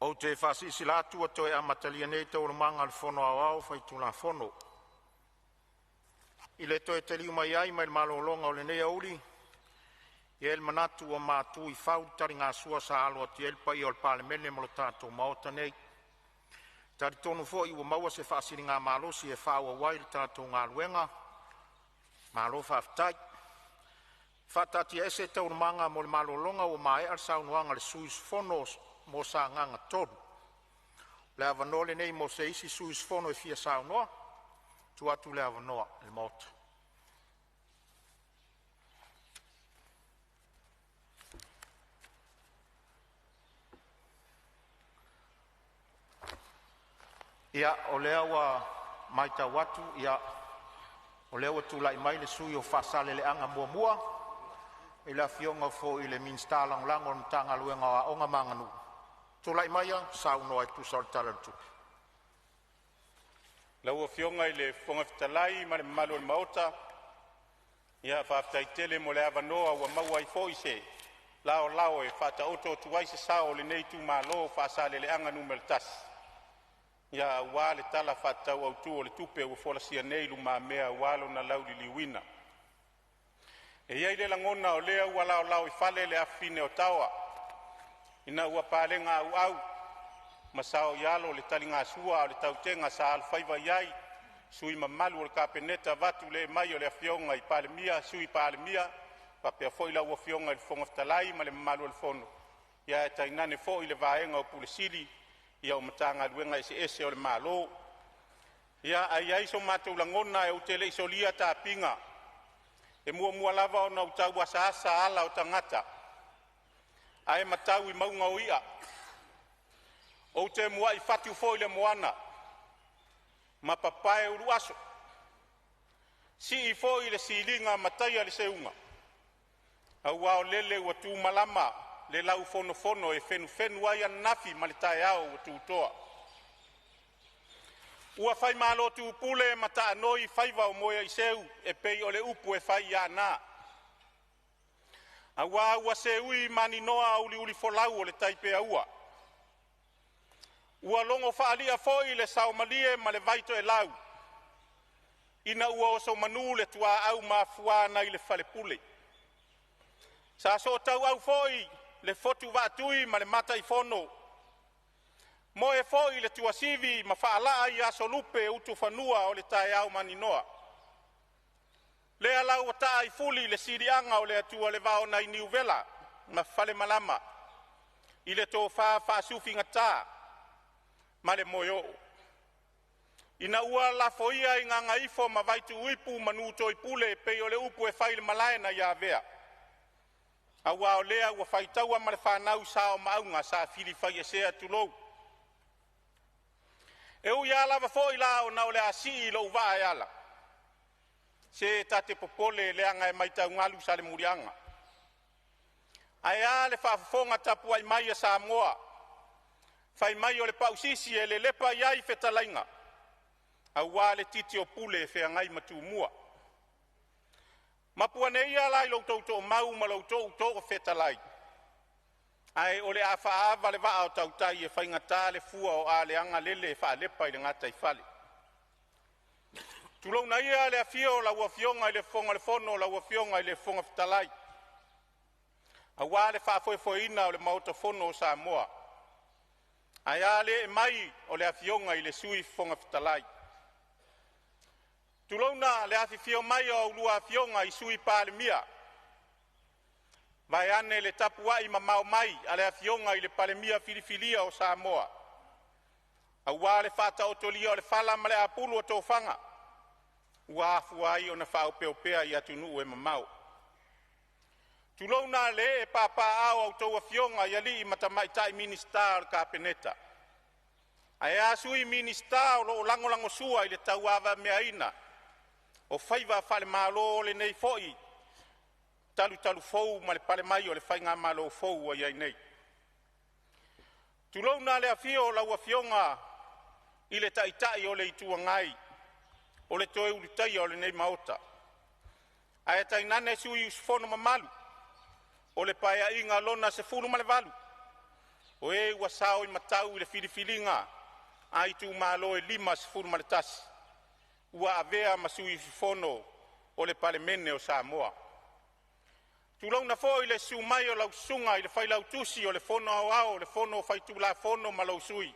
O te whasisi lātu a toi amatalia nei tau manga le whono au whai tula whono. I le toi te liu mai ai mai malolonga o le nei auri. I el manatu o mātu I whau tari ngā sua sa aloa ti elpa I o le Palemene mo le tātou maota nei. Tari tonu fo I ua maua se whaasiri ngā malosi e whau a wai le tātou ngā luenga. Malo whaftai. Whatati ese tau manga mo le malolonga o mai al saunuanga le suis fonos mo sa nganga toru. Le avanole nei mo se isi suis fono e fia saunoa. Tu atu le avanoa le mota. Ia o lea wa maita watu, ia o lea wa tulai mai le sui o whasale le anga mua mua. I la fionga fo I le minsta lango na tanga luenga o ngā manganu. Tulai mai a saunoa e tu saltara tu. Lau fionga I le fonga fitalai ma le malo le maota. Ia whaftai tele mo le avanoa ua maua I fo I se. Lao e whata oto tuai se sao le nei tu malo whasale le anga numel tas. Ia ua le tala whatau au tu o le tupe ua wholasia nei lu ma mea walo na lau li liwina. E iai le langona o lea ua lao I whale le afine o taua. Ina ua pālenga au masao ialo le tali ngā sua o le tautenga sa alfaiva iai. Sui mamalu o le kapeneta vatu le mai o le afionga I Palemia, sui Palemia. Papea fo I lau afionga I le fonga fitalai ma le mamalu o le fono. Ia e tainane fo I le vaenga o pulesili. Ia o matanga luenga ese o le malo. Ia ai so matou langona e utele isolia ta pinga. E mua lava o na utau asa ala o tangata. Ai matau I maunga o ia. O te mua I fatu fo I le moana. Ma papae uru aso. Si I fo I le silinga mataya le seunga. Au wao lele ua tu malama. Le lau fono e fenu ai nafi ma le tae au o tutoa. Ua fai malo tu pule mata anoi faiva o moia I seu e pei o le upu e fai ia nā. Ua se ui mani noa uli folau o le taipe aua. Ua longo faalia foi le saumalie ma le vaito e lau. Ina ua o so manu le tua au mafuana I le fale pule. Sa so tau au foi le fotu vatui ma le mata I fono. Mo e foi le tua sivi ma faala I aso lupe utu fanua o le tae au maninoa. Le alau ta I fuli le sirianga o le atua le vao na I niuvela ma fale malama. I le tō fa sufi ngata ma le moyo. Ina ua la foia I nganga ifo ma vaitu uipu manuto I pule pe o le upu e faile malaena ia vea. Awa o lea ua whaitaua ma le whanau sao maunga sa fili whai e sea tulou. E ui ala wa fo I la o nao le asi I lo uva e ala. Se tate popole leanga e maita ungalu sa le murianga. Ai a le whafonga tapu ai mai a Samoa. Whai mai o le pausisi e le lepa iai whetalainga. Awa le titi o pule e wheangai matu mua. Mapua nei ala I loutou mau ma loutou o whetalai. Ai o le awha le waa o tautai e whaingata le fua o a le anga lele e wha lepa I le ngata I whale. Tulou na ia le afio la ua fionga I le fonga le fono la ua fionga I le fonga whetalai. Awa le wha ina o le mauta fono o Samoa. Ai ale e mai o le afionga I le sui fonga whetalai. Tulona le afifio mai o lua fionga I sui Palemia. Vai ane le tapua I mamau mai a le afionga I le Palemia filifilia o Samoa. Awa le fata otolia o le fala ma le apulu o tōwhanga. Ua afuai o na whao peopea I atunu e mamau. Tulona le e papa au au tau afionga I ali I matamaitai minister ka peneta. Ai asui minister o lo lango sua I le tauava mea ina. O whaiva whale malo le nei foi. Talu fou ma le pale mai o le whainga malo fou a iai nei. Tulou na le afio lau afionga I le taitai o le itua ngai. O le toe uritai o le nei maota. Ae tainane sui usfono mamalu. O le paia inga lona se fulu ma le valu. O e ua sao I matau I le filifilinga ai tu malo e 5 maletasi. Ua avea masui fifono o le Palemene o Samoa. Tulau na fo I le sumai o lau sunga I le fai lau tusi o le fono au le fono fai tu la fono ma lau sui.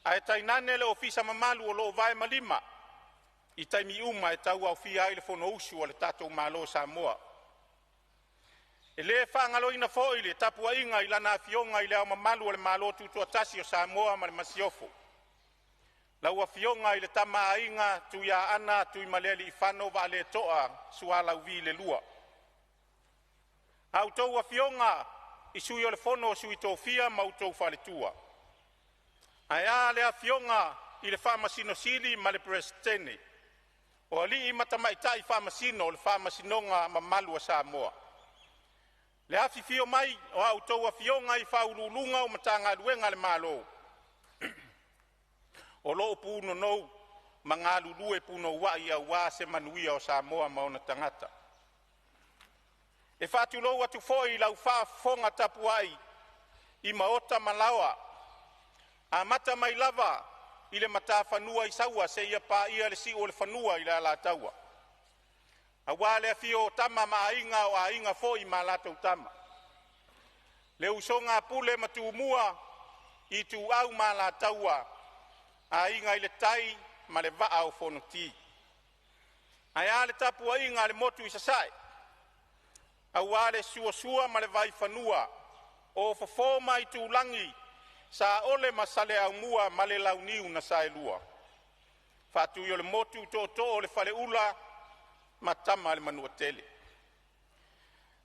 A e tainane le ofisa mamalu o lo vai malima. I taimi uma e tau au fia I le fono usu o le tatou malo Samoa. E le whaangaloina fo I le tapua inga I lana fionga I le au mamalu o le malo tutua tasi o Samoa ma le masiofo. Lau a fionga I le tama inga tu ia ana tu I maleli I whano wa le toa suala uvi le lua. Au tau a fionga I sui o le fono sui tō fia ma utou whale tua. Ai le a fionga I le whamasino sili ma le presidente. O ali I matamaitai whamasino o le whamasinonga ma malu a Samoa. Le afi fio mai o au tau a fionga I whaululunga o matanga luenga le malo. O loo puno nou mga lulue puno wai a wa se manuia o Samoa maona tangata. E whatu lou atu foi lau whafonga tapu ai I maota malawa. A mata mai lava I le mata whanua I saua se ia pa ia le si o le whanua I le ala taua. A wale a fio tama ma inga o a inga foi ma la tau tama. Le usonga pule matu mua I tu au ma la taua. A inga I le tai ma le vaa o fonoti. A ia le tapu a inga le motu I sasai. A wale sua ma le vai whanua. O fafoma I tu langi. Sa ole masale au mua ma le launiu na sa elua. Fatu yo le motu to o le fale ula ma tama le manua tele.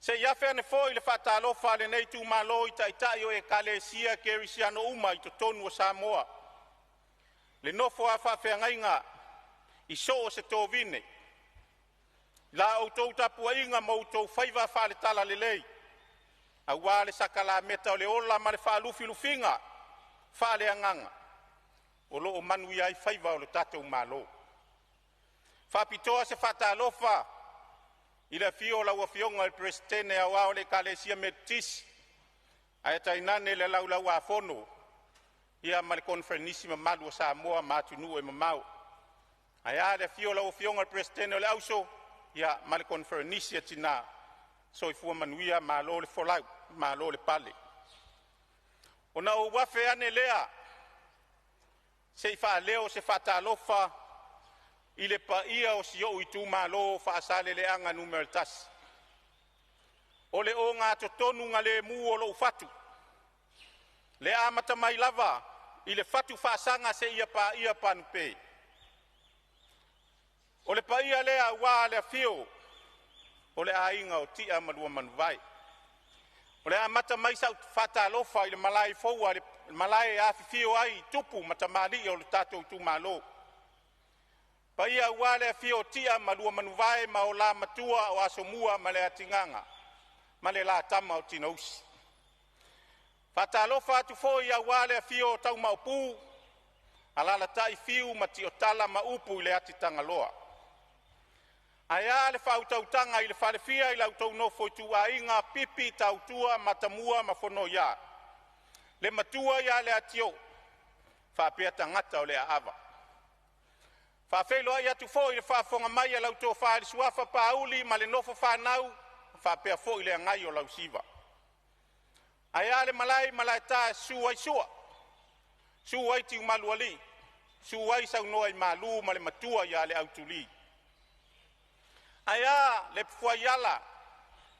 Se ia fea ne foi le fatalo fale nei tu malo I taitai o e kalesia kerisiano uma I to tonu o Samoa. Le nofo a whawhengainga I so o se tō vine. La au tau tapu inga mo tau whaiva whale tala le lei. A wale sakala meta o le ola ma le whalufi lufinga. Whale anganga. O lo o manui ai whaiva o le tatou malo. Whapitoa se whatalofa. I le fio lau a fionga il presidente a wao le kalesia metis. A e tainane le lau a fono. Ia ma le konferenisi ma malu o Samoa ma atunu e mamau. A ia le fio lau a fionga il presidente o le auso. Ia ma le konferenisi a tina. So I fua manuia ma lo le folau. Ma lo le pale. O na o wafe ane lea. Se I wha leo se whatalofa. I le pa ia o si o I tu ma lo wha asale le anga numero tas. O le o ngā totonu ngā le mu o lo fatu. Le amata mai lava. I le fatu wha sanga se ia panupe. O le pa ia lea wā le fio. O le ainga o tia malua manuvai. O le amata mai sa whatalofa I le malai foua. Le malai a fio ai tupu matamali o le tatou tu malo. Pa ia wale fio tia malua manuvai ma o la matua o asomua ma le atinganga. Ma le la tama o tinausi. Whatalofa atu fo ia wale fio tau maupu. Alala tai fiu mati o tala maupu I le atitanga loa. Aia le whautautanga I le whalefia I lau tau nofo I tu a inga pipi tautua matamua mafono ia. Le matua ia le atio. Whapea tangata o le aava. Whawhelo ai atu fo I le whafonga mai a lau tō whaari suafa pauli ma le nofo whanau. Whapea fo I le angai o lau siva. Aia le malai tā suai sua. Suai tiu malu ali. Suai sau noa I malu ma le matua ia le autuli. Aia le puaiala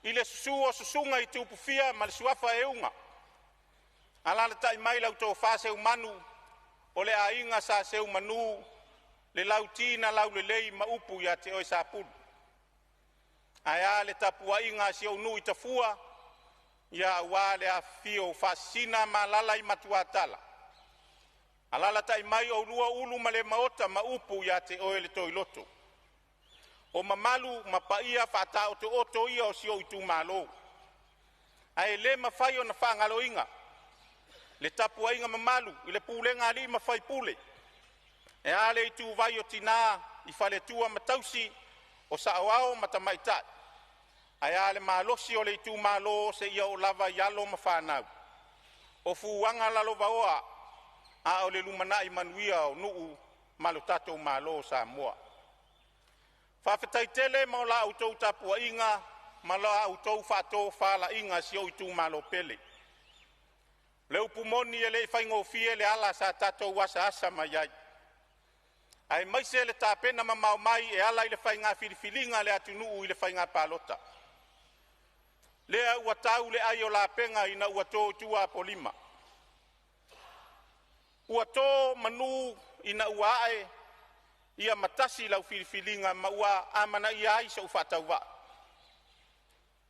I le susua susunga I tupufia ma le suafa e unga. Alala tai mai lau tō whaseu manu o le ainga sa seu manu le lau tina lau le lei ma upu ia te oi sa pulu. Aia le tapua inga si au nui tafua ia wale a fio fasina ma lala I matua tala. Alala tai mai o lua ulu ma le maota ma upu ia te oi le toi loto. O mamalu mapaia whata o te oto ia o si o I tu malo. Ai le mawhai o na whangalo inga. Le tapua inga mamalu I le pulenga li mawhai pule. E ale I tu vai o tina I whale tua matausi o saawao matamaitai. Ai ale malosi o le I tu malo se ia o lava yalo mawhanau. o fuanga lalo vaoa a o le lumanai manuia o nuu malo tatou malo Samoa. Whawhetaitele mo la autou tapua inga, ma la autou whato whala inga si o itu malo pele. Leu pumoni e le whaingofie le ala sa tatou wasa asa mai ai. Ai maise le tāpena ma mau mai e ala i le whainga whiriwhilinga le atu nuu i le whainga palota. Lea ua tau le ai o la penga ina ua tō tua polima. Ua tō manu ina ua ae ia matasi lau whiriwhilinga ma ua amana ia ai sa uwhatau wa.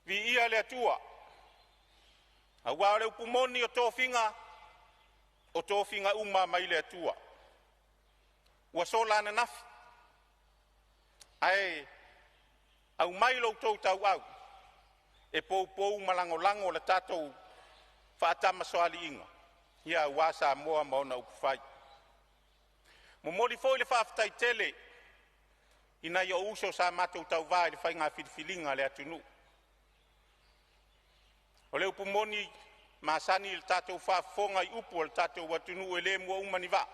Vi ia le atua. A ua reu pumoni o tō whinga uma mai le atua. Ua sola na nafi. Ai, au mai lo tō tau au. E pou malango le tātou whaatama soali inga. Ia ua Samoa maona ukufai. Momori foi le whaafitai tele. Ina ia uso sa matou tau vai le whainga whiriwhilinga le atunu. O leu pumoni masani le tātou whaafonga i upu le tātou atunu e le mua umani wa.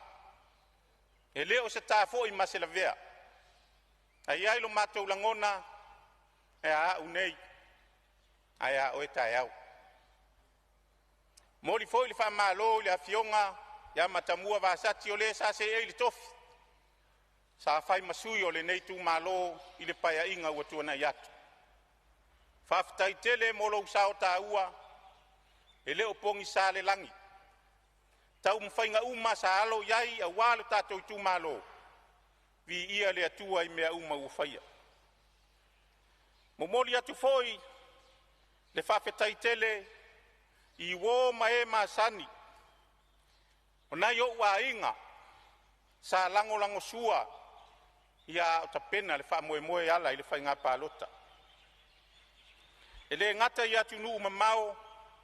E leo se tāfo i masela vea. Ai ai lo matou langona e a unei. Ai a oe tai au. Mori foi le whaamalo le awhionga ia matamua vasati o le sa se e le tofi. Sa whai masui o le neitu malo i le paia inga ua tuana i atu. Whaafitai tele molo usao ta ua e leo pongi sa le langi. Tau mwhainga uma sa alo iai a walo tato i tu malo. Vi ia le atua i mea uma uwhaia. Momoli atu foi le whawhetai tele i wō mae masani. O nai o wa inga sa lango sua ia o tapena le whaamoe ala i le whainga pālota. E le ngata ia tunu mamao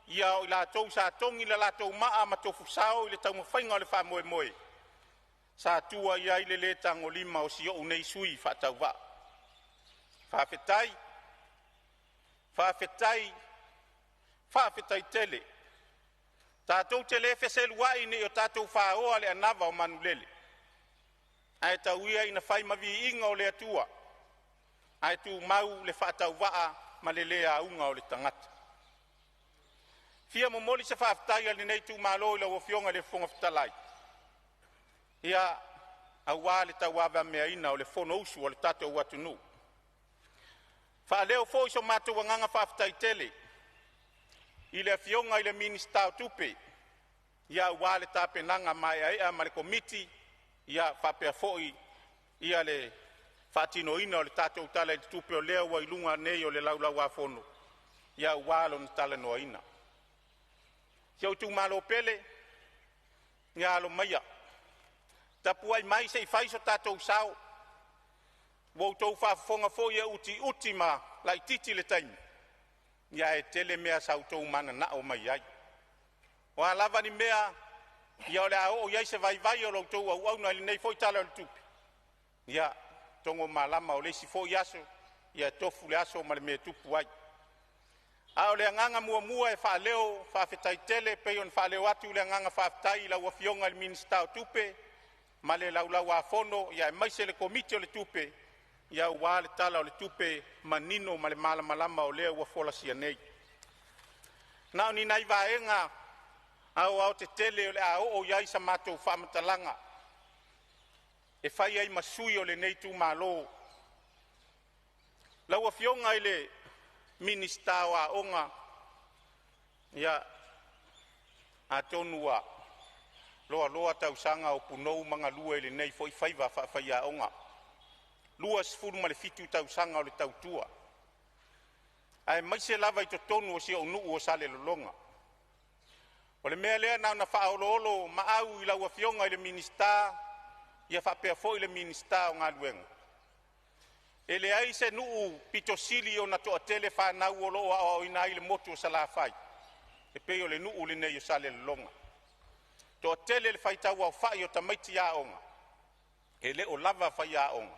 ia o la tou sa tongi la tou maa ma tofu sao i le tau mawhainga o le whaamoe. Sa tua ia i le tango lima o si o unei sui whaatau wa. Whawhetai tele. Tātou tele wheselu wai ni o tātou whaoa le anava o manulele. Ai tau ia ina whai mavi inga o le atua. Ai tu mau le whaatau waa ma le lea unga o le tangata. Fia momoli se whaafitai ali nei tu malo i la wafionga le whonga fitalai. Ia awa le tau awa mea ina o le whono usu o le tātou watunu. Whaaleo fo iso mātou wanganga whaafitai tele. I le fionga i le minista o tupe. Ia wale tape nanga mai aia ma le komiti. Ia whapea foi. Ia le whaatino ina o le tātou tala i tupe o leo wa ilunga nei o le laulau a fono. Ia walo na tala noa ina. Ia utu malo pele. Ia alo maia. Tapuai mai se i whaiso tātou sao. Woutou whaafonga foi e uti ma la i titi le taimi. Ia e tele mea sautou mana na o mai ai. O alava ni mea, ia ole a o iai se vai o loutou au na li nei foi tala o le tupi. Ia tongo malama o leisi foi aso, ia tofu le aso ma le mea tupu ai. A ole anganga mua e whaaleo, whaafetai tele, peion whaaleo atu le anganga whaafetai la uafionga le minista o tupe, ma le laulau a fono, ia e maise le komiti o le tupe, ia ua le tala o le tupe manino ma le malama o lea ua fola sia nei. Nao ni nai vaenga au te tele o le a o iai sa mātou whamatalanga. E whai ai masui o le nei tu malo. Lau a fionga i le minista o a onga. Ia a tonua loa tausanga o punou manga lua i le nei foi whaiva whai a onga. Lua sifuru ma le fitu tausanga o le tautua. Ai mai se lava i to tonu o si o nuu o sale lolonga. O le mea lea na whaololo ma au i lau a fionga i le minista, ia whapea fo i le minista o ngā luenga. E le ai se nuu pito sili o na toa tele whanau o loa o ina i le motu o sala whai. E peo le nuu le nei o sale lolonga. Toa tele le whaitau au whai o tamaiti a onga. E le o lava whai a onga.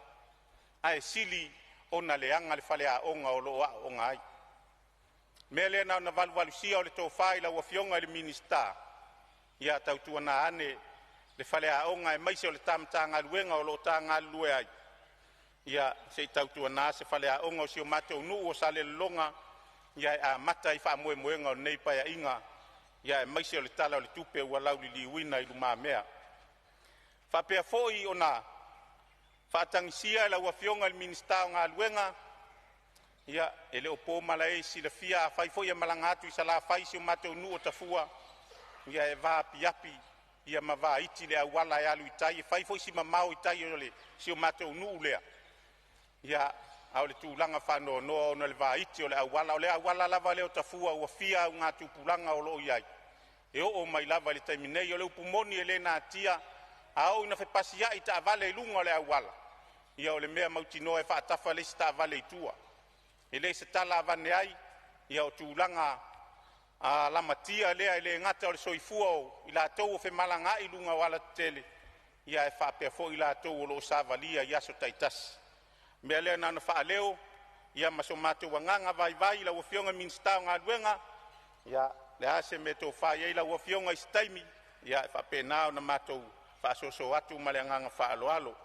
Ai sili ona le anga le whale a onga o loa o ngai. Mele na valu sia o le tō whai la wafionga le minista. ia tautuana ane le faleaʻoga e maise o le tamatagaluega o loo tagalue ai ia se tautuana se faleaʻoga o sio matou nuu o salelologa ia e amata i faamoemoega o lenei paeaʻiga ia e maise o le tala o le tupe ua lauliliuina i lumamea faapea foʻi ona faatagisia e lauafioga i le minista o galuega ia e le o pō malae silafia afai foʻi e malaga atu i salafai sio matou nuu o tafua ia e vaapiapi ia ma vaiti le auala e alu i tai e fai foʻi si mamao i tai o le sio matou nuu lea ia ao le tulaga faanoanoa ona le vaiti o le auala lava lea o tafua ua fia auga tupulaga o loo i ai e oo mai lava i le taimi nei o le upumoni e lē natia aou ina fepasiaʻi taavale i luga o le auala ia o le mea mautinoa e faatafa leisi taavale itua e lē se tala avane ai ia o tulaga lamatia lea i le gata o le soifua o i latou o femalagaʻi luga o ala tetele ia e faapea foʻi i latou o loo savalia i aso taitasi mea lea na ona faaleo ia ma so matou agaga vaivai i lauafioga minista o galuega ia le a se me tofai ai lauafioga i se taimi ia e faapena ona matou faasoso atu ma le agaga faaloalo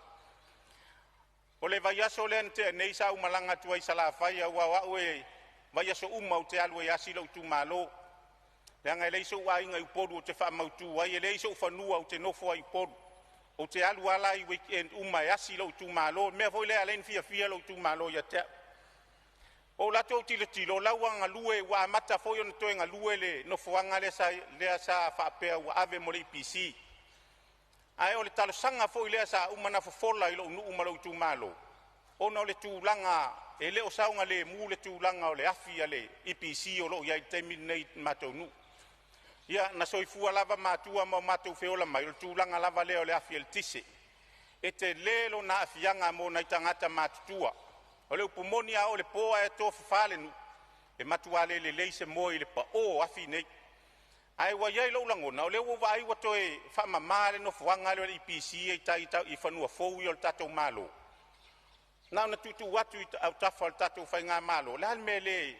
o le vaiaso lea na teanei sa umalaga atu ai salafai aua aʻu e vaiaso uma o te alu e asi lou tumālō leaga e lei sou aiga i uporu o te faamautū ai e lei sou fanua o te nofo ai uporu o te alu ala i weekend uma e asi lou tumālō mea foi lea leni fiafia lou tumālō ia te o latou tilotilo laua galue ua amata foi ona toe galue le nofoaga lea sa faapea ua ave mo le ipc ae o le talosaga foi lea sa uma na fofola i lou nuu ma lou tumālō ona o le tulaga e lē o sauga lēmū le tulaga o le afi a le ipc o loo iai taimi nei matou nuu ia na soifua lava matua ma o matou feola mai o le tulaga lava lea o le afi a le tise e te lē lona afiaga mo nai tagata matutua o le upumoni a o le poa e tofafā lenuu e matuā lelelei se moa i le paō afi nei ae ua iai lou lagona o le ua vaai ua toe faamamā le nofoaga le o le ipc e tai i fanua fou ia o le tatou mālō na ona tutuu atu i autafa o le tatou faigā mālō le ale mea lē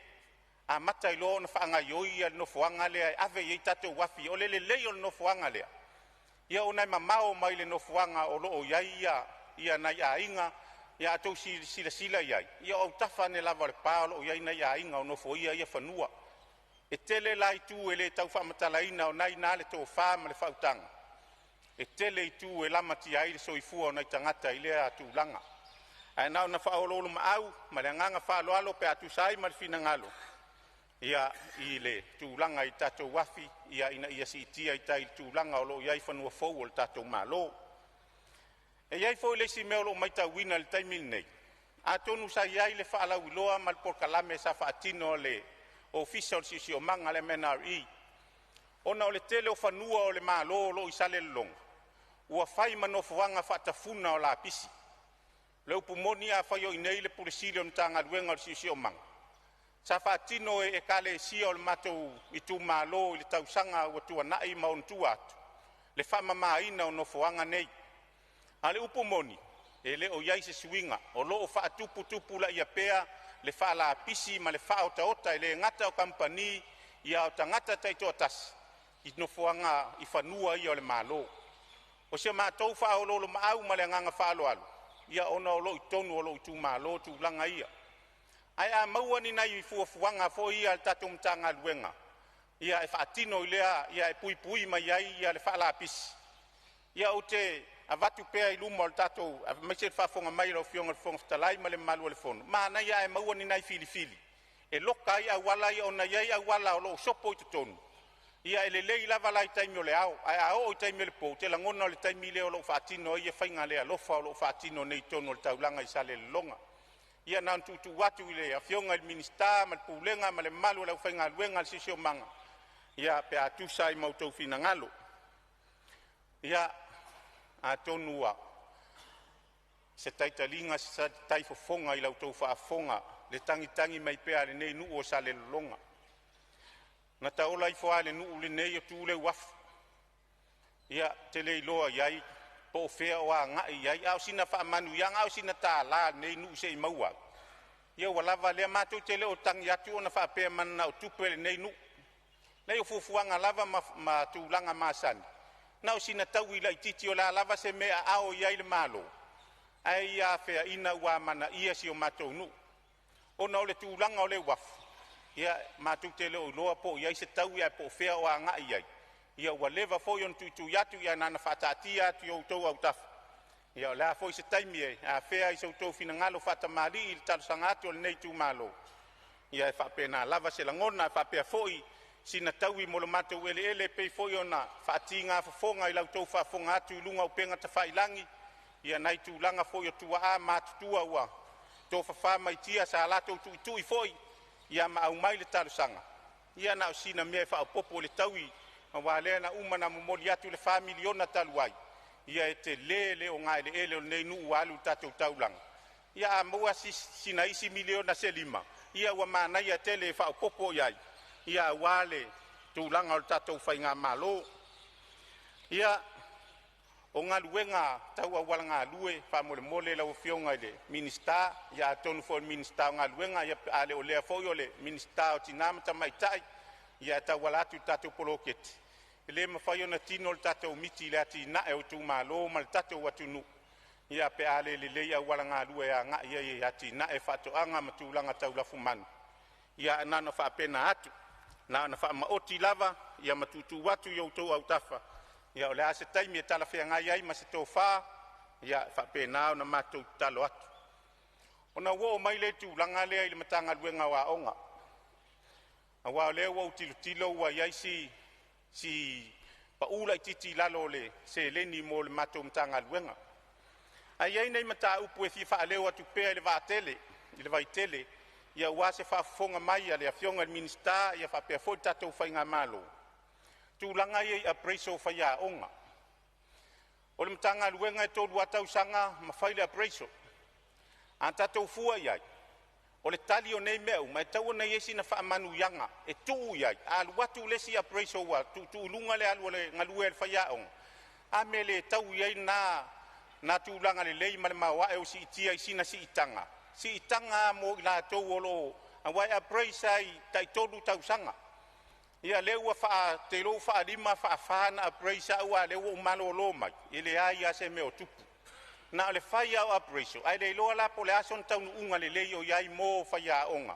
amata i loa ona faagaioi ia le nofoaga lea e ave iai tatou afi o le lelei o le nofoaga lea ia ona e mamao mai le nofoaga o loo iai ia nai aiga ia atou silasila i ai ia o autafa ne lava o le pā o loo iai nai aiga o nofo ia fanua e tele laitu e lē tau faamatalaina o nai na le tofā ma le faautaga e tele itu e lamati ai le soifua o nai tagata i lea tulaga ae na ona faaololo maau ma le agaga faaloalo pe atusa ai ma le finagalo ia i le tulaga i tatou afi ia ina ia siitia i tai le tulaga o loo iai fanua fou o le tatou mālō e iai foi leisi mea o loo maitauina le taimi lenei atonu sai ai le faalauiloa ma le polokalame sa faatino le ofisa o le sisiomaga le mnre ona o le tele o fanua o le mālō o loo i sale lologa ua fai ma nofoaga faatafuna o lapisi le upumoni a fai o inei le pulisili o na tagaluega o le sisiomaga sa faatino e kalesia o le matou i tumālō i le tausaga ua tuanaʻi ma ona tua atu le faamamāina o nofoaga nei a le upumoni e lē o iai se suiga o loo faatuputupu laʻia pea le faalapisi ma le faaotaota e lē gata o kampani ia o tagata taitoʻatasi i nofoaga i fanua ia o le mālō o sia matou faaololo maau ma le agaga faaloalo ia ona o loo i tonu o loo i tumālō tulaga ia ae a maua ni nai fuafuaga foi ia le tatou matagaluega ia e faatino i lea ia e puipui mai ai ia le faalapisi ia o te avatu pea i luma o le tatou maise le faafoga mai le ofioga le foga fetalai ma le mamalu o le fono manai a e maua ni nai filifili e loka ai auala ia ona iai auala o loo sopo i totonu ia e lelei lava la i taimi o le ao ae a oo i taimi o le pou te lagona o le taimi lea o loo faatino ai e faiga le alofa o loo faatino nei tonu o le taulaga i sale lologa ia na tutuu atu i le afioga i le minista ma le pulega ma le mamalu o le aufaigaluega le sisiomaga ia pe atusa ai mautou finagalo ia atonu ua se taitaliga se taifofoga i lautou faafoga le tagitagi mai pea lenei nuu o sale lologa na taola ai foa le nuu lenei o tuleu afu ia tele iloa iai po o fea o agaʻi iai aosina faamanuiaga aosina tālā lenei nuu seʻi maua ia ua lava lea matou tele o tagi atu ona faapea manana o tupe lenei nuu Nei o fufuanga lava ma tūlanga masani. Nau sina tau ila ititi o la lava se mea ao iai le malo. Ai ia fea ina ua mana ia si o matou nu. Ona o le tūlanga o le wafu. Ia matou te leo loa po iai se tau ia po fea o a ngai iai. Ia ua leva foi on tutu yatu ia nana whatatia atu o tau au tafu. Ia o lea foi se taimi e a fea i sau tau fina ngalo whatamari i le talo sangatu o le nei tū malo. Ia e whapena lava se langona e whapea foi sina taui mo le matou ele pei foi ona whaati ngā whafonga i lau tau whafonga atu i lunga upenga ta whailangi. Ia nai tūlanga foi o tua a mātutua ua. Tō whawhama i tia sa alatou tui foi. Ia ma au mai le talo sanga. Ia na o sina mea e whaopopo le taui. Wa lea na umana momoli atu le whamiliona taluai. Ia e te le o ngā ele o nei nuu alu tatou taulanga. Ia a mua sina isi miliona se lima. Ia ua mānai a tele e whaopopo iai. Ia wale tūlanga o tatou whai ngā malo. Ia o ngā luenga tau a wala ngā lue whamole mole lau fionga i le minista. Ia tonu fo minista o ngā luenga. Ia ale o lea foi o le minista o tinamata maitai. Ia tau wala atu tatou poloketi. Le mawhai ona tino le tatou miti le ati na e o tū malo ma le tatou watu nu. Ia pe ale le leia wala ngā lue a ngā ia i ati na e whato anga ma tūlanga tau lafu manu. Ia nana whaapena atu. Na wha maoti lava, ia matutu watu i o tau au tafa. Ia o le ase taimi e tala whea ngai ai ma se tō wha. Ia whaapena au na matou talo atu. Ona wo mai le tūlanga lea i le matanga luenga wa onga. A wao lea wau tilo wa iai si paula i titi lalo le se leni mo le matou matanga luenga. A iai nei mata upu e fifa leo atu pea i le vaatele, i le vaitele. Ia ua se whaafonga mai a le afionga le minista, ia whapea foi tatou whai ngā malo. Tūlanga iei appraisal whai a onga. O le matanga luenga e tōru atau sanga ma whai le appraisal. An tatou fua iai. O le tali o nei meu, mai tau nei esi na whaamanu yanga, e tuu iai, a luatu lesi appraisal wa, tu lunga le alu le ngalue le whaiaong. A me le tau iai na tūlanga le lei ma le mawa e o si itia i sina si itanga. Si itanga mo i la tau olo, a wai appraisal i tai tolu tau sanga. Ia leua te lo wha lima wha whana appraisal ua leua umalo lo mai, ele ai a se meo tupu. Na le whai au appraisal, ai le loa la po le ason taunu unga le lei o iai mō whai a onga.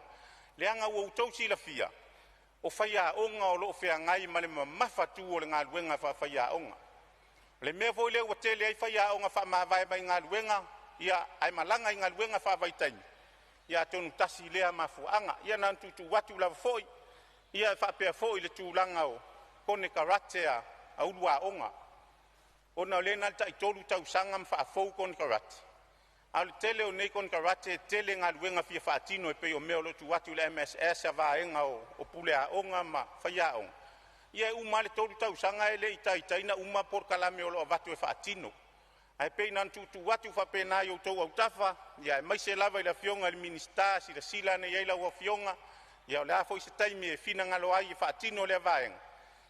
Le anga ua utau si la fia, o whai a onga o loo whea ngai ma le mawhatu o le ngā luenga whai a onga. Le mea voi leo wa tele ai whai a onga wha mawai mai ngā luenga, ia ai malanga i ngā luenga wha vai taimi. Ia tonu tasi lea mafuanga, ia nantutu watu lava foi, ia whapea foi le tūlanga o kone karatea a ulua onga. Ona le nalta i tolu tau sanga mwha fau kon karate. A le tele o nei kon karate tele ngā luenga fia whaatino e pei o meo lotu watu le MSS a vaenga o pule a onga ma whaia onga. Ia uma le tolu tau sanga e le itaina uma por kalame o lo watu e whaatino. Ai pei nantutu watu whapena i o tau au tafa, ia e maise lava i la fionga le minista si la sila ne iei lau a fionga, ia o le afo i se taimi e fina ngalo ai e whaatino le vaenga.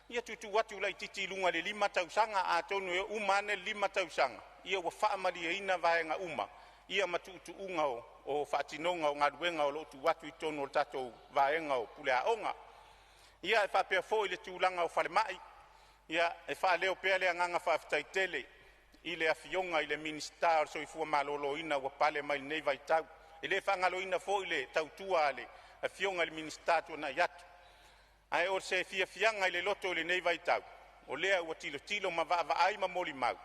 Ia tutu watu lai titi lunga le 5 tausanga a tonu e umane 5 tausanga. Ia wa whaamari e ina vaenga uma. Ia matutu unga o whaatinonga o ngā ruenga o lotu watu i tonu o tatou vaenga o pule a onga. Ia e whapea fo i le tūlanga o whalemai. Ia e wha leo pea le anganga whaafitai tele. I le afionga i le minista o soifua malolo ina wa pale mai nei vai tau. I le whangalo ina fo i le tautua le afionga i le minista tu na yatu. Ai o se fianga i le loto le nei vai tau. O lea ua tilo ma va ai ma moli mau.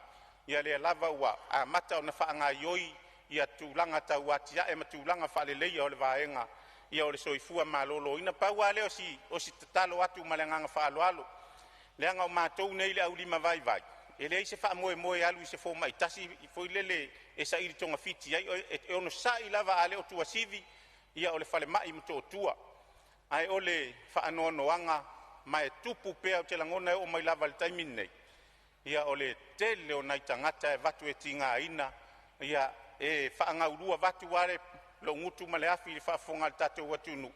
Ia lea lava ua a mata o na whaanga ioi ia tūlanga tau atia e ma tūlanga whale leia o le vaenga ia o le soifua malolo. Ina paua leo o si tatalo atu ma le nganga whaaloalo. Leanga o mātou nei le au 5 vai vai. E lei se wha moe alu i se fō mai tasi i fōi lele e sa iri tonga fiti. E ono sa i lava a leo tua sivi ia o le whale mai mto o tua. Ai ole whaanoanoanga mai tupu pea o te langona e o mai lava le taimin nei. Ia ole tele o nai tangata e vatu e tinga ina. Ia e whaangaurua vatu ware lo ngutu ma le afi le whaafonga le tatou watunu.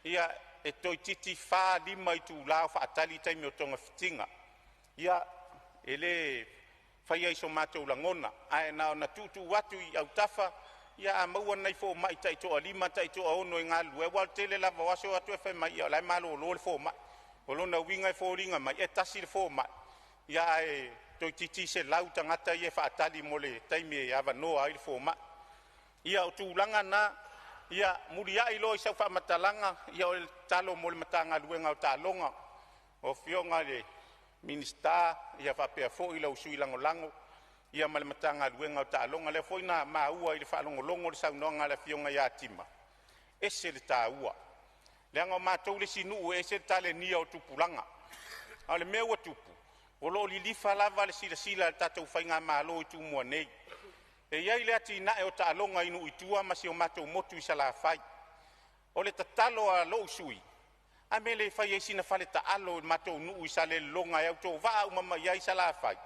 Ia e toi titi wha 5 i tū lao whaatali taimi o tonga fitinga. Ia e le whaia iso mātou langona. Ai nao na tutu watu i au tafa. Ia a maua nei fō mai tai toa 5 tai toa ono i ngā lue. Wal tele lava waso atu e whai mai ia lai malo o lole fō mai. o lona uiga e fōringa mai e tasi le fō mai ia e toi titi se lau tangata i e whaatali mo le taimi e awanoa ai le fō mai ia o tūlanga na ia muri ai lo i sau whaamatalanga ia o le talo mo le matanga luenga o tālonga o fionga le minista ia whapea fōi lau sui lango ia ma le matanga luenga o tālonga le fōi na maua i le whaalongolongo le saunonga le fionga ia tima ese le tāua le anga o mātou le sinu ese le tale nia o tupulanga a le mea ua tupu o lo li lifa lava le sila le tatou whainga mālo i tūmua nei e iai le ati nae o tālonga inu i tua ma si o mātou motu i sala whai o le tatalo a lo sui a me le whai e sina whale taalo mātou nuu i sale longa e au tō waa umama iai sala whai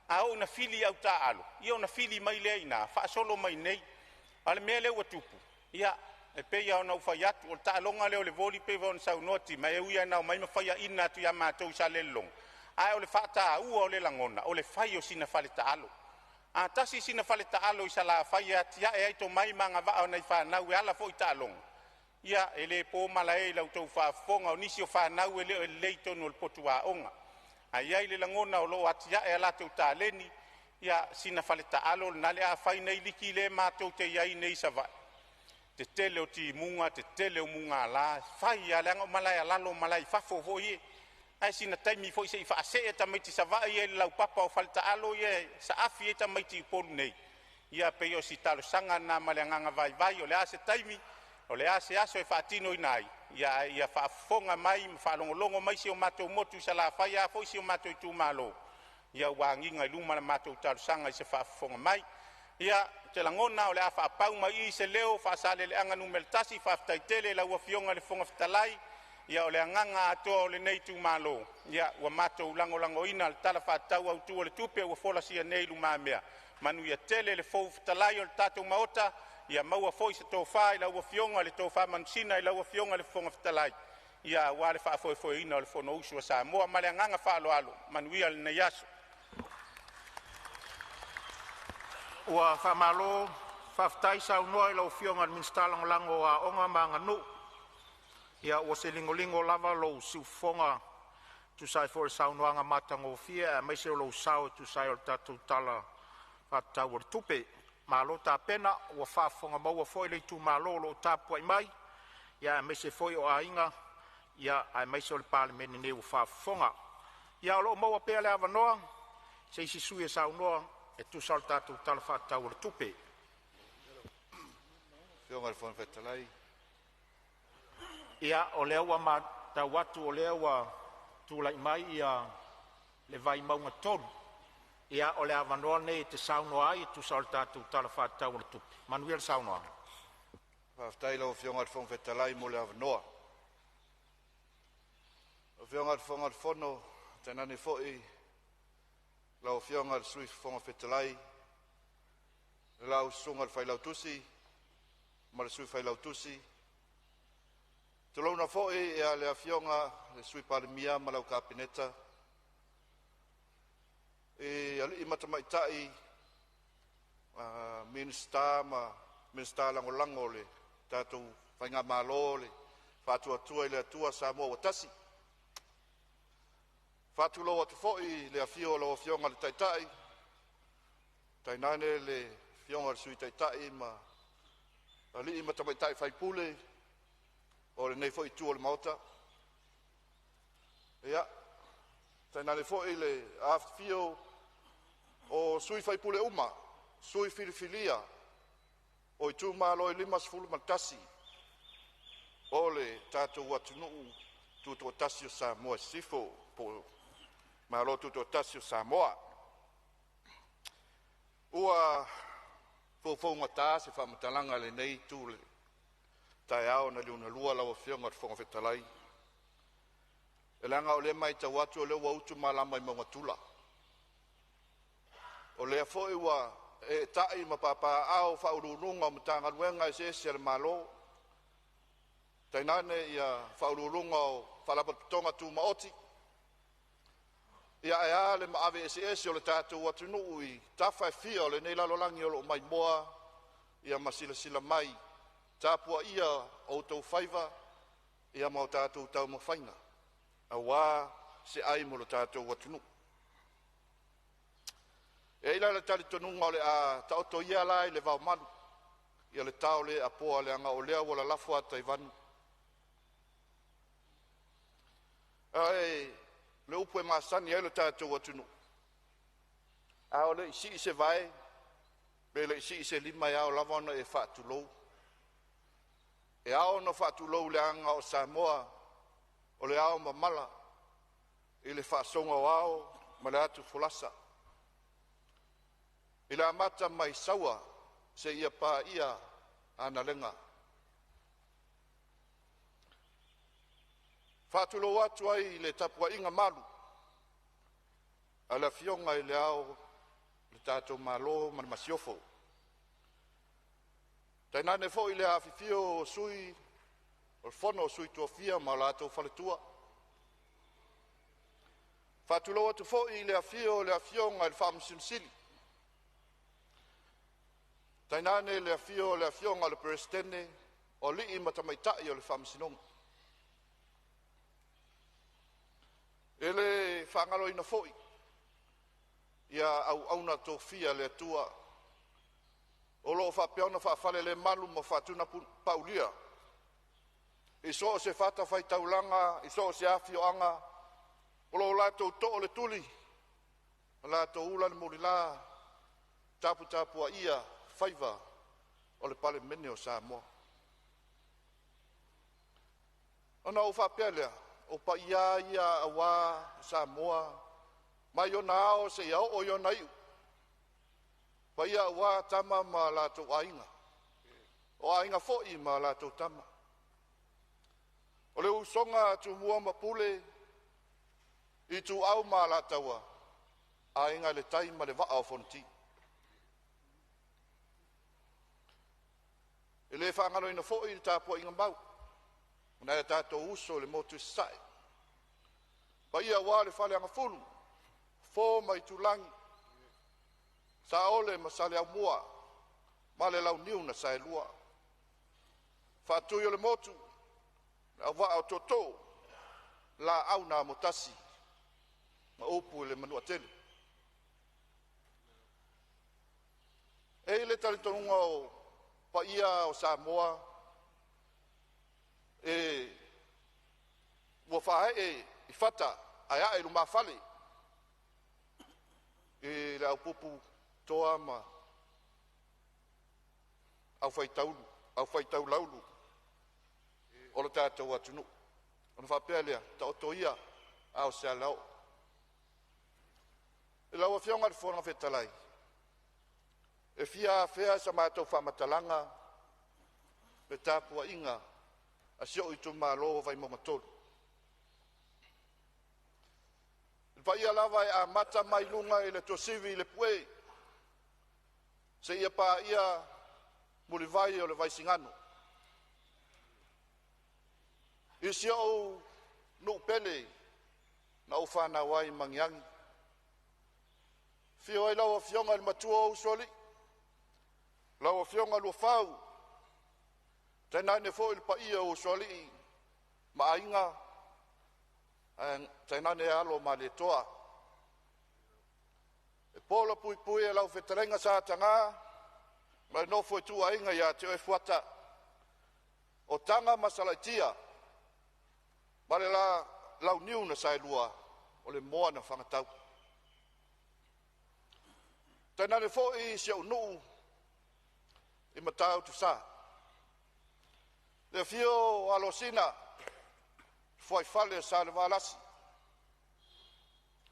a o na fili au taalo i o na fili mai le ina wha solo mai nei a le mea le ua tupu ia e peia ona ufai atu o le taalonga leo le voli peva on sau noti ma e uia nao mai mawhaia ina atu ia mātou sa le long ai o le whata ua o le langona o le whai o sina whale taalo a tasi sina whale taalo i sa la whai atia e aito mai manga vaa o nei whanau e ala fo i taalonga ia e le pō mala e lau tau whaafonga o nisi o whanau e leo e leitonu o le potu a onga ai ai le langona o lo atia e ala tau tāleni ia sina whale taalo na le a whai nei liki le mātou te iai nei sa vai te tele o ti munga, te tele o munga la, whai a leanga o malai a lalo malai whafo hoi e. Ai sina taimi fo i se i whaase e tamaiti sa vai e lau papa o falta alo e sa afi e tamaiti i polu nei. Ia peo si talo sanga na maleanganga vai vai o le ase taimi, o le ase aso e whaatino i nai. Ia whaafonga mai, whaalongolongo mai si o matou motu sa la whai a fo i si o matou i tū malo. Ia wanginga i luma na matou talo sanga i se whaafonga mai. Ia te langona o le a whaapau mai i se leo whaasale le anga numeltasi whaaftaitele la ua fionga le fonga fitalai ia o le anganga atoa o le nei tu malo ia ua matou lango ina le tala whaatau au tu o le tupe ua fola sia nei luma mea manu ia tele le fou fitalai o le tatou maota ia maua foi se tōwha i la ua fionga le tōwha manusina i la ua fionga le fonga fitalai ia ua le whaafoe ina o le fono usua Samoa ma le anganga whaaloalo manu ia le nei aso. Ua whamalo, whaftai sau noa i lau fionga minsta lango a onga maanga nu. Ia ua se lingolingo lava lau siufonga tu sai for sau noanga matango fia, a meise o lau sau tu sai o tatu tala whatau o tupe. Malo ta pena, ua whafonga maua foi le tu malo lo tapua i mai. Ia a meise foi o a inga, ia a meise o le Palemene ne ua whafonga. Ia o lo maua pea le avanoa, se isi suia sau noa, e tu sal tatu tala whatau o tupe. Fionga le Fonotaga. Ia o lea ua ma tau watu o lea ua tūlai mai ia le vai maunga tolu. Ia o lea wanoa nei te saunoa ai tu sal tatu tala whatau o tupe. Manuel saunoa. Whaftai lau fionga le Fonotaga mo le avanoa. O fionga le Fono, tenane foi lau fionga le sui fonga fetalai, lau sunga le whailau tusi, ma le sui whailau tusi. Te launa fo'i e a lea fionga le sui Palemene ma lau kapineta. E ali i matamaitai minsta lango le tātou whainga malo le whātua i le atua Samoa wa tasi. Fatu lo atu foi le afio lo fionga le taitai. Tainane le fionga le sui taitai ma ali ima tamaitai fai pule o le nei foi tu o le maota. Ia, tainane foi le afio o sui fai pule uma, sui filifilia o i tu malo i limas fulu mantasi o le tātou atunuu tuto tasi o Samoa sifo po malo tuto tasio Samoa. Ua fofo ngata se whamatalanga le nei tūle. Tai ao na liuna lua lawa fionga te whangawhetalai. E langa o le mai ta watu o le ua utu malama i maunga tula. O lea foi ua e tai ma papa ao whaururunga o mtanga ruenga e se le malo. Tainane ia whaururunga o whalapatonga tu maoti. Ia e ale ma ave ese o le tātou atunuu i tawhai fia o le nei lalolangi o lo mai moa, ia masila mai, tāpua ia o tau whaiva, ia mau tātou tau mawhainga. awa se ai mo lo tātou watunu. E ila le tali tonunga o le a taoto ia lai le vau manu. Ia le tau le apoa le anga o lea wala lafu a taivanu. Ai, le upu e maasani e le tātou watunu. A o le isi se vai, be le isi se lima ia o lavana e whaatulou. E ao no whaatulou le anga o Samoa, o le ao mamala, i le whaasonga o ao, ma le atu fulasa. I le amata mai saua, se ia pā ia ana lenga. Whaatulou atu ai le tapua inga malu, a le fionga i le ao, le tātou malo man masiofo. Tainane fo i le awhiwhio sui, o fono sui tuafia ma lātou whaletua. Whātulo atu fo i le awhio le awhionga i le whamsinsili. Tainane le awhionga le perestene, o li i matamaitai o le whamsinonga. E le whangalo ina foi, ia au auna tofia le atua, o lo whapeona whawhale le malu mo whatuna paulia. I so se whata whai taulanga, i so se awhioanga, o lo lato to le tuli, lato ula le murila, tapua ia, whaiva, o le Palemene o Samoa. Ona o whapelea, o pa ia awa Samoa, mai o nao se iau o iona iu. Pa ia awa tama ma lato ainga. O ainga fo'i ma lato tama. O le usonga tu mua mapule, i tu au ma latawa, ainga le taima le waa o fonti. E le whangano ina fo'i i tāpua inga mau. Una e tātou uso le motu sai. Pa ia wā le whale anga fulu. Fō mai tulangi. Sa ole ma sale au mua. Ma le lau niu na sae lua. Whātui o le motu. Na wā au toto. La au na motasi. Ma upu le manua tele. E le talitonunga o pa ia o Samoa. Ua whae i whata ai ae luma whale. E le au pupu toa ma au whaitau laulu. O le tātou atunu. Ona whapea lea, ta oto ia au sea lau. E lau a whionga le whonga whetalai. E fia whea sa mātou whamatalanga me tāpua inga a sio i tu malo vai mo matolu. Vai lava a mata mai lunga i le tosivi i le pue. Se ia pa ia muli vai o le vai singano. I sio no pele na ufana wai mangiangi. Fio ai lawa fionga il matua o soli. Lawa fionga lua fau. Tainane fo il pa ia o soli ma inga tainane alo ma le toa. E polo pui e lau whetarenga sa tanga ma no fo tu ainga ia te e fuata o tanga masalaitia ma le la lau niu na sai lua o le moa na whangatau. Tainane fo i se au nuu i matau tu sa. Le fio alosina foi fale sa le valasi.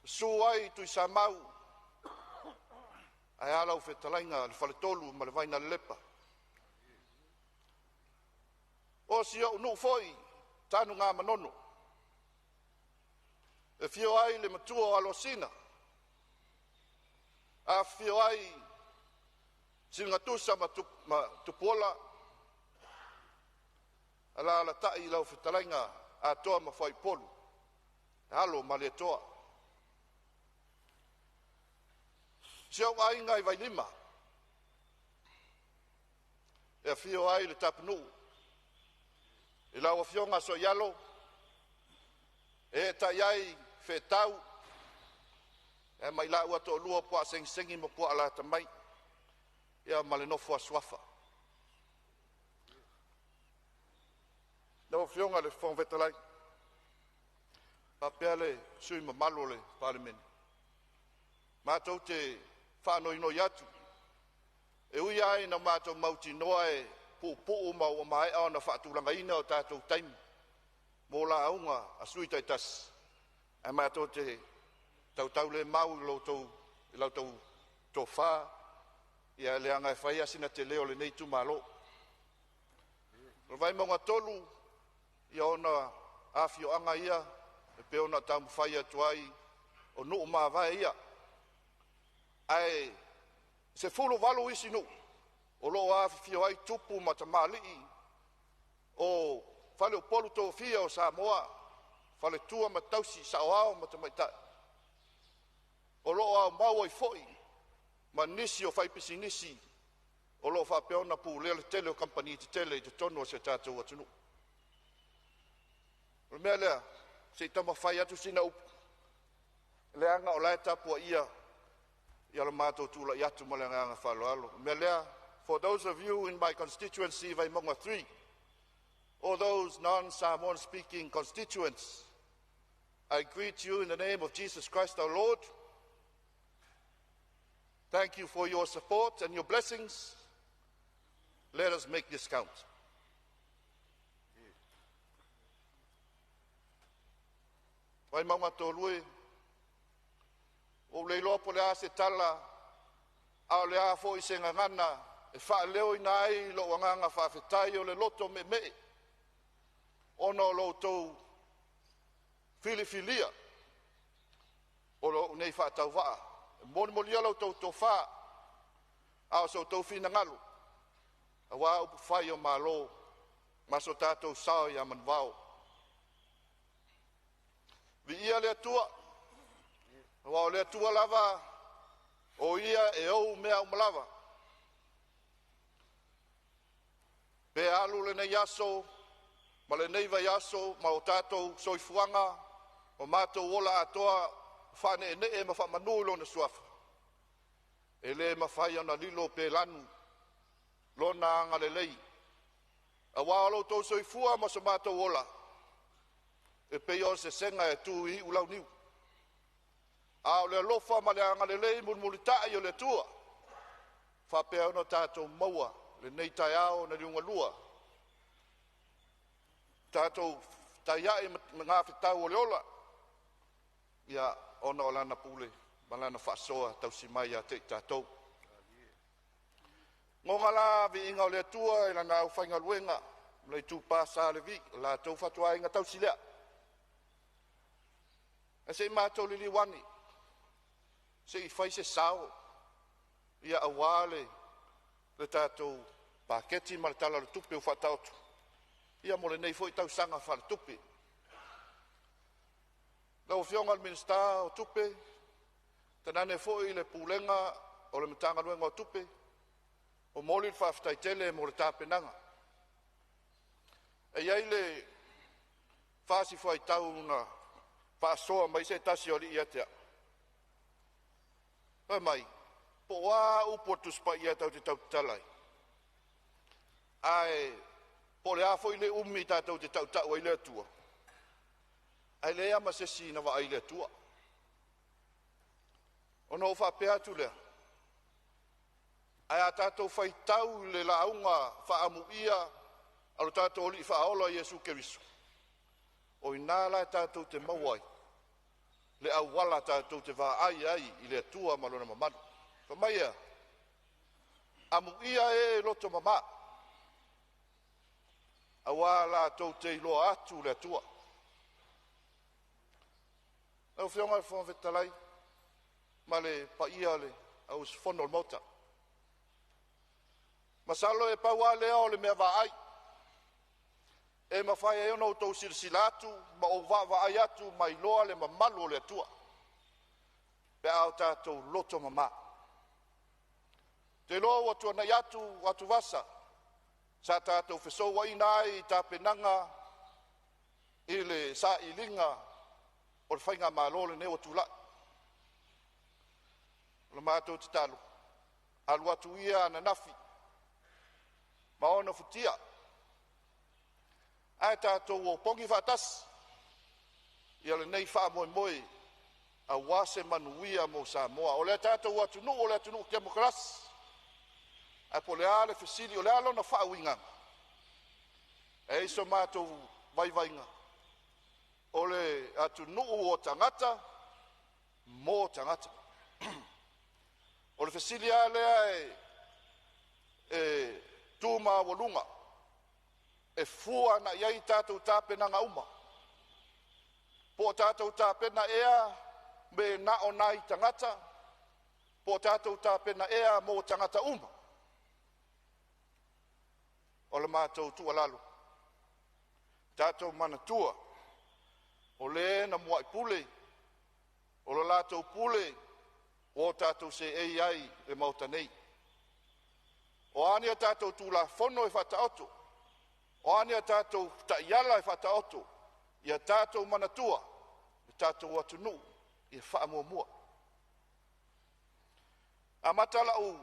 Suai tu sa mau. Ai ala u fetalainga le fale tolu ma le vaina le lepa. O si o nu foi tanu ngā manono. Le fio ai le matua alosina. A fio ai singatusa ma tupola. Ala la tai lau whetalainga a toa ma whai polu. Halo ma le toa. Siau ai ngai vai lima. E fio ai le tapunu. E lau a fionga so yalo. e taiai whetau, e mai la ua to lua pua sengi mo pua la tamai, ia male nofo aswafa. Nau fionga le fong vetalai, papea le sui mamalo le Palemene. Mātou te whanoi atu. E ui ai na mātou mauti noa e pūpū mau o mai au na whaatulanga ina o tātou taimi. Mō la aunga a sui taitas. E mātou te tautau le mau i lautou tō whā. Ia leanga e whaia sina te leo le nei tu malo. Vai maunga tolu, ia ona awhio anga ia, e pe ona tamu whaia tuai, o nuu maa vai ia. Ai, se fulu walu isi nu, o lo awhio ai tupu matamali'i, o whale o polu tō fia o Samoa, whale tua matausi sa o ao matamaitai. O lo au mau ai foi, ma nisi o whaipisi nisi, o lo whapeona pu lele tele o kampani te tele i te tono o se tātou atunu. O mea lea, se tama whai atu sina upu. Leanga o lai tapua ia la mātou tūla i atu ma leanga whaloalo. O mea lea, for those of you in my constituency, vai monga 3, or those non-Samoan speaking constituents, I greet you in the name of Jesus Christ our Lord. Thank you for your support and your blessings. Let us make this count. Vai maunga tō lue, o leilo po lea se tala, ao lea fo i se ngangana, e wha leo ina ai lo wanganga whawhetai o le loto me me, ono lo tō filifilia, o lo nei wha tau waa, moni molia lo tō wha, ao so tō whina ngalu, a wā upu whai o malo, maso tātou sao i aman wao. Vi ia lea tua, wao lea tua lava, o ia e au mea umalava. Pe alu le nei aso, ma le nei vai aso, ma o tātou soifuanga, o mātou wola atoa, whane e ne e ma wha manuilo na suafa. E le ma whai ana lilo pe lanu, lona anga le lei. A wao tau soifua ma so mātou wola. E peo se senga e tu i ulau niu. A o le lofa ma le anga le lei mulmulitai o le tua. Whapea ono tātou maua, le nei tai ao na riunga lua. Tātou tai ai ma ngā whetau o le ola. Ia ona o lana pule, ma lana whasoa tau si mai a te tātou. Ngonga la vi inga o le tua e lana au whainga luenga. Mlai tu pāsa le vi, la tau whatua inga tau si lea. E se mātou lili wani, se I whai se sao, ia awale le tātou pāketi ma le tala le tupe o whatautu. Ia mo le nei fo I tau sanga wha le tupe. Lau fionga le minista o tupe, tanane fo I le pūlenga o le mitanga luenga o tupe, o moli le whawhitai tele mo le tāpenanga. E iai le whasi fo I tau na whaasoa mai se tasi o li ia tea. Pai mai, po wā upo tuspa ia tau te tau talai. Ai, po le afo I le umi tātou te tau tau ai le atua. Ai le ama se si na wa ai le atua. Ono whapea tu lea. Ai a tātou whai tau le launga whaamu ia alo tātou li whaola Iesu Keriso. O inala tātou te mawai. Le awala tātou te wā ai I le atua malona mamanu. Whamaia, amu ia e loto mama. Awala tau te iloa atu le atua. Au whionga e whonvetalai, ma le pa ia le au sfono mota. Masalo e paua lea o le mea wā ai. E mawhai e ono tau silsilatu, ma o wa ai atu mai loa le mamalu o le atua. Pe au tātou loto mama. Te loa watua nei atu, watu wasa. Sa tātou whesoa inai, tā penanga, I le sa ilinga, o le whainga mālo le ne o tula. O le mātou te talo. Alu atu ia na nafi. Maona futia. Ai tātou o pongi whatas. Ia le nei wha moe moe. A wase manuia mo Samoa. O le tātou atunu, o le atunu demokrasi. A po le ale fesili, o le alo na wha uinga. E iso mātou vaivainga. O le atunu o tangata, mo tangata. O le fesili alea e tūma walunga. E fua na iai tātou tāpena nga uma. Po tātou tāpena ea me na o nai tangata. Po tātou tāpena ea mo tangata uma. O le mātou tua lalo. Tātou mana tua. O le na mua i pule. O le lātou pule. O tātou se ei ai e mauta nei. O ania tātou tūla fono e whata auto. O ania tātou ta iala e whata auto. Ia tātou mana tua. I tātou atunu. I wha mua mua. A matala u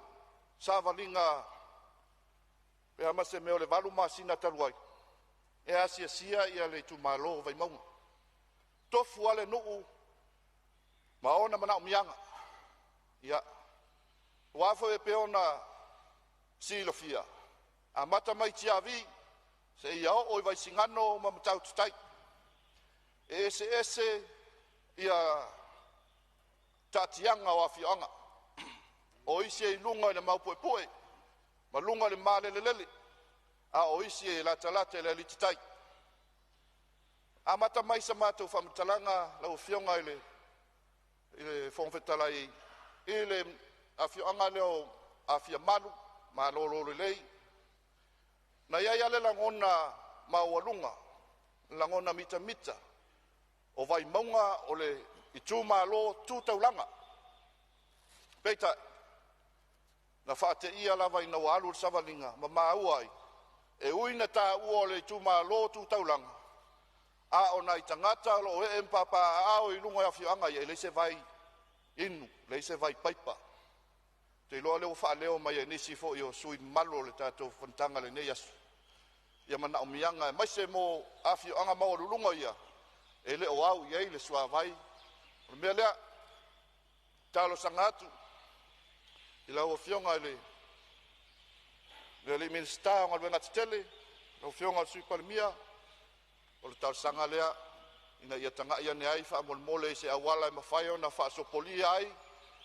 sāwalinga pe amase meo le walu masina taruai. E asia sia ia le tu malo vai maunga. Tofu ale nuu. Maona mana umianga. Ia. Wafo e peona silofia. A mata mai tiavi. Se ia o i vai singano ma matau tutai. E ese ia tatianga o afioanga. O isi e lunga i le maupoe poe. Ma lunga le male le lele. A o isi e la talate le lititai. A mata mai sa mātou whamatalanga lau fionga i le whongwhetalai i le afioanga leo afia malu, ma lolo le lei. Na iai ale langona maualunga, langona mita mita, o vai maunga o le i tū malo tūtaulanga. Peita, na whaate ia lava i nau alu savalinga, ma mauai, e uina tā ua o le i tū malo tūtaulanga. A o nai tangata lo e empapa a o i lunga afioanga i e leise vai inu, leise vai paipa. Te loa leo wha leo mai e nisi fo i o sui malo le tātou whantanga le nei asu. Ia mana o mianga e maise mo afioanga mau lulunga ia. E le o au iei le sua vai. O mea lea, talo sangatu. I lau o fionga le minsta o ngalwe ngatitele. Lau fionga sui palemia. O le talo sanga lea. Ina ia tanga ia ne ai wha mole se awala e mawhaio na wha sopoli ai.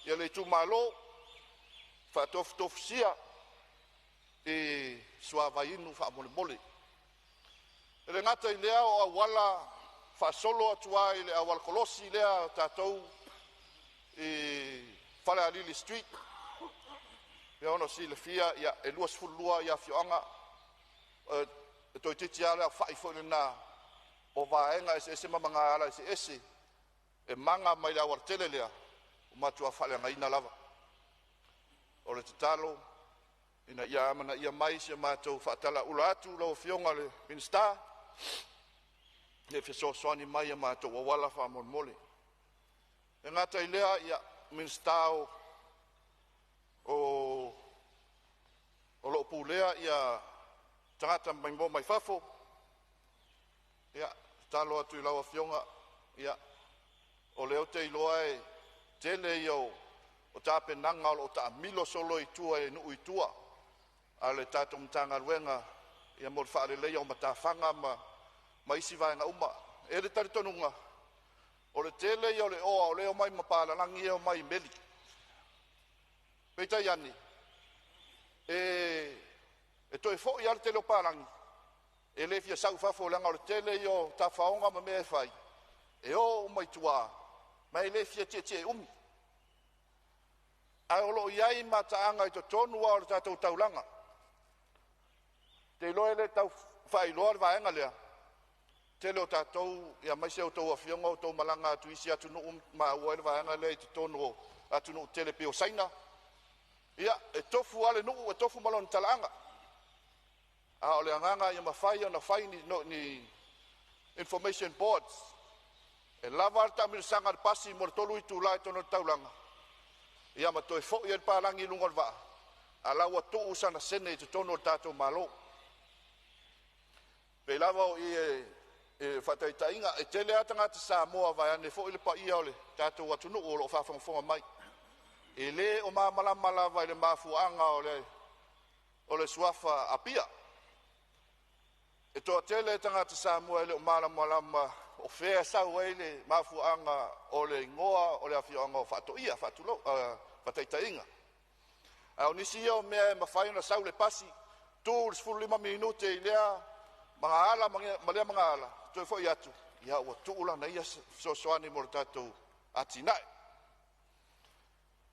Ia le tu malo. Wha tofu sia. E sua vai inu wha mole. E le ngata i lea o awala wha solo atua i le awala kolosi lea tātou. E whale a Lili Street. E ono si le fia ia e luas fulua ia fioanga. E toi titi ale a whai fo na o vaenga ese mamanga ala ese. E manga mai le awar tele lea. O matua whale ngaina lava. O le tatalo. Ina ia amana ia mai se mātou whaatala ula atu lau fionga le minsta. E fiso soani mai a mātou wawala wha mole. E ngata i lea ia minsta o lo pulea ia tangata mai fafo. Ia talo atu i lau fionga. Ia o leo te iloa e tele iau o tape nanga o ta milo solo i tua e nuu i tua. A le tātou mtanga ruenga ia mo whaare leia o matawhanga ma isi vaenga uma. E le taritonunga. O le tele ia o le oa o leo mai mapalalangi e o mai meli. Peita iani. E toi fo i ale tele o palangi. E le fia sau fafo langa o le tele ia o ta whaonga ma mea whai. E o mai tua. Mai le fia tie umi. Ai olo iai mataanga i to tonua o le tātou taulanga. Te loe le tau whai loa le vaenga lea. Te leo tātou, ia maise o tau awhionga o tau malanga atu isi atu nuu ma ua le vaenga lea i te tono atu nuu tele peo saina. Ia, e tofu ale nuu, e tofu malon talaanga. A ole anganga ia mawhai o na whai ni information boards. E lava al tamirisanga le pasi mo le tolu i tūlai tono le taulanga. Ia ma toi fo i el palangi lunga le vaa. A laua tuu sana sene i te tono le tātou malo. Pe lava o i e whataitainga e tele atanga te Samoa vai ane fo i le pa ia o le tātou atunu o lo whafangafonga mai. E le o malama vai le mafuanga o le suafa apia. E toa tele tanga te Samoa le o malama o fea sau ele mafuanga o le ingoa o le afioanga o whatoia, whataitainga. Au nisi ia o mea e mawhaina sau le pasi, tū le 15 minute i lea, mga ala, malea mga ala, toi fo i atu. Ia ua tūla na ia soani mo le tātou atinae.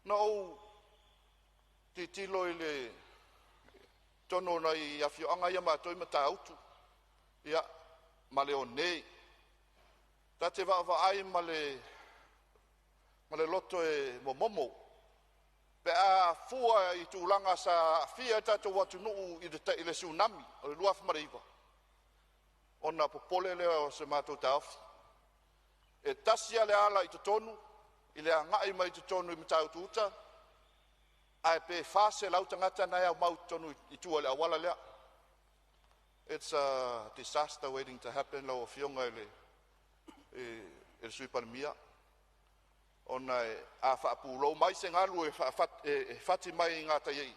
Na ou titilo i le tono na i afioanga ia mātoi mata autu. Ia, ma le o nei. Ta te ai ma le loto e momomo. Pe a fua i tūlanga sa fia tātou watu nuu i le tsunami, o le luafa mariwa. Ona popole leo se mātou taofi. E tasia le ala i te tonu, i le angai mai te tonu i matau tuta, ai pe fase lau tangata na au mau tonu i tua le awala lea. It's a disaster waiting to happen lau o fionga e sui Palemene. Ona a whaapulo mai se ngalu e whati mai ngā tai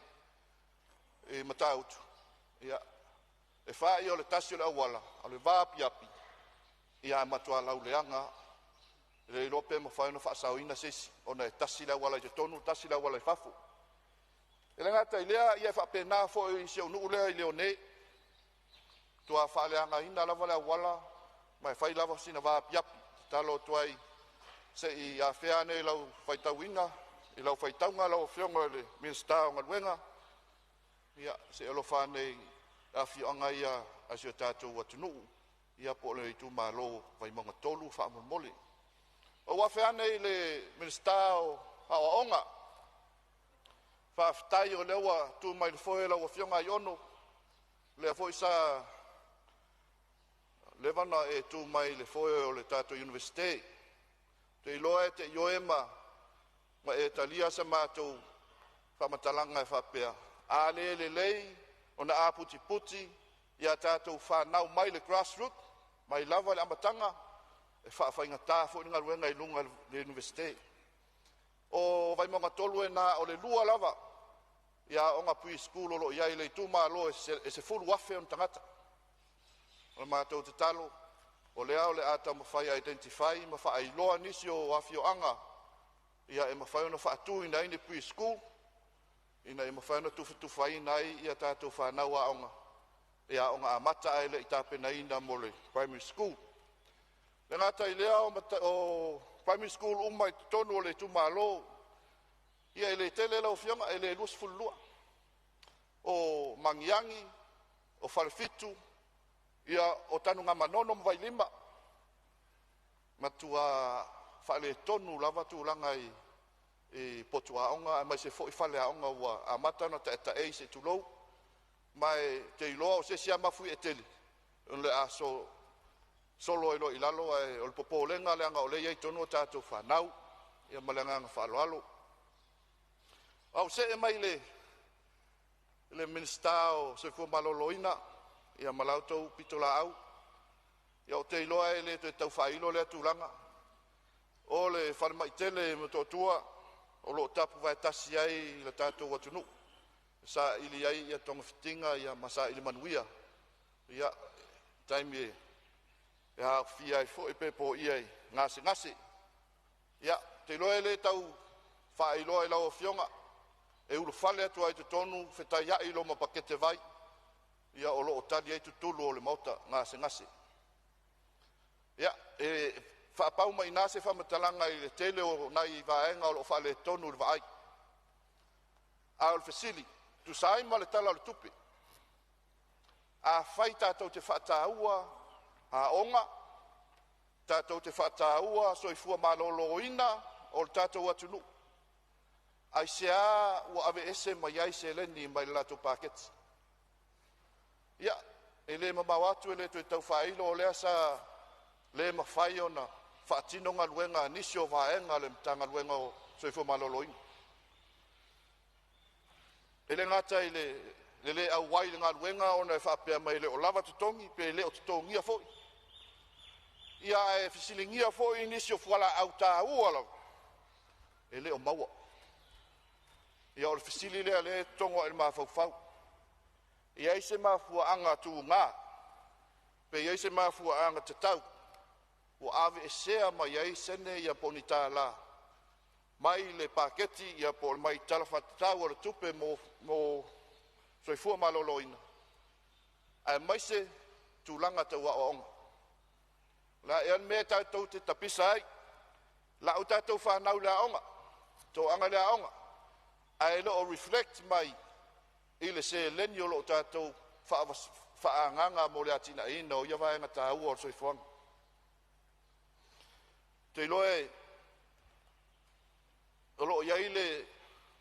e matautu. Ia, e whai o le tasi o le awala, o le vāpi api, ia matua lau leanga, le lope ma whaino whaasauina sesi, ona e tasi le awala i te tonu, tasi le awala i whafu. E le ngata i lea, ia whapena fo i se unu lea i leo ne, tua whaaleanga ina lava le awala, mai whai lava sina vāpi api, talo tuai, se i a wheane i lau whaitauina, i lau whaitaunga lau whionga le minsta o ngaluenga, ia se alo whanei a whionga ia a sio tātou atunuu, ia po le i tu malo vai monga tolu whaamolmoli. O wa wheane i le minsta o hawaonga, whaaftai o lewa tu mai le foe lau whionga i ono, le a foi sa levana e tu mai le foe o le tātou universite, te iloa te ioema ma e talia sa mātou whamatalanga e whapea. A le lei, o na a puti puti, ia tātou whanau mai le grassroot, mai lava le amatanga, e whaafai tāfo i ngā ruenga i lunga le universite. O vai monga tolu e nā o le lua lava, ia o ngā pui school o lo iai le tūma alo e se fulu wafe on tangata. O mātou te talo, o lea o le ata mawhai identify, mawhai loa nisi o wafioanga, ia e mawhai ona whaatu ina ine pui school, ina e mawhai ona tuwhai nai ia tātou whanau a onga. Ia onga a mata aile i tāpena ina mo le primary school. Le ngata i lea o primary school umai tonu o le tumalo, ia ele tele lau fionga, ele luas fulua. O mangiangi, o whalefitu, ia o tanu ngā manono mwai lima. Matua whale tonu lava tūlanga i potua aonga, mai se fo i whale aonga ua a matana ta eta ei se tulou, mai te iloa o se sia mafui e teli. Le a solo ilo i lalo o le popo lenga leanga o leia i tonu o tātou whanau, ia malenga ngā whaaloalo. Au se e mai le minsta o se fua maloloina, ia malautou pitola au, ia o te iloa e le tau whailo le atulanga, o le whanemaitele matotua, o lo tapu vai tasi ai le tātou watunu, sa ili ai ia tonga fitinga, ia masa ili manuia, ia taimi e hao fia i fo i pepo ia i ngase, ia te iloa e le tau whailoa i lau o fionga, e ulu whale atu ai te tonu, whetai ia ilo ma pakete vai, ia o loo tali ai tutulu o le mauta ngase. Ia, e whaapau mai nase whamatalanga i le tele o nai vaenga o loo whale tonu le vaai. A o le fesili, tu sai ma le tala o le tupi. A whai tātou te whaataua a onga, tātou te whaataua soifua maloloina o le tātou atunu. Ai se a ua ave ese mai ai se leni mai le lato paketi. Ia, e le mamawatu e le tui tau whailo o lea sa le mawhai ona whaatino ngā luenga nisi o vaenga le mtanga luenga o soifo maloloina. Ele ngata le au wai le ngā luenga o na whaapea mai le o lava tutongi, pe le o tutongia foi. Ia e fisilingia foi nisi o fuala au tā ua lau. Ele o maua. Ia o le fisili lea le tongo e mawhauwhau. Ia i se mawhua anga tu ngā. Pe ia i se mawhua anga te tau. O ave e sea mai ia i sene ia poni tā la. Mai le paketi ia po mai talafa tau o le tupe mo soifua maloloina. Ai mai se tūlanga tau a onga. La ean mea tātou te tapisa ai. La o tātou whanau la onga. Tō anga la onga. Ai lo o reflect mai i le se leni o lo tātou whaanganga mo le atina ina o ia vaenga tā ua o soifuanga. Te loe o lo iai le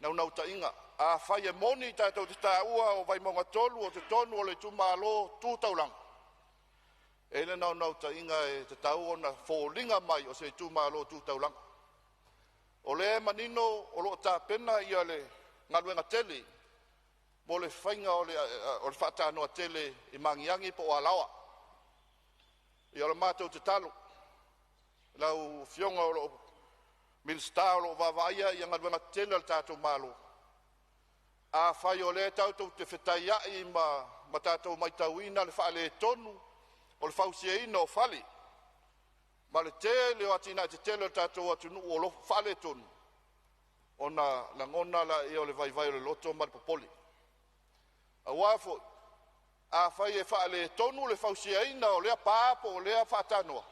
nau ta inga. A whai e moni tātou te tā ua o vai monga tolu o te tonu o le tūmalo tūtauranga. E le nau ta inga e te tau o na fōlinga mai o se tūmalo tūtauranga. O le manino o lo tā pena ia le ngaluenga tele. Mo le whainga o le whaatanoa tele i mangiangi po o alawa. Ia le mātou te talo. Lau fionga o lo minsta o lo vavaia i ngaluenga tele al tātou malo. A whai o le tātou te whetaiai ma tātou mai tauina le whaale tonu o le whausiaina o whali. Ma le tele o atina te tele o tātou atunu o lo whale tonu. O na langona la e o le vai o le loto ma le popoli. A wafo, a whai e whale tonu le whausiaina o lea pāpo o lea whaatanoa.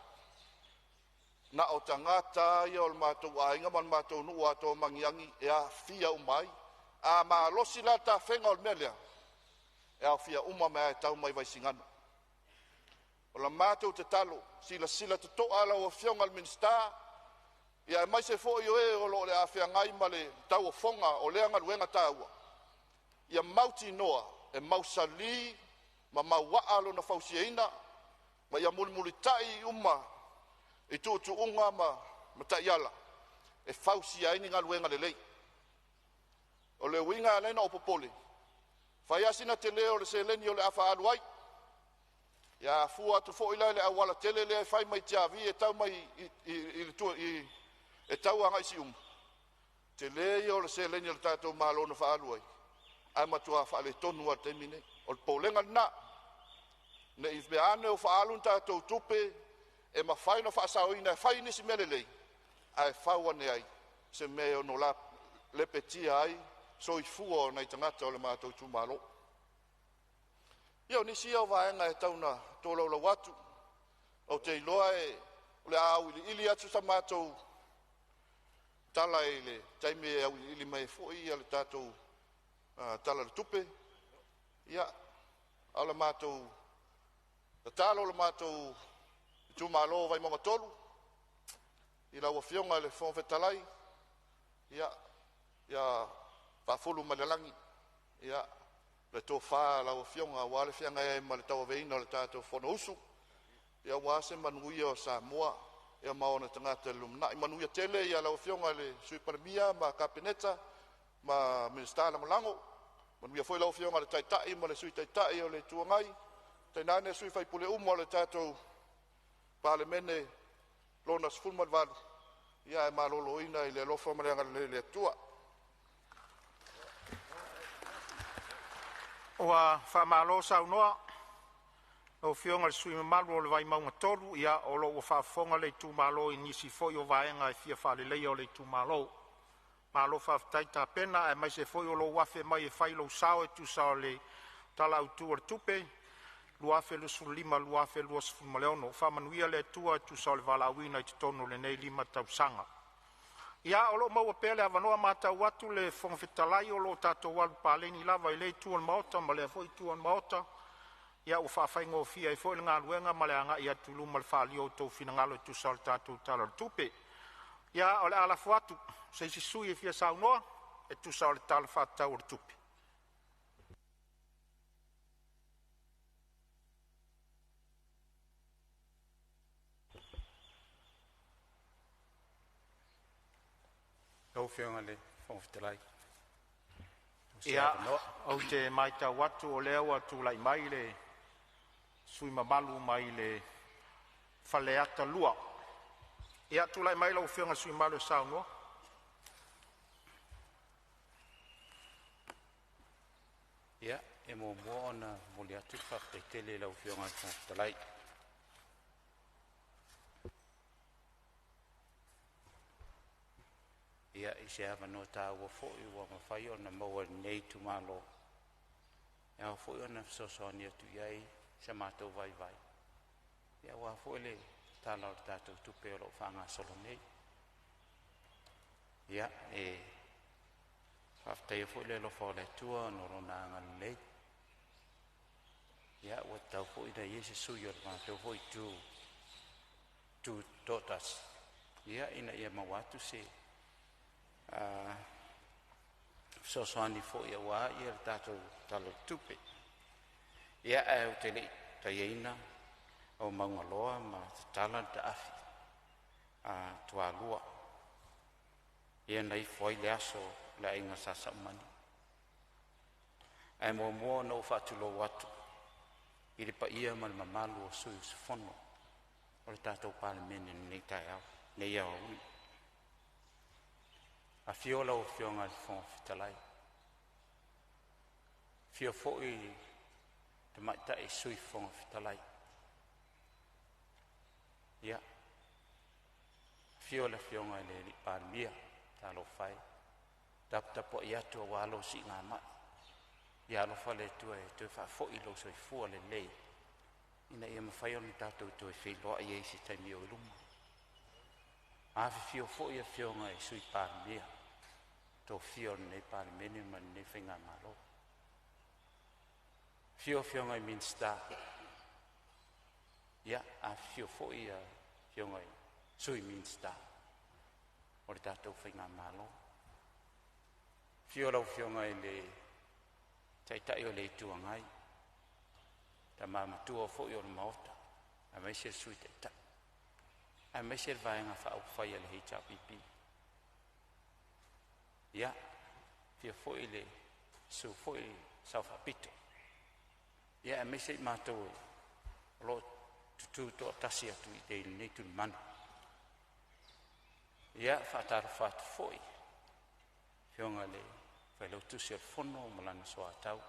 Na o tangata ia o le mātou ainga ma le mātou nuu ato mangiangi e a fia umai. A ma losi la ta whenga o le melea. E a fia uma mea e tau mai vai singano. O la mātou te talo, sila te toa ala o fionga al minsta, ia e mai se fo i oe o lo le a fia ngai ma le tau o fonga o lea ngaluenga tāua. Ia mauti noa, e mausali, ma mauaalo na fausiaina, ma ia mulimuli tai uma, i tu unga ma tai ala, e fausiaini ngaluenga le lei. O le winga alena o popoli, fai asina te leo le se leni o le afa aluai, ia fua tu fo ila le awala tele le fai mai tiavi e tau mai e tau anga isi te le o le se leni o le tātou malo na whaaluai. Ai matua whaale tonu a temine. O le poulenga na. Ne i veane o whaalun tātou tupe e ma whai no whaasauina e whai nisi mele lei. Ai whauane ai. Se mea no la lepetia ai. So i fua o nei tangata o le mātou tu malo. Ia o nisi au vaenga e tauna tōlau la watu. O te iloa e le au ili atu sa mātou tala e le taime e au ili mai foi a le tātou tala le tupe. Ia, au le mātou talo le mātou tu malo vai monga tolu. I la wafionga le fonfetalai. Ia, whafulu malelangi. Ia, le tō wha la wafionga wale fianga e ma le tawa veina le tātou whono usu. Ia wase manuia o Samoa. Ia maona tangata lumna. I manuia tele ia la wafionga le sui paramia ma kapeneta ma ministala malango. Manuia foi la wafionga le taitai ma le sui taitai o le tuangai. Tainane sui fai pule umo le tātou Palemene lona sfulma valu. Ia e malolo ina i le lofa mareanga le tua. Oa whamalo sau noa, o fionga le sui malu o le vai maunga tolu, ia o lo o whafonga le tu malo i nisi foi o vaenga e fia whale lei o le tu malo. Malo whaftai ta pena e mai se foi o lo wafe mai e whailo sao e tu sao le tala utu o tupe, luafe lu su lima, luafe lu su maleono, whamanuia le tua tu sao le valawina i tonu le nei lima tau sanga. Ia o lo maua pele avanoa mata watu le fonfetalai o lo tato walu paleni lava i le tuan maota ma le foi tuan maota. Ia u whawhaingo fia i foi ngā luenga ma le anga ia tulu ma le whali o tau fina ngalo tu sal tato tala tupe. Ia o le alafu atu se si sui e fia saunoa e tu sal tala whatau o tupe. Lau whionga le whangwhitalai. Ia, au te mai ta watu o lea watu lai mai le sui mamalu mai le whaleata lua. Ia, tu lai mai lau whionga sui malu sao no. Ia, e mo mua ona moli atu whakteitele lau whionga whangwhitalai. Ia I se hawa no tā ua fōi ua mawhai o na maua nei tu malo. Ia ua fōi o na sosoani atu iai sa mātou vai vai. Ia ua fōi le tāla o tātou tupe o lo whanga solo nei. Ia e whaftai o fōi le lo fōle tua no rona angan lei. Ia ua tau fōi na Iese sui o mātou fōi tu totas. Ia ina ia mawatu se sosoani fo ia wa ia tātou talo tupe. Ia au te lei taieina o maungaloa ma tala te afi tua lua. Ia nei foi le aso le inga sasa umani. Ai mua no whatulo watu. I pa ia mal mamalu o sui usifono. O le tātou Palemene nei tai au. Nei au ui. A fiola o fionga le whangwhitalai. Fio fōi te maita e sui whangwhitalai. Ia. Fiola fionga le li Palemene talo whai. Tapo I atu a walo si ngā mai. Ia alo whale tua e tue wha fōi lo soi fua le lei. Ina ia mawhai onu tātou tue whiloa I eisi taimi o iluma. Afi fio fōi a fionga e sui Palemene. Tō fio nei Palemene man nei whinga malo. Fio fionga I Minster. Ia, a fio fōi a fionga I sui Minster. O le tātou whinga malo. Fio lau fionga I le taitai o le tuangai. Ta mamatua fōi o le maota. A meise sui taitai. A meise vaenga wha au whai le hei pipi. Ia, fia foi le su foi saufa pito. Ia, me se mātou lo tutu to tasi atu I te nei tu manu. Ia, whātaro whātu foi. Fionga le whailau tusi al fono malana soa tau.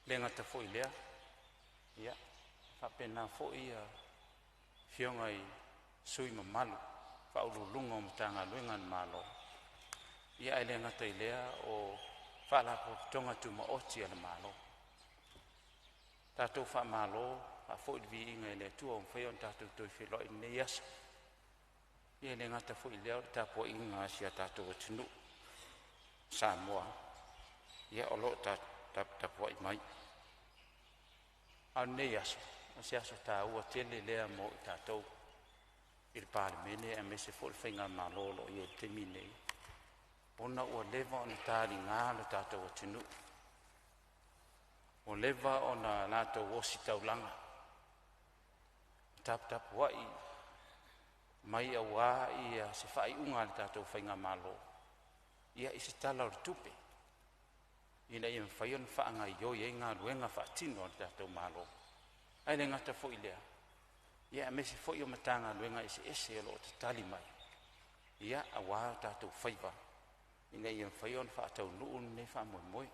Le ngata foi lea. Ia, whapena foi a fionga I sui mamalu. Whaurulunga o matanga luengan malo. Ia ele ngata I lea o whalapo tonga tu maoti ala malo. Tātou wha malo, a fōi vi inga ele tua o mwhai on tātou toi whilo I nei aso. Ia ele ngata fōi lea o tāpua inga asia tātou o tunu. Samoa. Ia o lo tāpua I mai. Au nei aso. Asi aso tā ua tele lea mo I tātou. I Palemene a me se fōi whainga malolo I te minei. Ona ua lewa ona tāri ngālo tātou o tunu. O lewa ona lātou osi taulanga. Tap wai. Mai a wā I se whai unga le tātou whainga malo. Ia I se tala o tupe. Ina I mwhaion whaanga I oi e ngā luenga whaatino le tātou malo. Ai le ngata fōi lea. Ia me se fōi o matanga luenga I se ese o lo te tali mai. Ia a wā tātou whaiva. Ina I mwhaion whaatau nuu ne wha moi.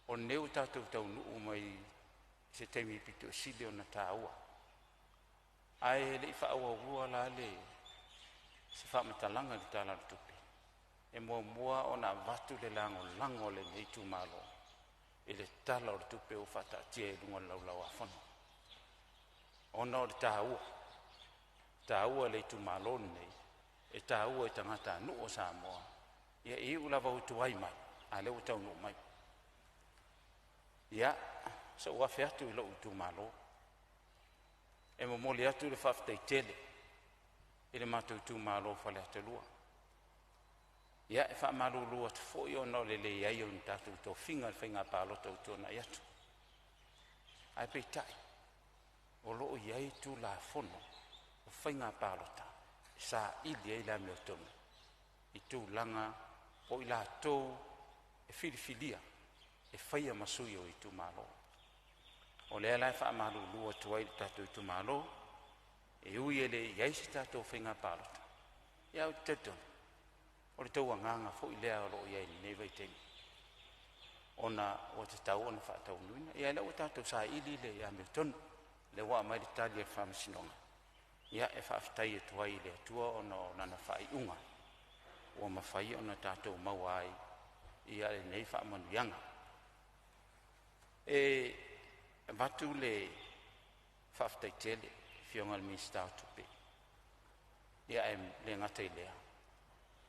O neu tātou tau nuu mai se teimi pito sile o na tāua. Ai le I whaaua ua la le se wha matalanga li tāla tupe. E mua o na vatu le lango le neitu malo. E le tala o tupe o whata tia e lunga lau a whanu. Ona o le tāua. Tāua le tu malo nei. E tāua I tangata nu o Samoa. Ia I ulawa utu ai mai. A leo tau nu mai. Ia, sa ua whiatu I lo utu malo. E moli atu le whaftai tele. I le mātou tu malo whale atalua. Ia, e wha malo lua te fōi o no le iai o ni tātou tō whinga le whinga pālota o tōna I atu. Ai pei tai. O loo iai tu la fono. O whinga pālota. sa ili e la meo tonu. I tū langa o i la tō e filifilia e whaia masui o i tū malo. O lea lai wha malu lua tuai tātou i tū malo e ui ele i aisi tātou whinga pālota. Ia o te tonu. O le tau anganga fo i lea o lo i aini nei vai tengi. Ona o te tau ona wha tau nuina. Ia leo tātou sa ili le ia meo tonu. Le wa mai le tali e whamasinonga. Ia e whaafitai e tuai le atua ona o nana whai unga. Ua mawhai ona tātou mauai ia le nei whaamanuianga. E batu le whaafitai tele fionga le minister tupe. Ia e le ngatai lea.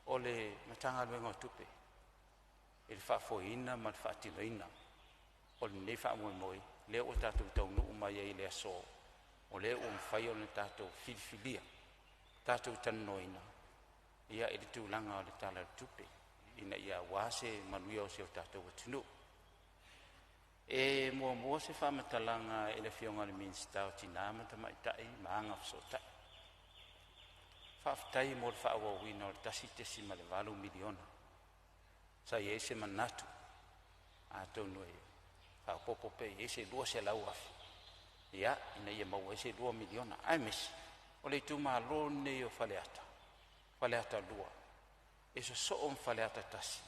O le matanga luenga tupe. E le whaafoina ma le whaatinoina. O le nei whaamoemoi. Le o tātou taunu umai e le aso. O le o mwhai o le tātou filifilia. Tātou tanoina. Ia e le tūlanga o le tala le tupe. Ina ia wase manuia o se o tātou atunu. E mua se whamatalanga e le fionga le minsta o tinama tamaitai maanga fsotai. Whaftai mo le whaawawina o le tasi tesi ma le 8 miliona. Sa i ese manatu. A tonu e whaapopope i ese lua se lau afi. Ia ina ia mau ese 2 miliona. Ai mesi. O le tūma lo nei o whaleata. Whaleata lua. E so o mwhaleata tasi.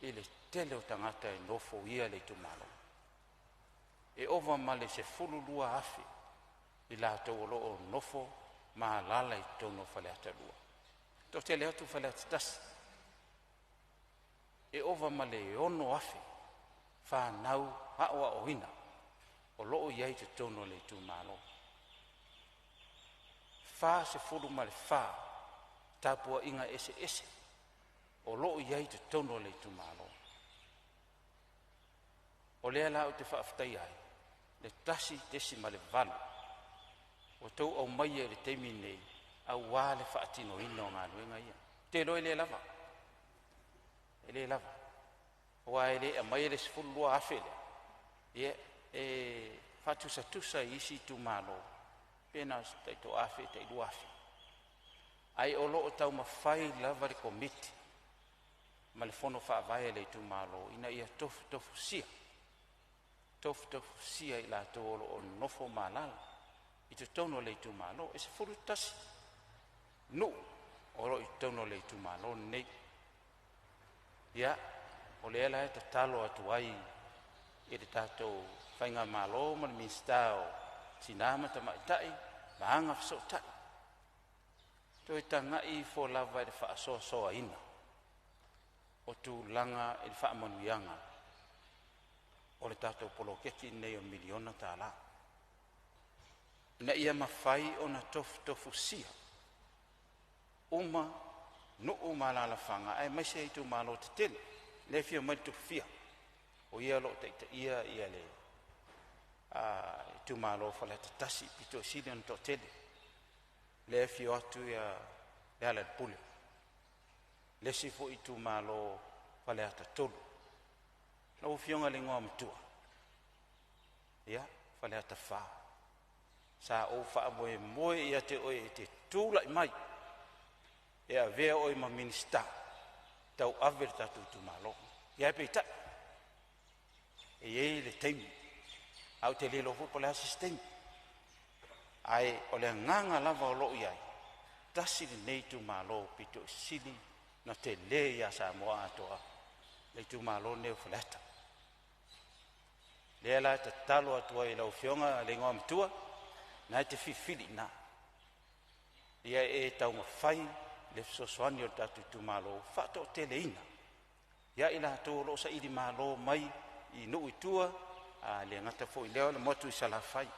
E le tele o tangata e nofo ia le tūmalo. E ova male se fulu lua afi. I la tau lo o nofo ma lala i tono whaleata lua. To tele atu whaleata tasi. E ova male e ono afi. Whanau hawa o hina. O loo iai te tono le tūmalo. Wha se fulu male wha. Tapua inga ese. O loo iai te tono le tūmalo. O lea la o te whaaftai ai. Le tasi tesi ma le valu. O tau au mai e le teimi nei. Au wā le whaatino ina o ngā nuenga ia. Te loe le lava. E le lava. O a ele a mai e le sifulua afele. Ie e whatusa i isi tūmalo. Pena taito afe, taito afe. Ai o loo tau mawhai lava le komiti. Ma le fono whaavai le tūmalo. Ina ia tofu sia. Tofu sia i la tōlo o nofo malala. I te tono le tūmalo. E se furu tasi. No. O lo i tono le tūmalo nei. Ia. O le ela e ta talo atu ai. I te tātou whainga malo ma le minstao. Tinama ta maitai. Maanga fiso tai. Toi tanga i fo lava i le whaasoa ina. O tu langa i le whaamanuianga. O le tātou poloketi nei o miliona tā la. Na ia mawhai o na tofu sia. Uma nuu malala whanga. Ai maise i tu malo te tele. Le fia mai tu fia. O ia lo te ia le. Tu malo whale te tasi. Pito silion to tele. Le fia atu ia le ala pule. Le sifo i tu malo whale ata tolu. Lau fionga le ngoa mtua. Ia, whale ata wha. Sa o wha moe ia te oe te tūla i mai. Ia vea oe ma minista. Tau aver tatu tu malo. Ia pe ta. E ie le teimi. Au te lelo fupo le asistemi. Ai o le nganga lava o loo iai. Tasi le nei tu malo pito sili na te le ia Samoa atoa. Le tu malo neo whaleta. Le ala te talo atua i lau fionga le ngoa mtua. Na te fifili na. Ia e tau mawhai le sosoani o tatu tu malo. Whata o tele ina. Ia ila tō lo sa ili malo mai i nuu i tua. Le ngata fo i leo le motu i salafai.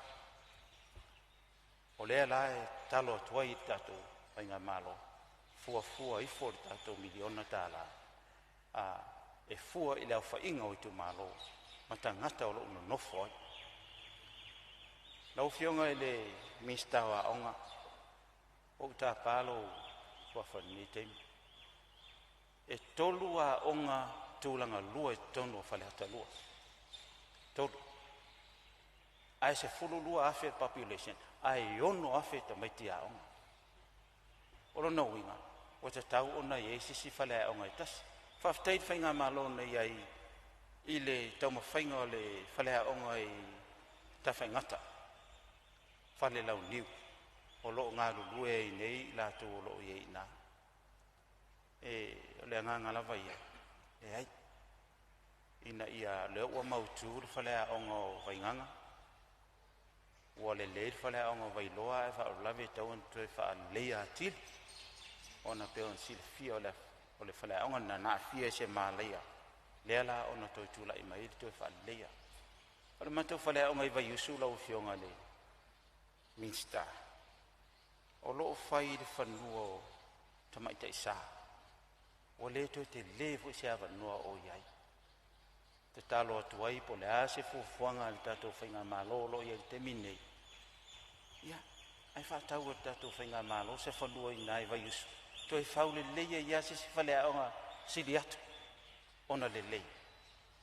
O lea la e talo atua i tatu painga malo. Fua i fo le tatu miliona tala. E fua i leo whainga o i tu malo. Mata ngata o lo uno nofo ai. Lau fionga i le mista wa onga. O ta palo whawhani teimi. E tolu a onga tūlanga lua e tono whale hata lua. Tolu. Ai se fulu lua afe population. Ai ono afe ta maiti a onga. Olo no winga. O te tau ona ye sisi fale o ngai tas. Whaftai whainga malo na iai i le tau mawhainga o le fale o ngai tawhaingata. Fale lau niu. O loo ngā lulue i nei la tu o loo iei nā. O le ngā ngalawa ia. E ai. Ina ia leo ua mautu le fale o ngā wainganga. Ua le le fale o ngā wailoa e wha o lawe tau antu e wha leia atil. Ona peo on sila fia o le fale o ngā na fia se maa leia. Lea la ona toi tula i mai tu e wha leia. O le matau fale o ngā i vai usu lau fionga le minsta. O loo fai le whanua o tamaita isa. O le toi te levo se a whanua o iai. Te talo atu ai po le ase fufuanga le tatou whainga malolo i te minei. Ia, ai whatau le tatou whainga malo se whanua i nai vai usu. Toi whau le leia ia se si whale aonga sili atu. Ona le leia.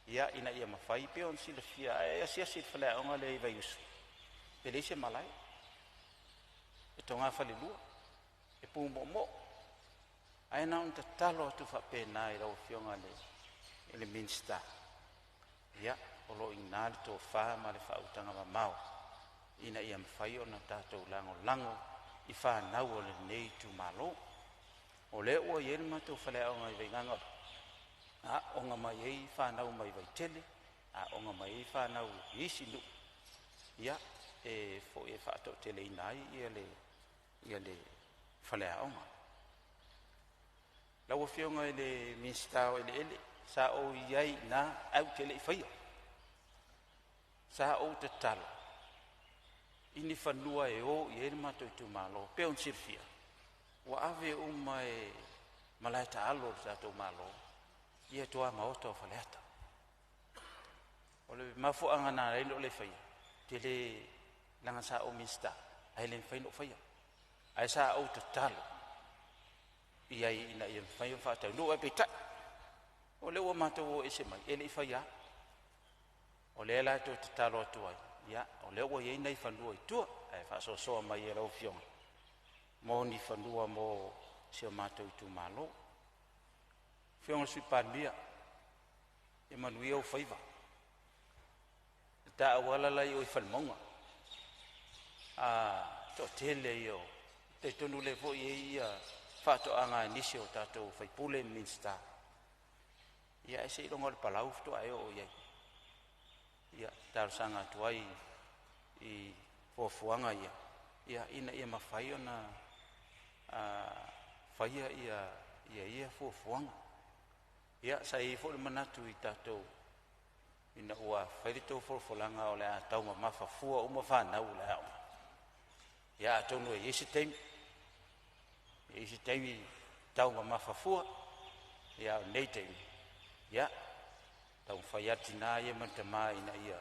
Ia ina ia mawhai pe on sila fia. Ia sia si whale aonga le vai usu. Pe le se malai. E tonga whale lua. E pū mo mo. Ai na un te talo atu whape nai rau fionga le minsta. Ia, o lo ina le tō wha ma le whautanga ma mau. Ina ia mwhai o na tātou lango i wha nau o le nei tu malo. O le ua ieri mātou whale au ngai vei nganga. A onga mai ei wha nau mai vai tele. A onga mai ei wha nau isi lu. Ia, e fo e wha tau tele inai ia le whale au ngai. Lau whionga i le minstao i le ele. Sa o iai na au tele i whaia. Sa o te talo. Ini whanua e o i ere mātou tu malo. Peon sirfia. Wa ave o mai malaita alo tātou malo. Ia toa maota o whaleata. O le mafuanga nā reino le whaia. Te le langa sa o minsta. Ai le whaino whaia. Ai sa o te talo. Iai ina ia whaia whatau. No e peta. O le ua mātou o ese mai. Ele i whaia. O le la te talo atu ai. Ia, o le ua iei nei whanua i tua. Ai whaso soa mai e rau fionga. Mo ni whanua mo seo mātou i tu malo. Fionga sui Palemene. E manuia o whaiva. E ta awalalai o i whanmonga. To tele i o. Te tonu le fo i ia whato anga nisi o tātou whaipule minsta. Ia e se i rongo le palau fto ai o iei. Ia, tarusanga tuai i fuafuanga ia. Ia, ina ia mawhai o na whaia ia fuafuanga. Ia, sa i fo le manatu i tātou. Ina ua whairito fuafuanga o le a tau ma mawhafua o ma whanau le au. Ia, a tonu e isi teimi. Isi teimi tau ma mawhafua. Ia, nei teimi. Ia, tau whaiati nā ia mantama ina ia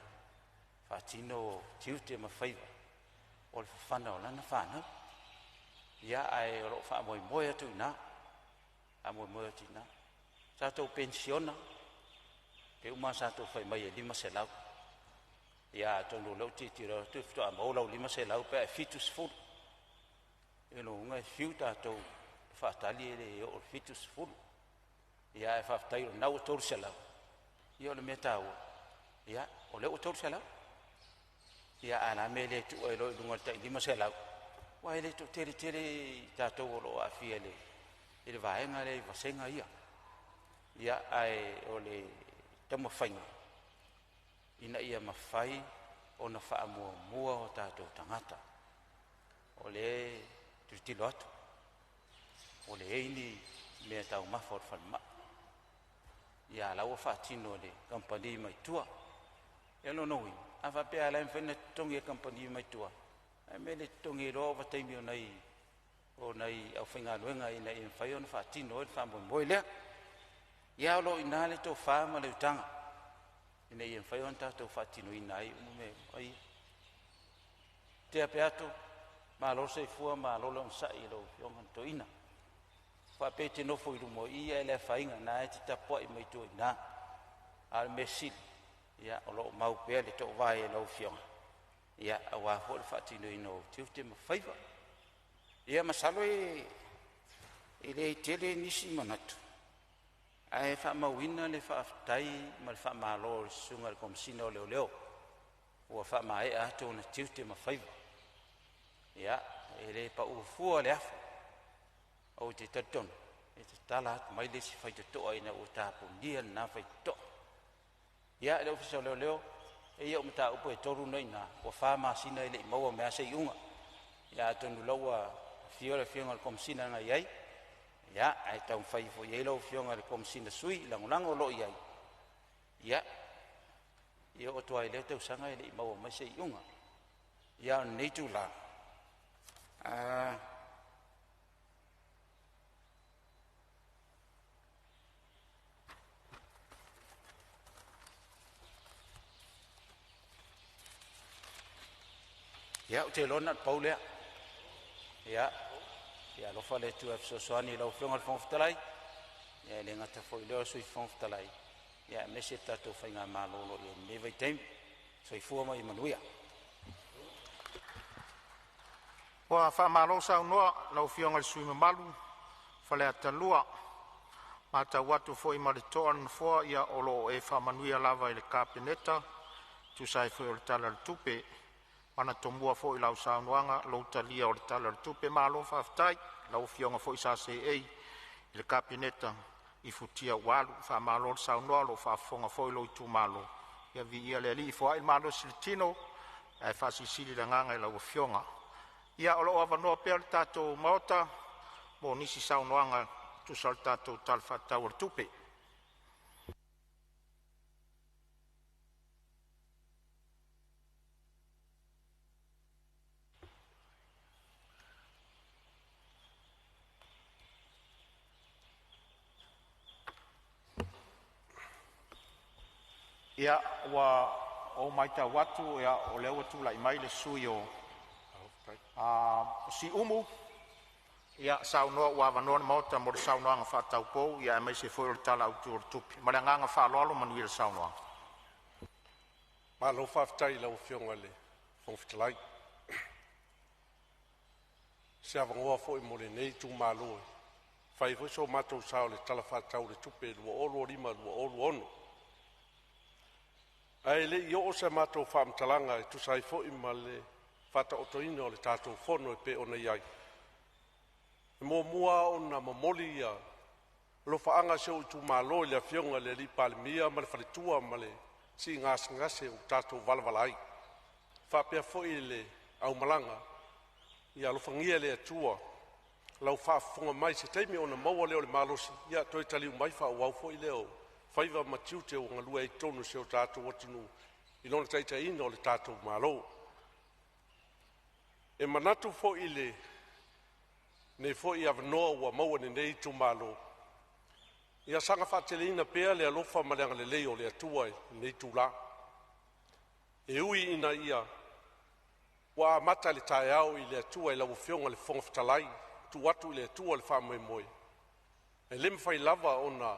whatino tiute ma whaiva. O le whana o lana whanau. Ia ai o lo wha moe moe atu ina. A moe moe atu ina. Tātou pensiona. Pe uma tātou whai mai e 5 selau. Ia tonu lau titira tu fito a maulau 5 selau pe a fitus fulu. E no unga e fiu tātou whaatali e o fitus fulu. Ia e whaftai o nau o toru selau. Ia o le mea tāua. Ia o leo o toru selau. Ia ana mele tu o elo i lunga tai 5 selau. Wa ele to tere tātou o lo a fia le. Ele vaenga le vasenga ia. Ia ai o le tama whainga. Ina ia mawhai o na wha mua o tātou tangata. O le tutilo atu. O le eini mea tau mafa o le whanma. Ia lau whaatino le kampani mai tua. Ia no noi. A whapea lai mwhena tongi e kampani mai tua. Ai mele tongi roa wa teimi o nei au whainga luenga ina i mwhai o na whaatino o le whamoe moe lea. Ia alo ina le tō whaama le utanga. Ina i mwhai o na tātou whaatino ina ai umume ai. Te ape ato, ma lo se fua ma lo le onsai lo fionga to ina. Whape te nofo i rumo ia e le whainga na e te tapoa i mai tō ina. Al mesil. Ia o lo mau pea le tō vai e lau fionga. Ia a waho le whaatino ino tiu te ma whaiva. Ia masalo e I le tele nisi manatu. Ai whaamauina le whaaftai ma le whaamalo le sunga le komisina o leo leo. Ua whaamae ato na tiute ma whaiva. Ia, e le pa ufua le afu. O te tatonu. E te tala atu mai le si whaita toa ina o tāpu nia na whaita toa. Ia, le ofisa o leo leo. E ia umata upo e toru nei na. Ua whaama sina ile i maua mea se iunga. Ia, tonu laua fiore fionga le komisina nga iai. Ia, ai tau whaifo i eilo fionga le komisina sui, lango lo iai. Ia, ia o toa i leo tau sanga ile i maua mai se iunga. Ia, neitu la. Ia, o te lona paulea. Ia, ia lofa le tu af soani lau fionga le fonftalai. Ia, le ngata foi leo sui fonftalai. Ia, mese tato whainga malolo i nevai teim. Soi fua mai manuia. Wa whaamalo sau noa lau fionga le sui mamalu. Whale atalua. Mata watu foi maritoa na fua ia olo e whamanuia lava i le kapeneta. Tu sai foi o le tala le tupe. Mana tomua fo i lau saunuanga, lau talia o le tala le tupe malo whaftai, lau fionga fo i sa se ei, i le kabineta i futia walu, wha malo le saunua, lau whafonga fo i lau tu malo. Ia vi ia le li i fo ai malo silitino, e whasisili le nganga i lau fionga. Ia olo awanoa pea le tato maota, mo nisi saunuanga, tu sal tato talwhatau le tupe. Ia wa o maita watu ia o leo tu lai mai le sui o si umu ia saunoa wa vanoa mota mo saunoa nga fatau po ia mai se foi o tala au tu tupi malanga nga fa lolo manuel saunoa malo faftai la fionga le fonftlai se avangoa foi mo le nei tu malo fai foi so mato sao le tala fatau le tupi lo olo lima lo olo ono. Ai le i o se mato whaamtalanga e tu sai fo i ma le whata otoina o le tātou whono e pe ona iai. E mō mua o na mamoli ia lo whaanga seo i tu mālo i le fionga le li Palemene ma le whalitua ma le si ngase o tātou valawalai. Whapea fo i le au malanga ia lo whangia le atua lau whaafonga mai se teimi o na maua leo le malosi ia toi tali umai wha au fo i leo. Whaiva matiute o ngalua e tonu se o tātou watinu i lona taita ina o le tātou malo. E manatu fo i le ne fo i avanoa ua maua ne nei tu malo. Ia sanga whaatele ina pea le alofa ma leanga le leo le atua e nei tu la. E ui ina ia wa mata le tae au i le atua i lau fionga le fongafitalai tu watu i le atua le whamoe moe. E lem whai lava o na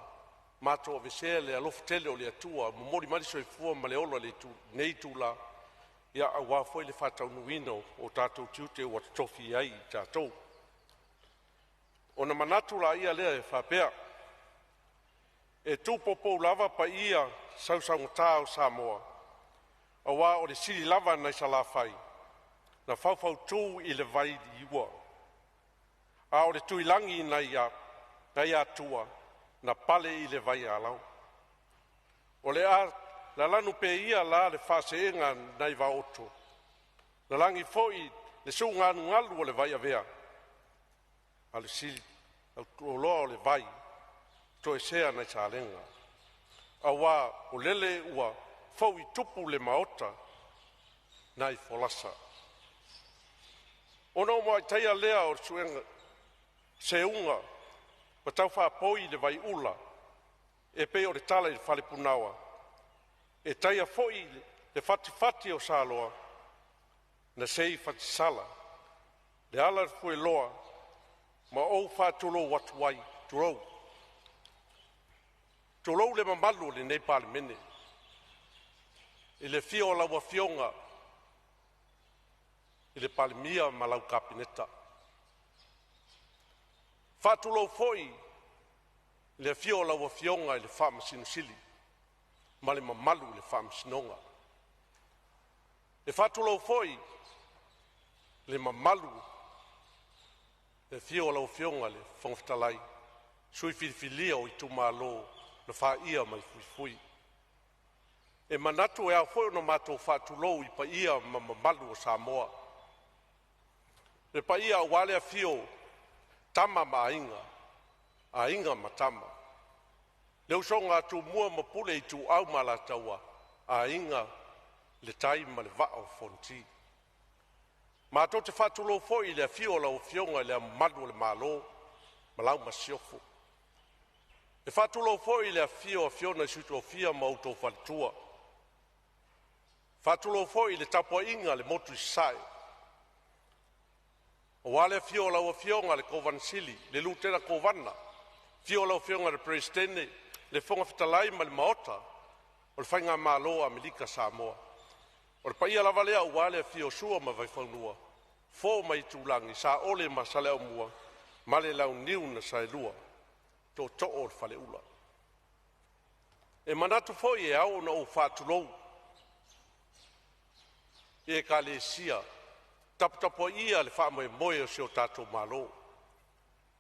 mato avesea le alofa tele o le atua, momori mali soifua ma le ola le tu, nei tu la, ia awa foi le whatau nuino o tātou tiute o atofi ai tātou. O na manatu la ia lea e whapea, e tūpopo lava pa ia sausaunga o Samoa, awa o le siri lava nei sa la whai, na whauwhau tū i le vai i ua, a o le tuilangi nei atua, na pale i le vai alau. O le a, la lanu pe ia la le whaseenga nei va oto. La langi foi le su nganu ngalu o le vai avea. A le sili, o loa o le vai, to e sea nei sa alenga. A wā o lele ua fau i tupu le maota nei folasa. Ona o mai taia lea o suenga, se unga, pa tau whapoi le vai ula, e pe o le tala i le whale punawa. E taia foi le whati o saloa, na sei whati sala, le ala fue loa, ma ou whatulo watuai, turou. Turou le mamalu le nei Palemene, i le fio la wa fionga, i le Palemene ma lau kapineta. Whātulo foi le fiola wa fionga le whamasinusili. Ma le mamalu le whamasinonga. Le whātulo foi le mamalu le fiola wa fionga le whangwhitalai. Sui whiwhilia o i tumalo na whaia mai fui. E manatu e au foi no mātou whātulo i pa ia ma mamalu o Samoa. E pa ia wale a fio tama ma ainga ma tama. Leu songa tu mua ma pule i tu au mala taua, ainga le tai ma le vao fonti. Ma to te whatulo foi le fio la o fionga le madu le malo, ma lau ma siofo. E whatulo foi le fio a fiona suto fia ma auto whatua. Whatulo foi le tapua inga le motu i sai. O wale fio la o fionga le kovansili, le lutera kovana. Fio la o fionga le presidente, le fonga fitalai ma le maota, o le whainga malo a Melika Samoa. O le paia lava lea o wale fio sua ma vai whanua. Fo mai tūlangi sa ole ma sa leo mua, ma le lau niu na sa e lua, tō tō o le whale ula. E manatu foi e au na o whātulou. E ka le sia, taputapo ia le whaamoe moe o seo tātou malo.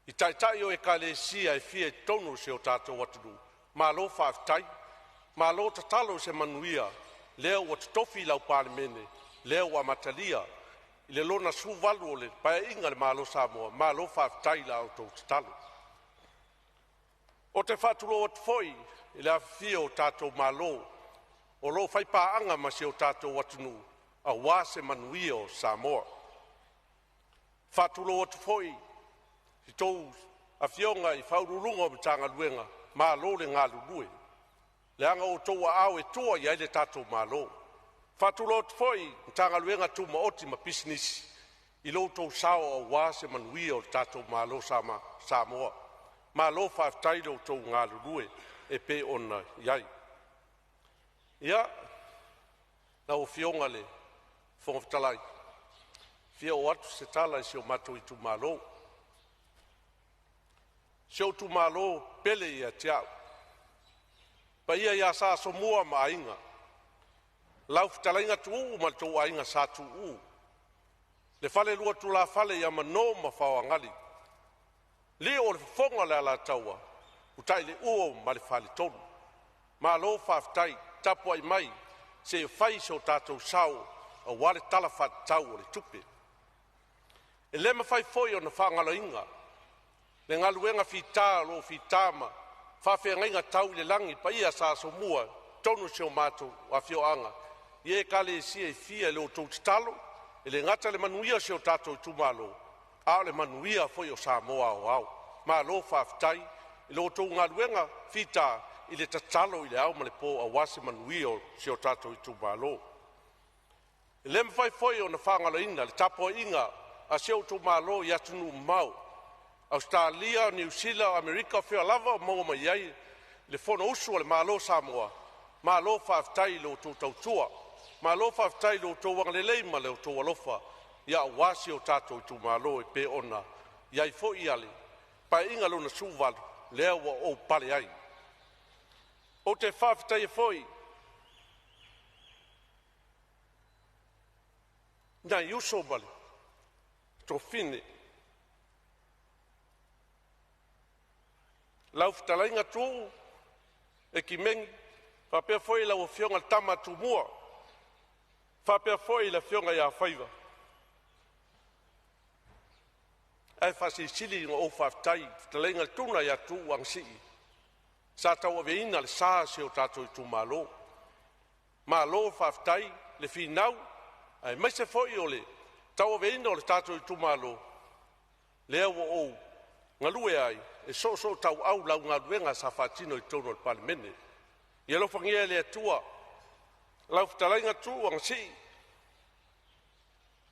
I taitai o e ka le sia e fia e tonu seo tātou watunu. Malo whaafitai, malo tatalo se manuia, leo o tofi lau Palemene, leo a matalia, i le lona suvalu o le pae inga le malo Samoa, malo whaafitai lau tau tatalo. O te whatulo o te foi, i le awhia o tātou malo, o lo whaipaanga ma seo tātou watunu, a wase manuia o Samoa. Whatulo o te foi, i tou a fionga i whaururunga o mitanga luenga, malo le ngā lulue. Le anga o tou a au e tua i aile tātou malo. Whatulo o te foi, mitanga luenga tu maoti ma business, i lo tou sao a wase manuia o tātou malo Samoa. Malo whaftaile o tou ngā lulue, e pe ona iai. Ia, na o fionga le, whongawhitalai. Fia o atu se tala i seo mato i tu malo. Seo tu malo pele i a tiau. Pa ia sa so mua ma ainga. Lau whitalainga tu uu ma tō ainga sa tu uu. Le fale lua tu la fale ia mano ma whawangali. Le o le whonga le ala taua. Utai le uo ma le fale tonu. Ma lo whaftai tapua i mai. Se whai so tātou sao. A wale tala whatau o le tupe. E le mawhai foi o na whangalo inga. Le ngaluenga whita lo whitama. Whawhia inga tau le langi pa ia sa so mua. Tonu seo mātou a whioanga. Ie kale sia e fia le o tau talo. E le ngata le manuia seo tātou tumalo. Ao le manuia foi o Samoa o au. Ma lo whawhitai. E lo tau ngaluenga whita i le tatalo i le au ma le po a wase manuia seo tātou tumalo. E le mwhai foi o na whangalo inga, le tapo inga, a seo tu malo i atunu mau. Australia, New Zealand, Amerika, whia lava o maua mai ai, le whono usu o le malo Samoa. Malo whaftai lo tō tautua. Malo whaftai lo tō wangalelei ma leo tō alofa. Ia wasi o tātou i tu malo e pe ona. Iai fo i ale. Pai inga lo na suvalu, leo wa o pale ai. O te whaftai e foi, na iuso bale, tō fine. Lau whitalainga tū, e ki mengi, whapea foi lau fionga tama tu mua, whapea foi la fionga ia whaiva. Ai whasi sili ngā o whaftai, whitalainga tūna ia tū ang sii. Sa tau ave ina le saa seo tātou i tū malo. Malo whaftai, le whinau, ai mai se foi ole, tau ave ina o le tātou i tumalo. Lea wa o, ngā lue ai, e so tau au lau ngā luenga sa whatino i tono le Palemene. Ia lo whangia lea tua, lau whtalainga tu ang si,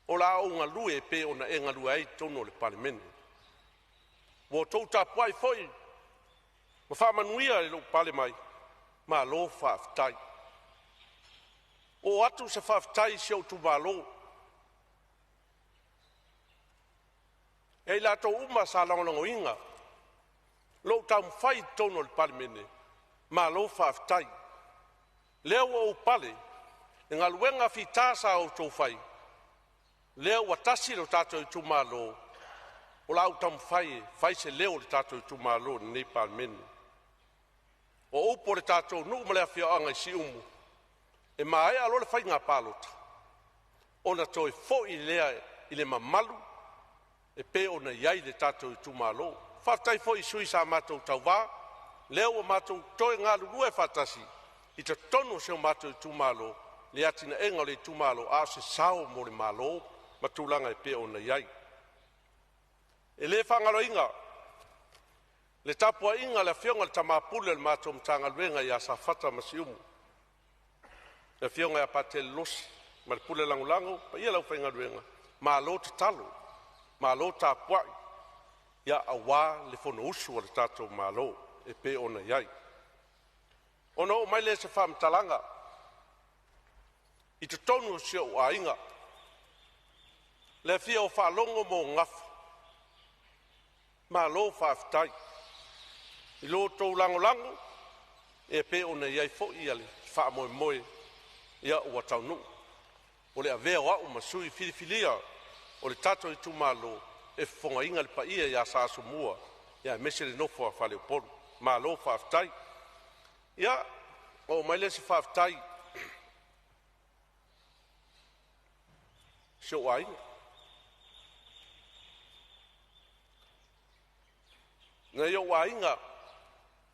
o la au ngā lue pe ona e ngā lue ai tono le Palemene. Wo tau tapuai foi, ma whamanuia le lo pale mai, ma lo whaftai. O atu se whaftai seo tu malo. E la tau uma sa langonango inga, lo tam fai tono le Palemene ma lo whaafetai leo o pale ngā luenga fitasa o tō whai leo watasi lo tātou i tūmalo o lau tam whai se leo le tātou i tūmalo nei Palemene o upo le tātou nuu malea whiaanga i si umu e mai alo le whai ngā pālota o na toi fo i lea i le mamalu e pe o na iai le tātou i tūmalo whaftai fo i sui sa mātou tau wā leo o mātou toi ngā lulua e whatasi i te tono se o mātou i tūmalo le atina enga le tūmalo a se sao mo le malo ma tūlanga e pe o na iai e le whangalo inga le tapua inga le whionga le tamapule le mātou mtanga luenga i a sa whata masi umu le whionga e a pate losi ma le pule langulango pa ia lau whainga luenga malo te talo malo tapuai ia awa le fono usu le tātou malo e pe ona iai ona o mai le se whamtalanga i te tonu se o ainga le fia o whalongo mo ngafu malo whaftai i lo tau lango e pe ona iai fo ia le wha moe ia ua tau nu o le avea o au masui filifilia o le tato i tūmalo e fonga inga le pa ia ia sa asumua ia mese le nofo a whale upolu malo whaftai ia o mai le se whaftai se o ainga na ia o ainga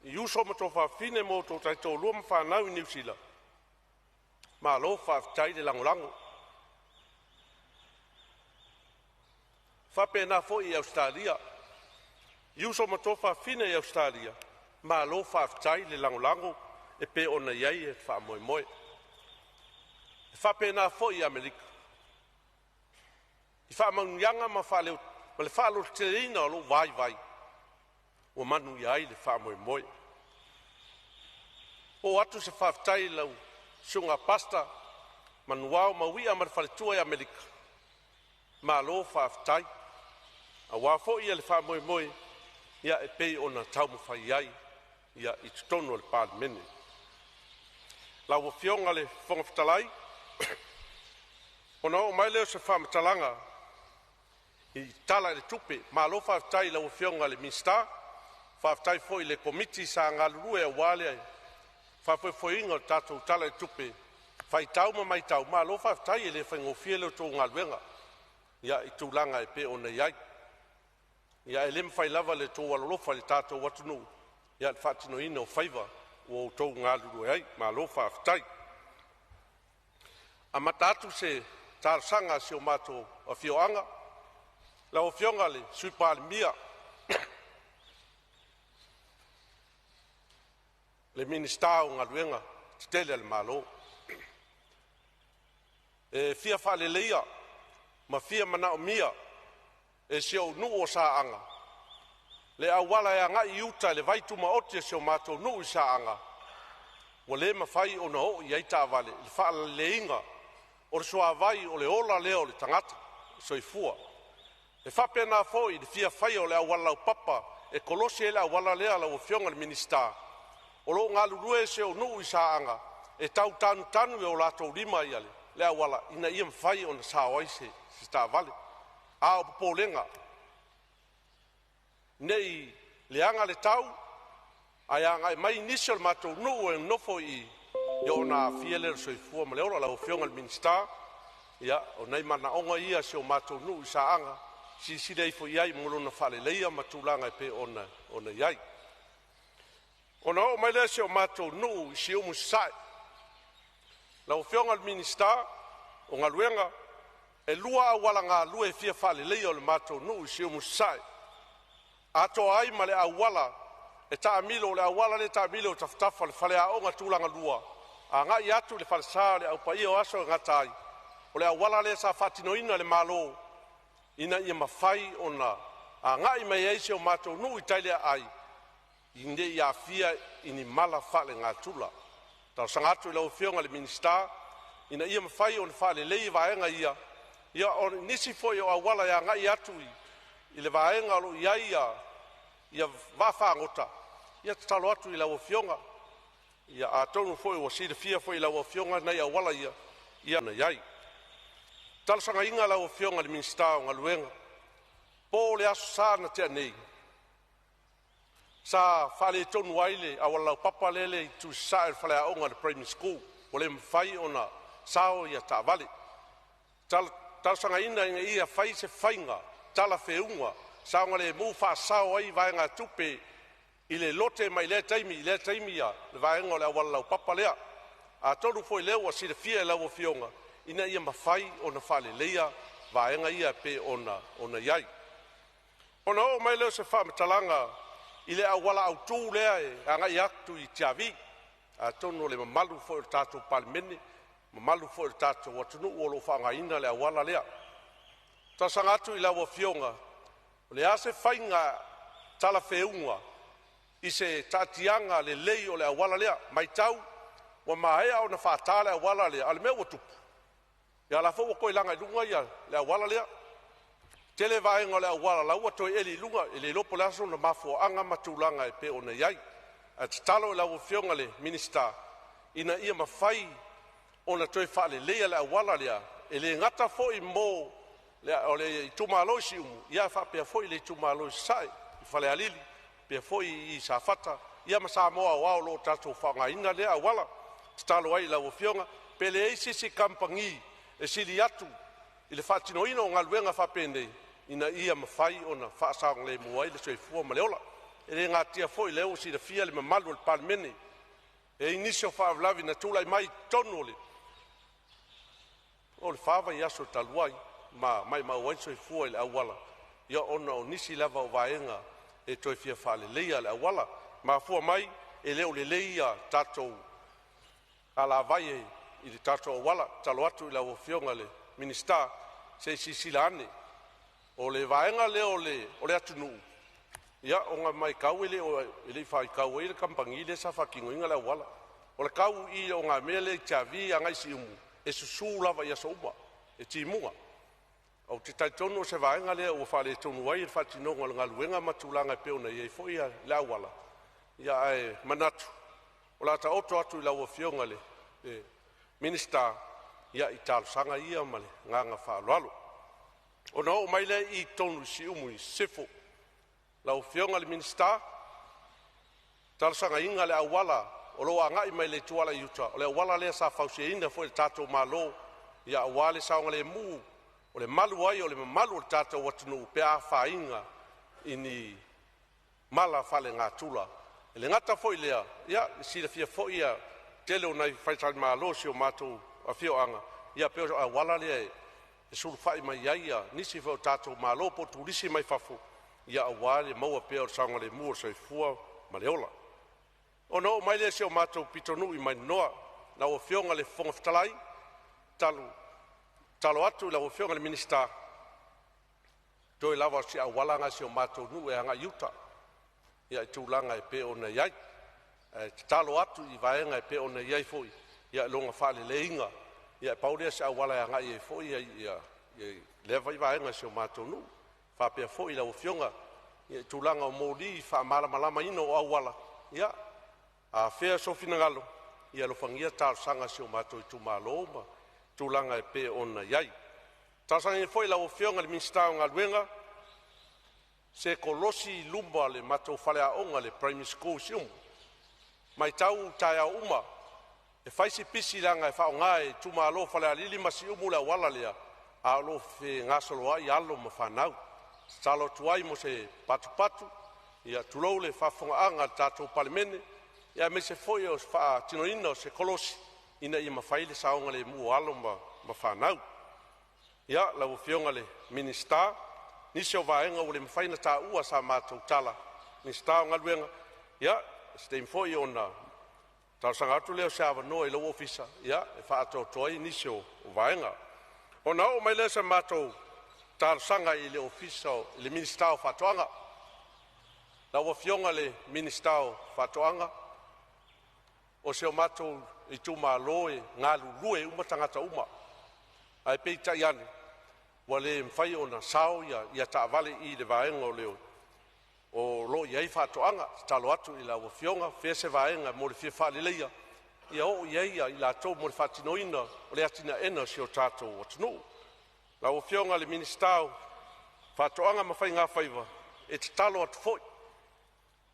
i uso ma tō whawhine mo tō taito lua ma whanau i New Zealand malo whaftai le langolango whapena fo i Australia. Iuso matofa fine i Australia. Ma lo whaftai le langolango e pe ona iai e wha moe moe. Whapena fo i Amerika. I wha maungianga ma whaleo, ma le whaleo te reina o lo vai. O manu iai le wha moe moe. O atu se whaftai lau sunga pasta manuao mawia ma le whaletua i Amerika. Ma lo whaftai. A wafo ia le wha moe moe, ia e pei ona tau mo whai ai, ia i tutono le Palemene. Lau o fionga le whongawhitalai, ona o mai leo se whamatalanga, i tala le tupe, ma lo whaftai lau o fionga le minsta, whaftai fo i le komiti sa ngā lurue a wale ai, whafoi fo inga o tātou tala le tupe, whai tau ma mai tau, ma lo whaftai e le whaingofie leo tō ngā luenga, ia i tūlanga e pe ona iai. Ia e lem fai lava le tō walolofa le tātou watunu. Ia le whatino ina o whaiva o tō ngā luru ai, ma lo whaftai. A matatu se tārsanga se o mātou a whioanga. La o whionga le sui Palemia. Le minista o ngā luenga, tele le malo. E fia whale leia, ma fia mana o mia. E se o nuu o sa anga. Le awala e anga i uta le vaitu ma otia se o mātou nuu i sa anga. Wa le mawhai o na o i eita avale, le whaala le inga, o le soa vai o le ola leo le tangata, so i fua. Le whapena fo i le fia whai o le awala o papa, e kolosi e le awala lea la o fionga le minista. O lo ngā lurue se o nuu i sa anga, e tau tanu e o lato lima i ale, le awala, ina ia mwhai o na sa oaise, se ta avale. A o polenga nei leanga le tau ai anga mai initial matou no e nofo i yo na fiele so i fu ma le ora la ofionga al minista ia o nei mana onga ia se o matou no sa anga si dei fo iai mo na fale leia matulanga e pe ona iai ona o mai le se o matou no si o musai la ofionga al minista o ngaluenga e lua wala ngā lua e fia whale leo le mātou nuu si o musai. Ato ai ma le awala, e taa milo le awala le taa milo taftafa le whale a onga tūlanga lua. A ngā i atu le whale sā le au pa ia o aso ngā tai. O le awala le sa whatino ina le malo, ina ia mawhai ona. A ngā i mai eise o mātou nuu i tailea ai, i ne i a fia ini mala whale ngā tula. Tau sangatu i lau whionga le minista, ina ia mawhai ona whale lei vaenga ia, ia o nisi foi o awala ia ngai atu i le vaenga lo ia ia vafagota ia tatalo atu i lau fionga ia atonu foi o silafia foi lau fionga nei awala ia na iai talosanga inga lau fionga le minista o ngaluenga po le aso sa na te nei sa fale tonu aile awala papa lele tu sa fale aonga le primary school o le mfai ona sao ia tavale talosanga ina ia fai se fainga tala feunga saonga le mu fa sao ai vaenga tupe ile lote mai le taimi ia le vaenga o le awala papa lea a tonu foi leo o sile fia lau fionga ina ia mafai ona fale leia vaenga ia pe ona iai ona o mai leo se fa matalanga ile awala autu lea e anga iaktu i tiavi a tonu le mamalu foi o tatou Palemene mamalu foi o tatou atunu o lo faangaina le awala lea tasanga atu i lau fionga le ase fainga tala feunga i se tatianga le lei o le awala lea mai tau wa maea o na whaatale awala lea ale mea o tupu ia la fo ko ilanga lunga ia le awala lea tele vaenga o le awala la ua toi eli lunga ele lopo laso na mafo anga matulanga e pe ona iai at talo la o fionga le minista ina ia mafai ona toi fale lea le awala lea ele ngata fo i mo le ole tumalo si ia fa pe fo ile tumalo sai i fale alili pe fo i safata ia ma Samoa wa lo tato fa nga ina le awala talo ai la o fionga pele isi kampangi e sili atu ile fatino ino ngaluenga fa pende ina ia mafai ona fa saong le muai le soifua maleola ele ngatia fo ile o si de fia le mamalu le Palemene e inisio fa vlavi na tula mai tonole o le fava ia so taluai mai wai soifua ile awala ia ona o nisi lava o vaenga e toi fia fa le leia le awala ma fua mai ele o le leia tatou ala vai i le tatou wala talo atu i lau fionga le minista se sisilane o le vaenga le o le atunu ia o nga mai kau ele o ele fai kau ele kampangi le sa fakingoinga le wala o le kau i o nga mele chavi anga isi umu e susu lava ia so uma e timunga o te taitono se vaenga le o fale tonu wai il fatinonga le ngaluenga matulanga pe ona ia fo ia le wala ia e manatu o la ta oto atu i lau fionga le minista ia i talosanga ia ma le gaga faaloalo ona oo mai le i tonu si umu i sefo lau fionga le minista talosanga inga le awala o lo aga'i mai le tuala iuta o le awala lea sa fausiaina foi le tatou malo ia auā le saoga lemu o le malu ai o le mamalu o le tatou atunuu pe afāiga ini mala falegatula e le gata foi lea ia silafia foi ia tele o nai faitali malo si o matou afioaga ia pe o awala lea e sulufa'i mai ai ia nisi foi o tatou malo po tulisi mai fafo ia auā le maua pea o le saoga lemu o le soifua ma le ola ona o mai lea si o matou pitonu'i mai noa na ua fioga le fogafetalai talo atu i lau fionga le minista toi lava si awalanga si o matou nu e anga iuta ia i tūlanga e pe ona iai talo atu i vaenga e pe ona iai foi ia longa whale leinga ia paulea si awala e anga i foi ia leva i vaenga si o matou nu whapea foi lau fionga ia i tūlanga o mōli wha malama ino o awala ia a fea sofina ngalo ia lo fangia talo sanga si o matou i tūmalo ma tūlanga e pe ona iai. Tasanga foi lau fionga le minista o ngaluenga, se kolosi lumba le matou fale aonga le primary school si umu. Mai tau taia uma, e faisi pisi langa e whaonga e tumalo fale alili masi umu la wala lea, a alo fe ngasolo ai alo ma whanau. Talo tuai mo se patu, ia tulou le whafonga anga tatou Palemene, ia me se foi o wha tinoina o se kolosi, ina i mawhaile saonga le mua alo ma whanau. Ia, lau fionga le minista, nisi o vaenga o le mawhaina ta ua sa mātou tala. Minista o ngaluenga, ia, steam foi ona, tau sanga atu leo se awa noa i lau ofisa, ia, e whaatou toi nisi o vaenga. O nao mai leo se mātou tau sanga i le ofisa o le minista o whatoanga. Lau fionga le minista o whatoanga, o se o mātou i tūma loe ngā lulue umatangata uma. Ai peita iane, wa le mwhai o na sao ia taavale i le vaenga o leo. o lo iai whātoanga, talo atu i la wafionga, whea se vaenga mo le whia whaaleleia, ia o iai i la tau mo le whatinoina, o le atina ena si o tātou atunu. La wafionga le ministau, whātoanga mawhai ngā whaiva, e te talo atu foi,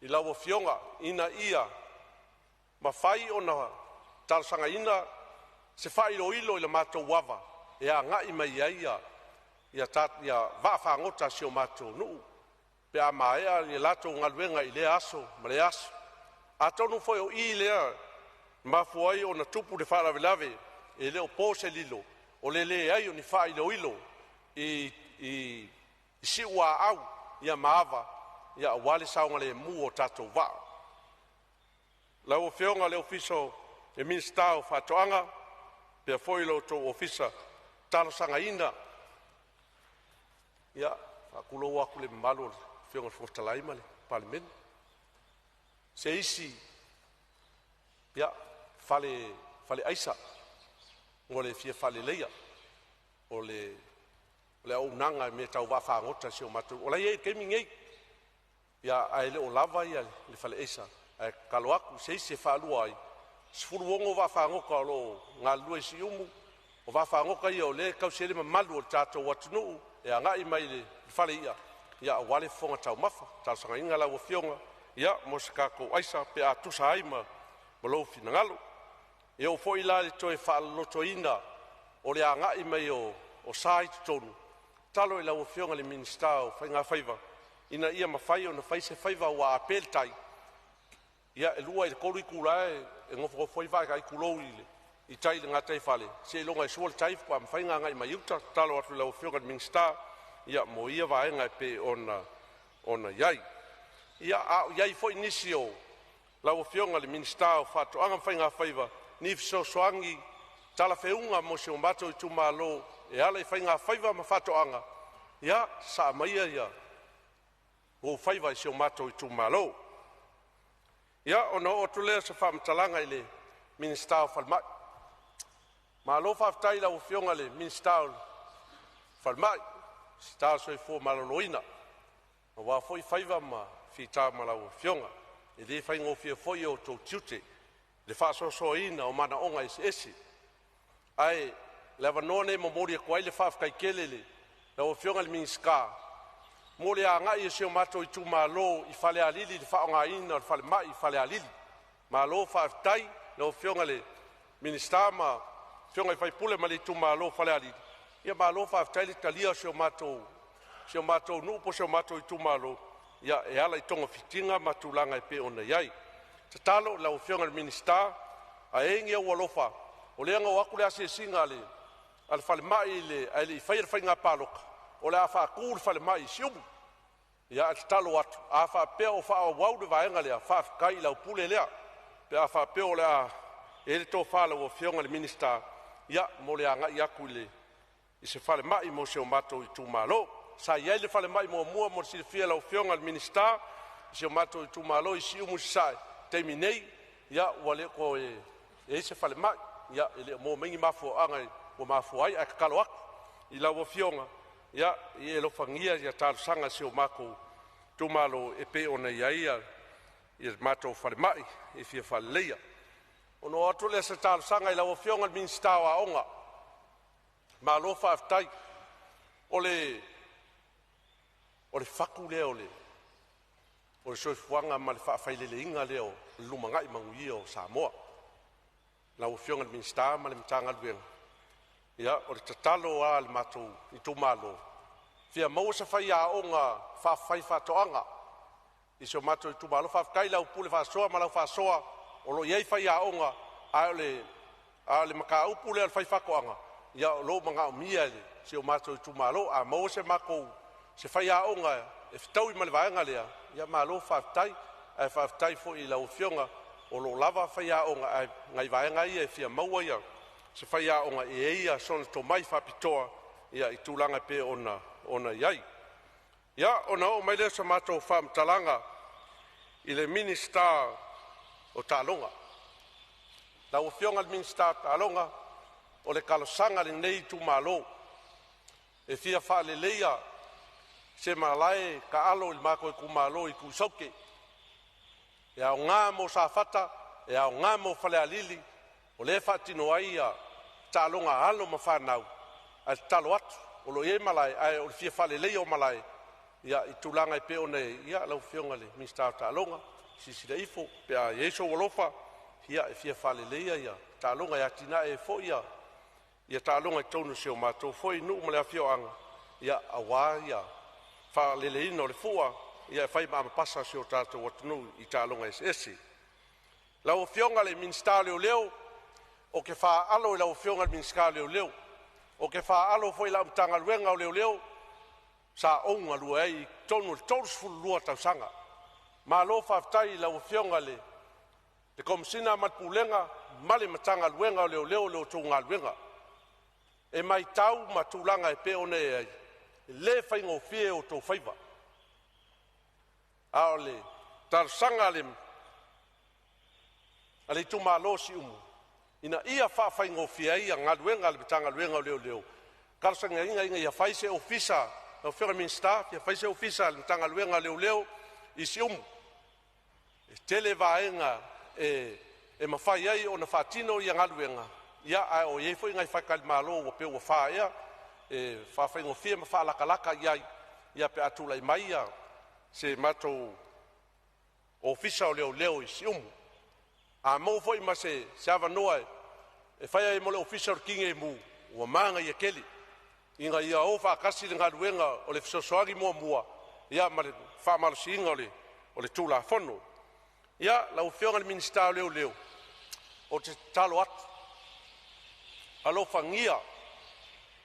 i la wafionga, ina ia, mawhai o na talosanga ina, se whai ilo i la mātou wawa, e a ngai mai ia, ia vaa whangota si o mātou nuu, pe a maea ni lato ngaluenga i le aso, ma le aso. A tonu foi o i lea, mafuai o na tupu de whalavelave, e leo pose lilo, o le ai o ni wha ilo ilo, i si ua au, ia maava, ia wale saunga le mu o tatou vaa. Lau o whionga le ofiso e ministau whatoanga, pe a foi lo to ofisa, talo sanga ina, ia, whakulo aku le malo, whionga Fonotaga ma le Palemene. Se isi, ia, fale aisa, o le fia fale leia, o le au nanga me tau wa whangota si o matu. O lai e kemi ngei, ia aile o lava ia le fale aisa, ai kalo aku se isi e whaalua ai, sifuru wongo wa whangoka o lo ngā lua isi umu, o wa whangoka ia o le kausele ma malu o le tātou watunuu, e a ngai mai le fale ia wale fonga tau mafa, tau sanga inga lau o whionga, ia mo se kako aisa pe a tusa aima mo lou fina ngalo. E o foi la le toe whaaloto ina o le a ngai mai o sai tonu. Talo i lau o whionga le ministau, whai ngā whaiva, ina ia mawhai o na whai se whaiva wa apel tai. Ia e lua i le kolu i kulae, e ngofo foi vai kai kulou i tai le ngā tai whale. Se e longa i suol tai kwa mwhai ngā ngai mai uta, talo atu lau o whionga le ministau, ia mo ia vaenga pe ona iai. Ia iai foi nisi o lau o whionga le ministau whatoanga mwhai ngā whaiva, ni fisosoangi tala whiunga mo se o mato i tumalo, e ala i whai ngā whaiva ma whatoanga. Ia sa maia ia o whaiva i se o mato i tumalo. Ia ona o tulea sa whamtalanga i le ministau whalmai. Ma lo whaftai lau o whionga le ministau whalmai. Star soi fo maloloina. Ma wa foi whaiva ma whita malau whionga. E le whai ngofia foi o tau tiute. Le whaasoso ina o mana onga esi. Ai, le avanone mo mori a kwai le whafkai kelele. Le o whionga le miniska. Mori a ngai e seo mato i tu malo i whale alili le whaonga ina le whale mai i whale alili. Ma lo whaftai le o whionga le minista ma whionga i whaipule ma le tu malo whale alili. Ia malo whaftai le talia seo mato nupo seo mato i tu malo. Ia e ala i tonga fitinga matulanga i pe ona iai. Te talo lau whionga le minista a engia ua lofa. O leanga o aku le ase singa ale whale mai le i whaira whainga paloka. O le a whaakur whale mai i siumu. Ia te talo atu. A whaapea o whaa waude vaenga lea. Whaakai lau pule lea. Pe a whaapea o le a ele tō whala o whionga le minista. Ia mo le a ngai aku i se whale mai mo se o mato i tūmalo. Sa iai le whale mai mo mua mo si le whia lau whionga le minista. I se o mato i tūmalo i siumu si sai. Teimi nei. Ia ua le ko e se whale mai. Ia ele mo mengi mafu angai o mafu ai a kakalo aku. I lau o whionga. Ia, i e lofangia ia tālu sanga si o mako tūmalo e pe ona iaia i mato whale mai e fia whale leia. Ono atu lea se tālu sanga i lau o whionga minstau a onga. Ma lo whaftai o le whaku lea o le soifuanga ma le whaafeilele inga lea o lumangai manguia o Samoa. Lau o whionga minstau ma le mtanga luenga. Ia, o le tatalo a le matou i tūmalo. Fia mau sa whai a onga whawhai whatoanga. I se o matou i tūmalo. Whawhkai lau pule whasoa ma lau whasoa. O lo iei whai a onga a le maka upule al whai whakoanga. Ia o lo mga o mia le se o matou i tūmalo. A mau se mako se whai a onga e whitau i malewaenga lea. Ia ma lo whawhtai. A whawhtai fo i lau whionga. O lo lava whai a onga ngai waenga ia e fia maua ia. Se whai a onga e eia sona tō mai whapitoa ia i tūlanga pe ona iai. Ia, ona o mai lea sa mātou whamtalanga i le minista o Tālonga. Lau whionga le minista o Tālonga o le kalosanga le nei tūmalo. E fia whaale leia se malai ka alo il mako ku malo I ku soke ya nga mo sa fata ya nga mo fale alili o le fatino ai a talonga alo ma fanau al talwat o lo ye malai ai o fie fale le o malai ya itulanga pe one ya lo fionga le mista talonga si da ifo pe a yeso wolofa ya fie fale le ya talonga ya tina e fo ya talonga tonu se o mato foi nu mo le fio anga ya awa ya fa le no le fua ia fai ma passa se o tato watunu I talonga ese la fionga le minsta leo o ke fa alo la fionga minsta leo o ke fa alo foi la tanga luenga o leo sa onga lu ai tonu fu lua ta sanga ma lo fa tai la fionga le komsina matpulenga male matanga luenga o leo tunga luenga e mai tau matulanga e pe one ai le fai ngo fie o to faiva aole tar sangalem ale tu malo si ina ia fa fai ngo fie ia ngaluenga le tanga luenga leo kar sanga inga ia fai se ofisa o fermin staff ia fai se ofisa le tanga luenga leo I si tele vaenga e mafai ai ona fatino ia ngaluenga ia ai o ye foi ngai fa kal malo o pe o fa ia fa fa ngo fie ma fa la kalaka ia pe atulai mai ia se mato ofisa o leo I si a mo foi ma se ava noa e fa ia mo le ofisa king e mu o manga ia keli inga ia o fa kasi le ngaluenga o le sosoagi mua ia ma le fa mal singa o le tula fono ia la ofionga le minista leo o te talo atu alo fangia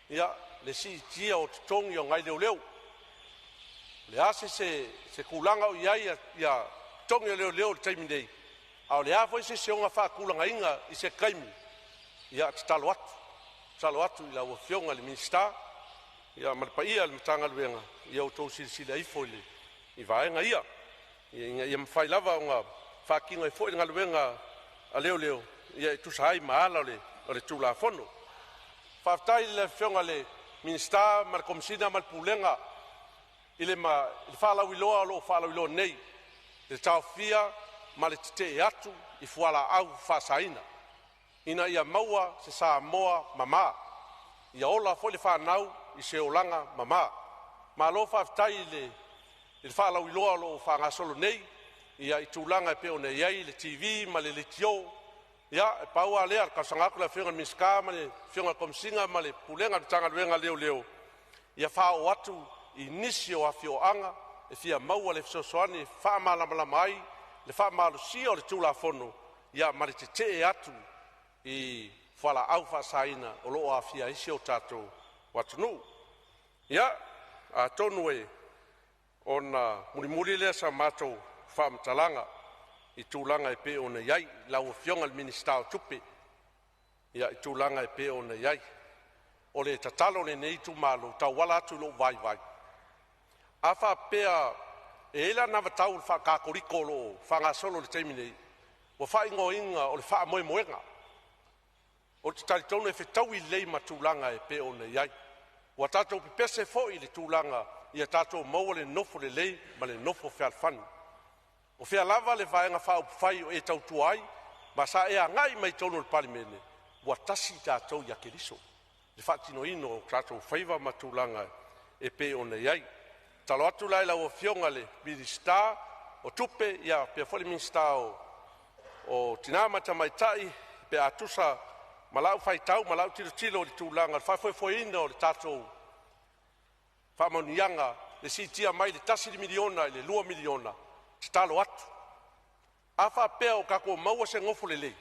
ia le si tia o te tongi o ngai leo le ase se kulanga o ia tongi o leo le taimi nei ao le afo se onga fa kulanga inga I se kaimi ia te talo atu I la ofionga le minista ia malpa ia le matanga luenga ia o tau silisila ifo I vaenga ia mawhai lava o ngā whakinga I fōi ngā luenga a leo ia tu sahai maala o le tūla fono whaftai le whionga le minista ma le komisina ma le pulenga I le whalau iloa lo whalau iloa nei le tau fia ma le te atu I fuala au whasaina ina ia maua se Samoa mama ia ola fōi le whanau I se olanga mama ma lo whaftai le whalau iloa lo whangasolo nei ia I tūlanga pe o nei ai le TV ma le tio ia pau a lea ka sangaku la whionga miska ma le whionga komsinga ma le pulenga tanga luenga leo ia whao atu I nisi o awhioanga e fia maua le fisosoani wha malama mai le wha malusia o le tūla fono ia ma le te atu I whala au whasaina o loo a fia isi o tātou watunu ia a tonu e ona murimuri lea sa mātou whaamtalanga I tūlanga e pe o na iai lau whionga le minista o tupe ia I tūlanga e pe o na iai o le tatalo le nei tu malo tau wala atu lo vai a wha pea e ela na vatau le whakakoriko lo whangasolo le teimi nei o whaingo inga o le wha moenga o te taritonu e whetau I lei ma tūlanga e pe o na iai o tatou pipese fo I le tūlanga ia tatou maua le nofo le lei ma le nofo whealfani o fea lava le vaenga whao whai o e tau tuai ma sa e a ngai mai tono le Palemene ua tasi tatou ia keriso le whatino ino o tatou whaiva ma tūlanga e pe o na iai talo atu lai lau o whionga le minista o tupe ia pia fole minista o tinamata mai tai pe atusa malau whai tau malau tilo le tūlanga le whai ina o le tatou whamonianga le sitia mai le tasi miliona le 2 miliona te talo atu a wha pea o kako maua se ngofo le lei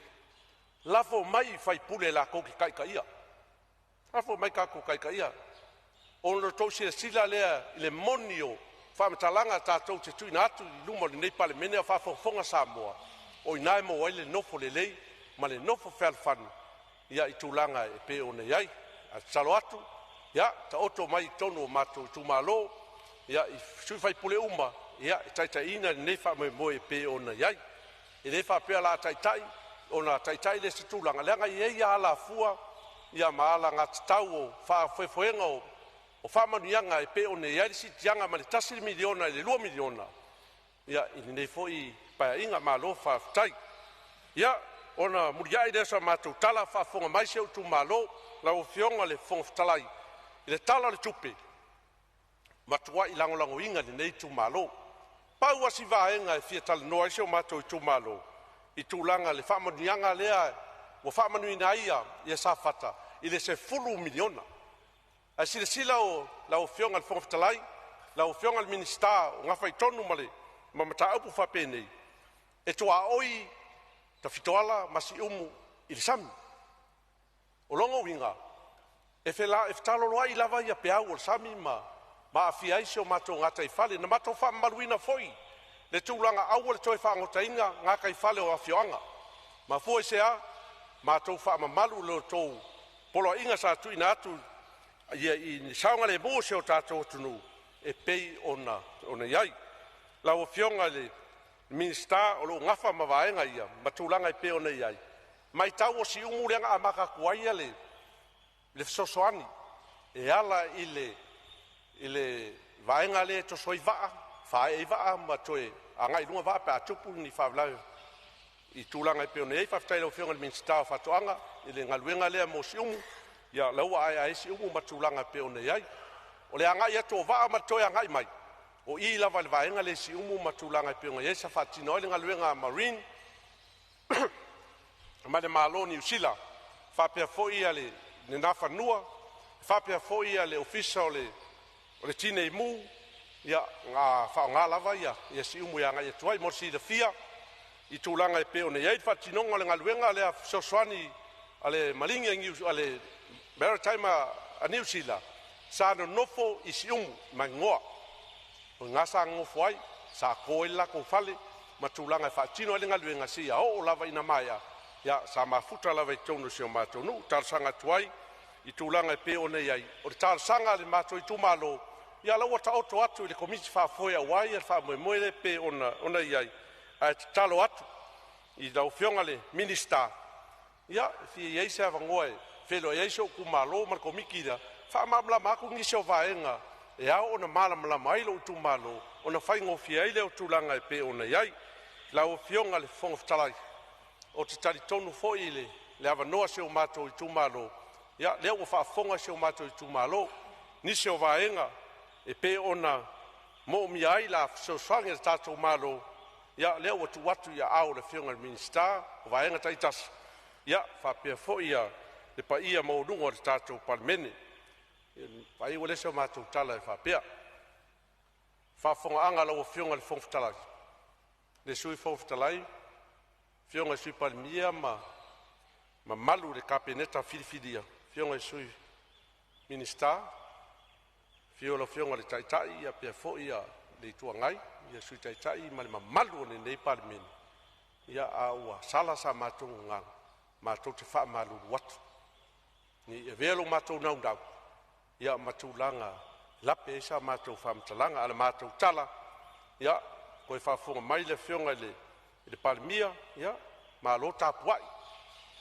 lafo mai whai pule la koki kaika ia lafo mai kako kaika ia o no tau sila lea I le monio whamatalanga tātou te tuina atu I luma le nei Palemene a whafonga Samoa o inae mo waile nofo le lei ma le nofo whealfani ia I tūlanga e pe o nei ai a talo atu ia ta oto mai tono o matou tumalo ia I sui whai pule uma ia e taitaina le nei wha e pe o nei ai e le wha pea la taitai o na taitai le se tūlanga leanga I eia ala fua ia maala ngā tau o wha whefoenga o whamanuianga e pe o ne iari si tianga ma le tasi miliona e le 2 miliona. Ia, ini nei foi pa inga malo whaftai. Ia, ona muriai resa mātou tala whafonga mai se utu malo, la o fionga le whongwhtalai. I le tala le tupe. Matua i lango inga ni nei tu malo. Pau asi vaenga e fia tala noa se o mātou i tu malo. I tūlanga le whamanuianga lea, o whamanuina ia, ia sa fata, i le se 10 miliona. A sila o la o fionga le whongwhtalai, la o fionga le minista o ngawhai tonu male, ma mata upu whapene. E toa oi, ta fitoala masi umu i le sami. O longo winga, e fitalo loa i lava ia pe au o le sami ma afia isi o mātou ngata i fale, na mātou whamaruina foi. Le tūlanga au le toi whaangota inga, ngaka i fale o afioanga. Ma fua sea, mātou whamamalu leo tōu, polo inga sa tu ina atu, i saunga le mō se o tātou tunu, e pei ona iai. Lau fionga le minista o lo ngafa mawaenga ia, matulanga i pei ona iai. Mai tau o si umurenga a maka kuaia le fisosoani, e ala i le vaenga le to soi vaa, fae i vaa ma toe, anga i runga vaa pe atupu ni whawlau. I tūlanga i pei ona iai, whaftai lau fionga le minista o whatoanga, i le ngaluenga lea mo si umu, ia laua ai si umu matulanga pe ona iai. O le anga ia to vaa ma toe anga i mai. O i lava le vaenga le si umu matulanga pe ona iai sa whatino i le ngaluenga marine. Ma le malo ni usila. Whapea foi ia le nena whanua. Whapea foi ia le ofisa o le tine i mu. Ia ngā lava ia si umu ia ngai atuai morsi le fia. I tūlanga i pe ona iai whatinonga le ngaluenga le a soswani ale malingi ale maritime a New Zealand sa no nofo i si umu mai ngoa o ngasa ngofo ai sa koela ko fale matulanga e whaatino e lenga luenga si o lava ina maia ia sa mafuta lava i tonu si o mātou nu tarsanga tuai i tūlanga e pe o nei ai o tarsanga le mātou i tūmalo ia laua ta oto atu i le komiti whaafoia wai e whaamoe le pe ona iai a talo atu i lau fionga le minista ia fi iai se avangoa e felo iai so kumalo mar komiki da whaamamla mako ngisi o vaenga e au ona malamla mai lo tūmalo ona whaingofia i leo tūlanga e pe ona iai lau fionga le whongoftalai o te tari tonu foi le avanoa se o mātou i tūmalo ia leo o whaafonga se o mātou i tūmalo nisi o vaenga e pe ona mo mi ai la so swange le tātou malo ia leo o tu watu ia au le fionga le minista o vaenga taitas ia whapea foi ia le pa ia maununga le tātou Palemene pai o lese o mātou tala e whapea whafonga anga lau o fionga le whongwhtalai le sui whongwhtalai fionga sui Palemia ma malu le kapeneta filifilia fionga sui minista fionga le taitai ia pia fo ia le tuangai ia sui taitai ma le malu ne nei Palemene ia aua sala sa mātou ngang mātou te wha malu watu ni e velo mātou naundau ia matulanga lape esa mātou whamtalanga ala mātou tala ia koe whafonga mai le fionga le Palemia ia malo tapuai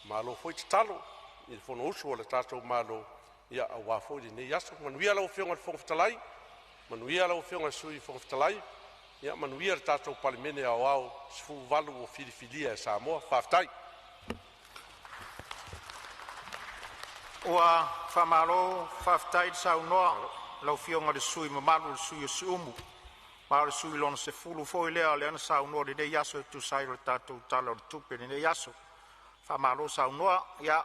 malo foi te talo i le fono usu o le tātou malo ia a wafo i nei aso manuia lau fionga le whongwhtalai manuia lau fionga sui whongwhtalai ia manuia le tātou Palemene au sifu valu o filifilia e Samoa whaftai Ua whamalo whaftai sau noa lau fionga le sui mamalu le sui o si umu ma le sui lona se fulu foi lea le ana sau noa le nei aso e tu sai le tātou tala o le tupe le nei aso whamalo sau noa ia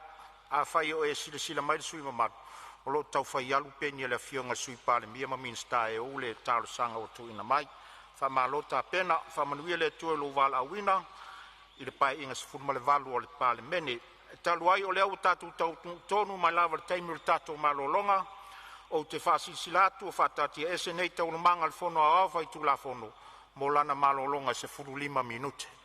a whai o e sila mai le sui mamalu o lo tau whai alu peni le fionga sui Palemia ma minsta e o le talo sanga o tu ina mai whamalo ta pena whamanuia le tua lo vala awina i le pai inga sifuru ma le valu o le Palemene taluai o lea o tātou tonu mai lava le taimi o le tātou malolonga o te whasisilatu o whatatia ese nei tau manga le fono a awha i tula fono mo lana malolonga se 5 minute.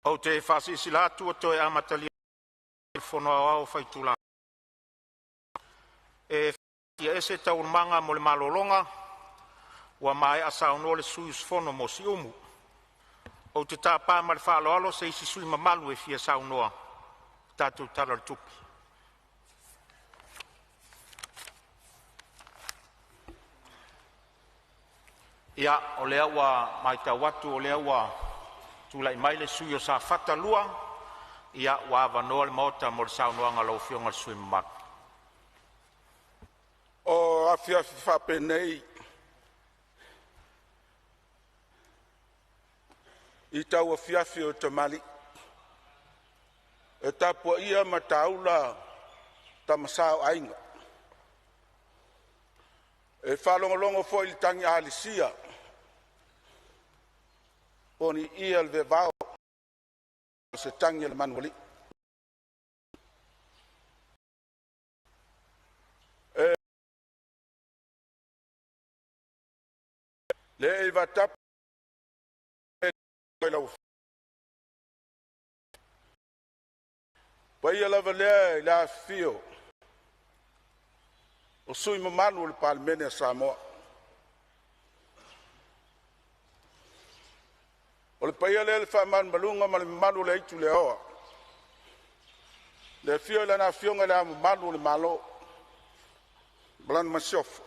O te whasisi la tua toi amatali whonoa au whaitula. E kia ese tau manga mo le malolonga, wa mai asa ono le suius fono mo si umu. O te tāpā ma le whaaloalo se isi sui mamalu e fia sa unoa. Tātou tala le tupi. Ia, o lea wa mai tau watu, o lea wa tulai mai le sui o sa whata lua, ia wa awanoa le maota mo le sa unoa ngalo fionga le sui mamalu. O afia whapenei i tau a fiafi o te mali e tapua ia ma taula ta masao ainga e whalongolongo fo i tangi alisia poni ia le vevao se tangi le manuali le va tap pai ala vale la fio o sui mamalu le Palemene Samoa o le pai ala le faman malunga ma le mamalu le itu le oa le fio la na fionga le mamalu le malo blan masiof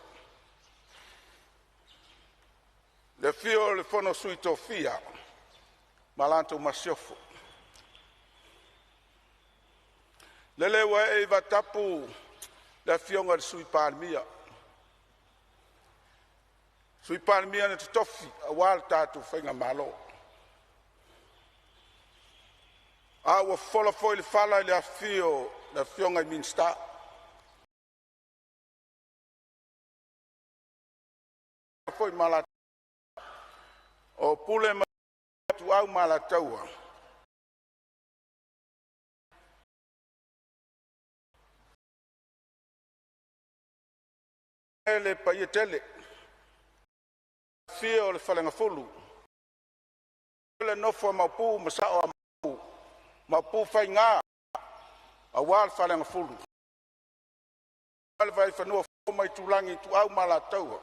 le fio le fono sui tofia malanto masiofo lele wa e va tapu le fionga le sui palmia ne tofi a wal tatu fenga malo a wa fola foi le fala le fio le fionga minsta foi mala o pule ma tu au mala taua ele paietele fio le falenga fulu le nofo mapu masao mapu fainga a wal falenga fulu al vai fanua fo mai tulangi tu au mala taua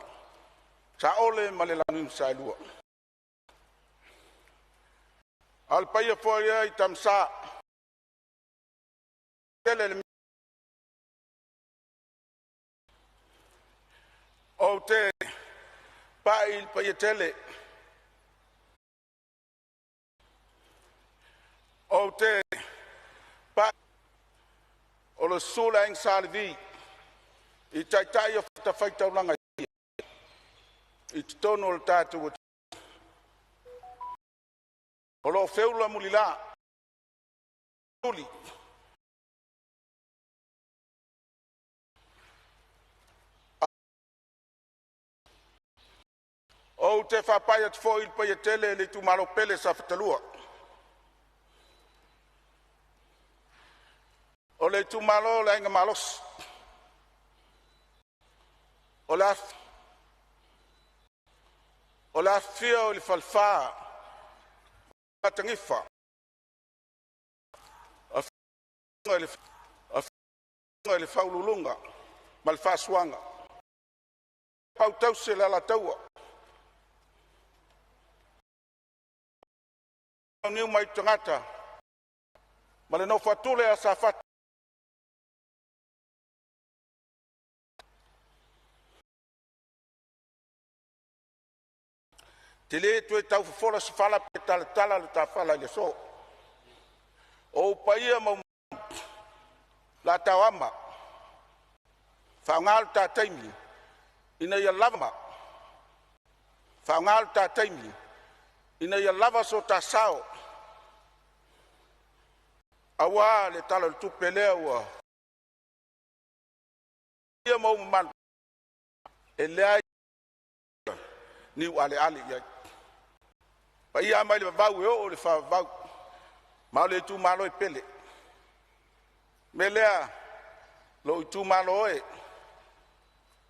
sa ole malelanu sa lua al paia foia i tamsa tele o te pa il paia tele o te pa o lo sula ing salvi i taitai o ta faita langa i tono o tatu o lo feula mulila tuli o te whapaia te fo il paia tele le tu malo pele sa fatalua o le tu malo la inga malos o la fio il falfa tangifa le faululunga mal faswanga pau tau se la taua ni mai tangata male no fatule a safat tele tu tau fola se fala tala le ta fala le so o paia mo la tawama fangal ta taimi ina ya lava fangal ta taimi ina ya lava so ta sao awa le tala tu pele wa ia mo man ele ni wale ali ya pa ia mai le vau o le fa vau ma le tu malo e pele melea lo tu malo e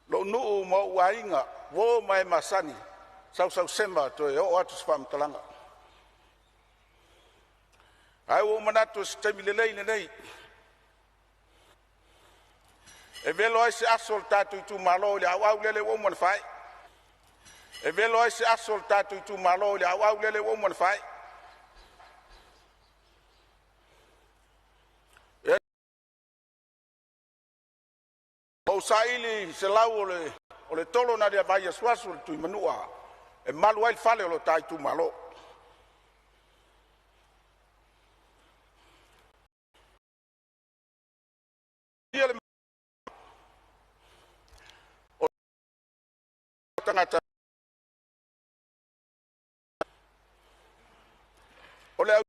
lo nu mo wainga wo mai masani sau semba to e o atu spam talanga ai o manatu se taimi lelei nei e velo ai se asol tatu tu malo le au lele o mon fai e velo ai se asol tatu tu malo le au lele o mon fai o saili se lau o le tolo na dia vai aswasu tu manua e malu ai fale o lo tai tu malo tangata ole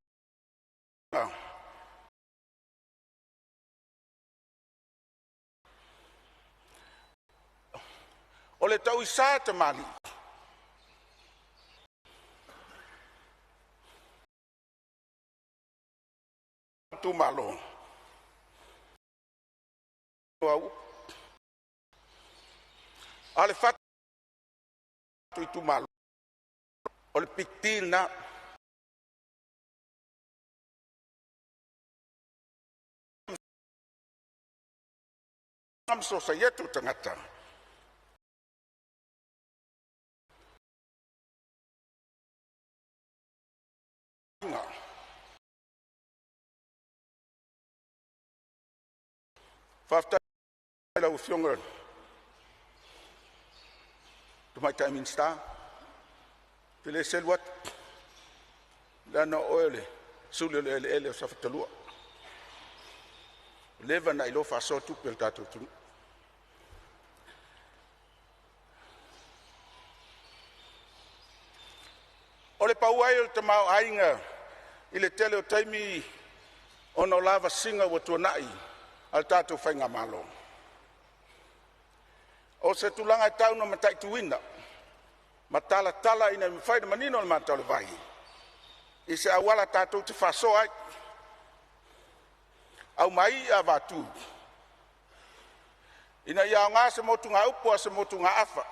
ole tau isa te mali tu malo ale fat tu malo ole piktil na am so sa yetu tangata fafta la ufionga to my time in star tele selwat lana oile sulu ele sa fatalua leva na ilo fa so tu pel tatu tu ole pauai o te mau ainga ile tele o taimi ono lava singa wa tuanai al tatu whainga malo o se tulanga tau no matai tuina matala tala ina mwhai na manino le matale vai i se awala tatu te whasoa au mai a vatu ina ia ngā se motu ngā upua se motu ngā afa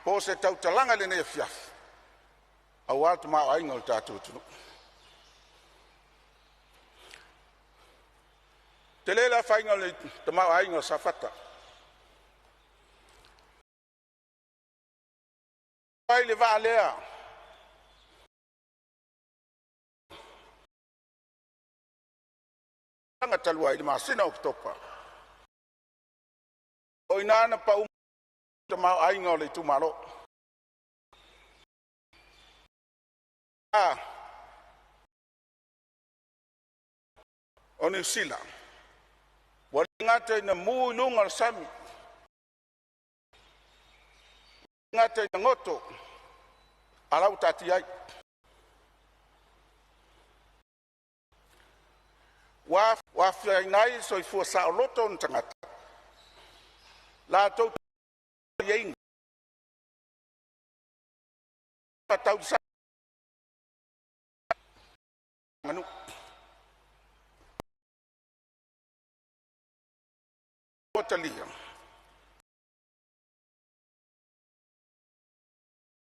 po se tau talanga le ne fiaf au altu mao ainga o tatu tunu te lela whainga le te mao ainga sa fata ai le va lea anga talua i masina o topa o inana pa te mau ainga o le tumalo o New Zealand wale ngata ina mui lunga o sami ngata ina ngoto alau tati ai wa fia nai so i fua sa loto on tangata la to yein patau sa nganu hotelia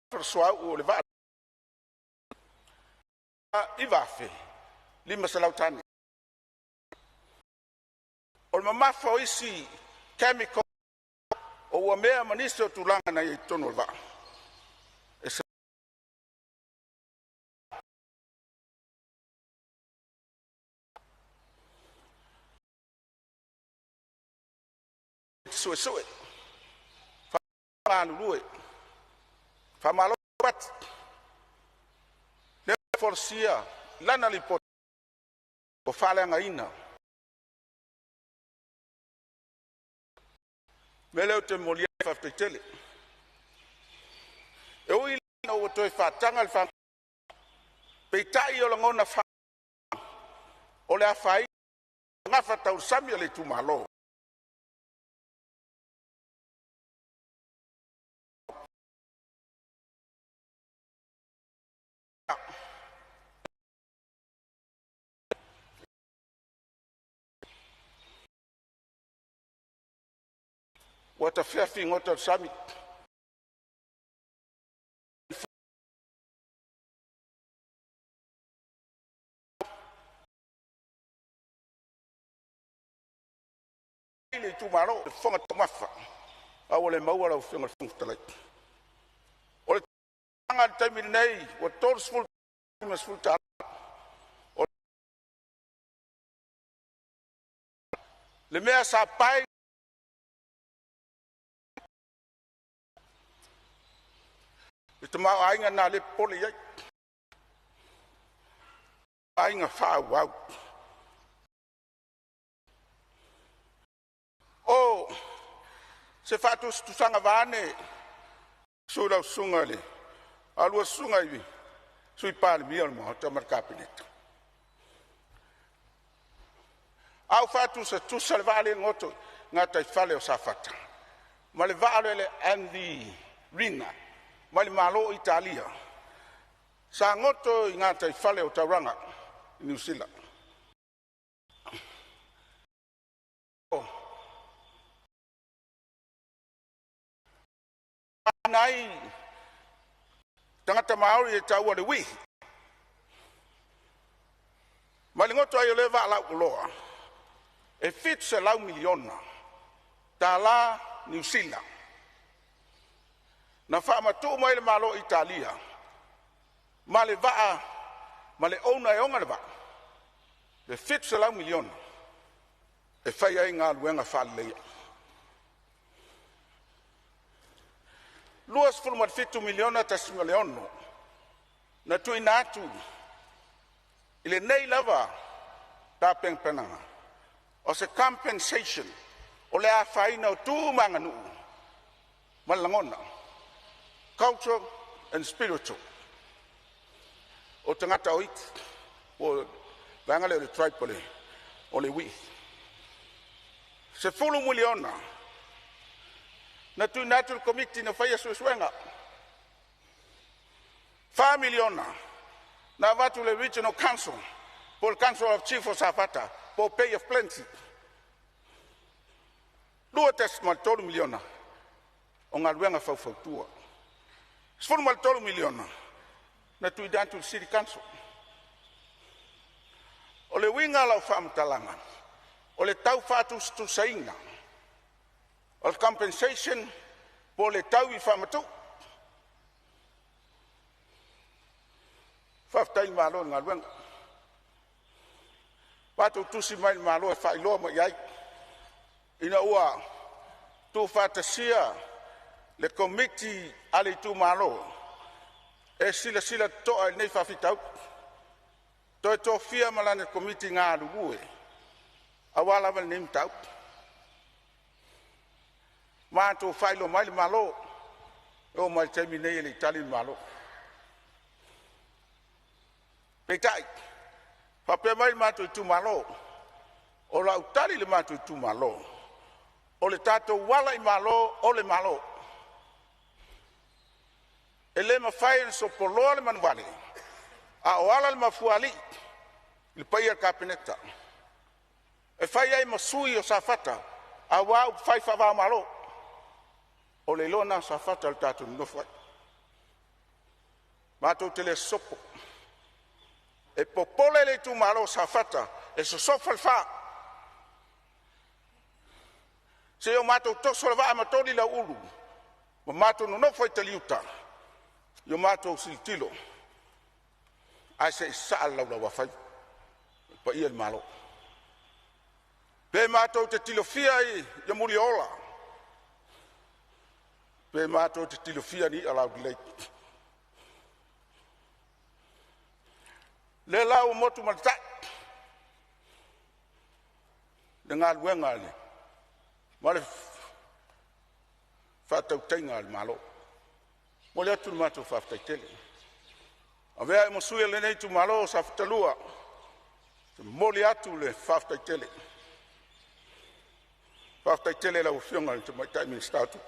persoa o le va ivafe lima salautani o mama fo isi chemical o wa mea maniso tulanga na i tono va so fa lue fa malo bat le forcia lana li pot o fale nga ina mele te molia fa tele e o ina o to fa tanga fa pe tai o ngona fa o le afai nga fa tau sami le tu malo what a fair thing what a summit le tu malo fonga tomafa awole maua la fonga funtalai ole tanga tami nei o torsful masful ta le mea sa pai itu mau ainga na le poli ai ainga fa wow oh se fatu tu sanga vane sura sunga le alua sunga ivi sui Palemene mo ta mar cabinet au fatu se tu salvale ngoto ngata fale o safata male vale le andi rina male malo Italia sa ngoto ngata fale o taranga New Zealand nai tangata maori e tau le wi malingoto ai le va la uloa e fit se lau miliona ta la New Zealand na fa matu mai le malo Italia male va male ona e onga le va e fit se lau miliona e fai ai ngā luenga whale luas fulmat fitu miliona tasinga leono na tui natu ile nei lava ta pengpenanga o se compensation o le afaina o tu manganu malangona cultural and spiritual o tangata oit o vangale o le tripoli o le wi se fulu miliona na tu natural committee na faya suenga 5 miliona na watu le regional council por council of chief of Safata por pay of plenty dua tes mal tolu miliona o ngaluenga fautua sfur mal tolu miliona na tu idantu city council o le winga la fam talanga o le tau fatu stu sainga o compensation por le tau I famatu faftai malo ngaluenga watu tusi mai malo fa ilo mo yai ina ua tu fatasia le committee ali tu malo e sila to ai nei fa fitau to fia malane committee nga lugue awala val nim tau ma tu failo mai malo o mai termine le tali malo petai pape mai ma tu malo o la utali le ma tu malo o le tato wala I malo o le malo ele ma fai so polo le manvale a wala le mafuali il paia capinetta e fai ai masui o safata a wa fai fa va malo o le lona safata il tato no fai ma tu tele sopo e popole le tu malo safata e so sofalfa se o mato to solva amatoli la ulu o mato no foi taliuta yo mato siltilo ai se sala la wa fai pa il malo pe mato te tilofia I yo muriola pe mato te tilofia ni ala lake le lau motu malta dengan luenga le male fatau tenga al malo mole atu mato faftai tele avea mo sui le nei tu malo sa fatalua mole atu le faftai tele la ufionga te mai time statu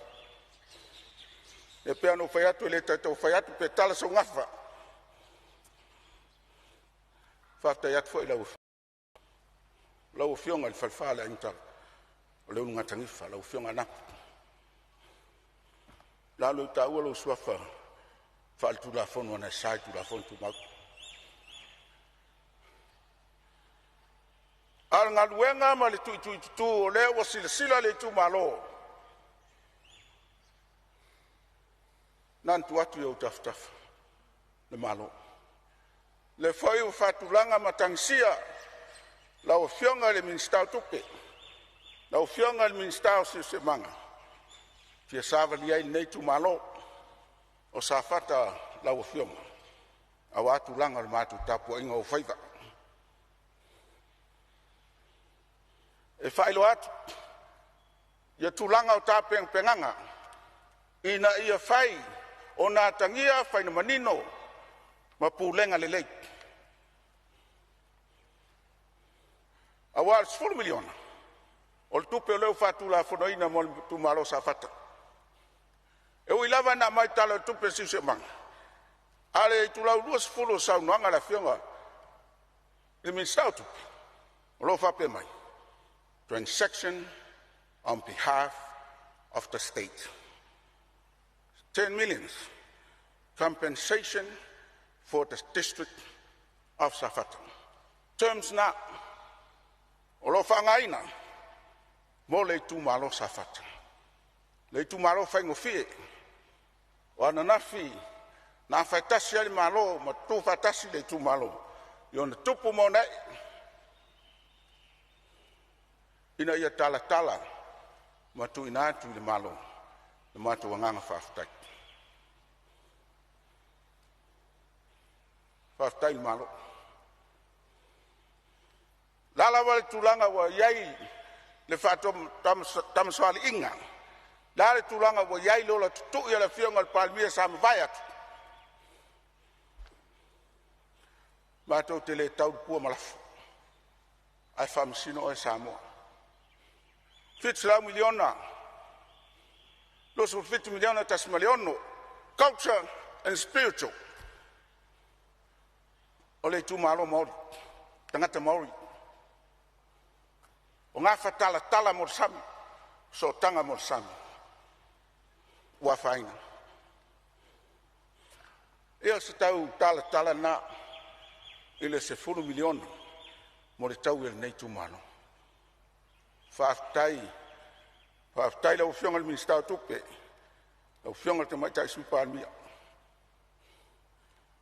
e pe ano fai atu le tato fai atu pe tala so ngafa faftai atu foi la ufionga il falfala inta o le unga tangifa la ufionga na la lo tau lo suafa fa tu la fono na sai tu la fono tu ma Al ngaluenga ma le tu o le o sila le tu malo. Nan tu atu eu taf le malo. Le foi o fatulanga matangsia la o fionga le minstau tupe. La o fionga le minstau se manga. Fia sava li ai nei tu malo. O sa fata la o fionga. A watu langa le matu tapu inga o faiva. E whailo atu. Ia tulanga o tāpeng penganga. Ina ia whai o nā tangia whaina manino ma pūlenga le lei. A wā 10 miliona. O le tupe o leo whātula whanoina mo le tūmaro sa whata. E ui lava nā mai tala tupe siuse manga. Ale i tulau 2 sau noanga la whionga. I min stau tupe. O lo whape mai. Transaction on behalf of the state. 10 million compensation for the district of Safata. Terms na olo fangaina mo le tu malo Safata. Le tu malo faingo fie. Wana nafi na fatasi ali malo ma tu fatasi le tu malo. Yon tupu mo nei. Ina ia tala ma tu ina tu le malo. Le matu wanganga whaftai. Whaftai le malo. Lala wale tulanga wa yai le whatom tamswali inga. Lala tulanga wa yai lola tutu ia le whionga le palmia sa mawai atu. Matou te le tau pua malafu. Ai whamsino o e Samoa. 50 miliona. Those who 50 miliona tasmaliono. Culture and spiritual. Ole tu malo Maori. Tangata Maori. O ngā whatala mo sami. So tanga mo sami. Ua whaina. Ea se tau tala na. Ile se 10 miliona. Mo le tau ele nei tu malo. Whaftai lau whionga le ministau tupe. Lau whionga te maitai supa almia.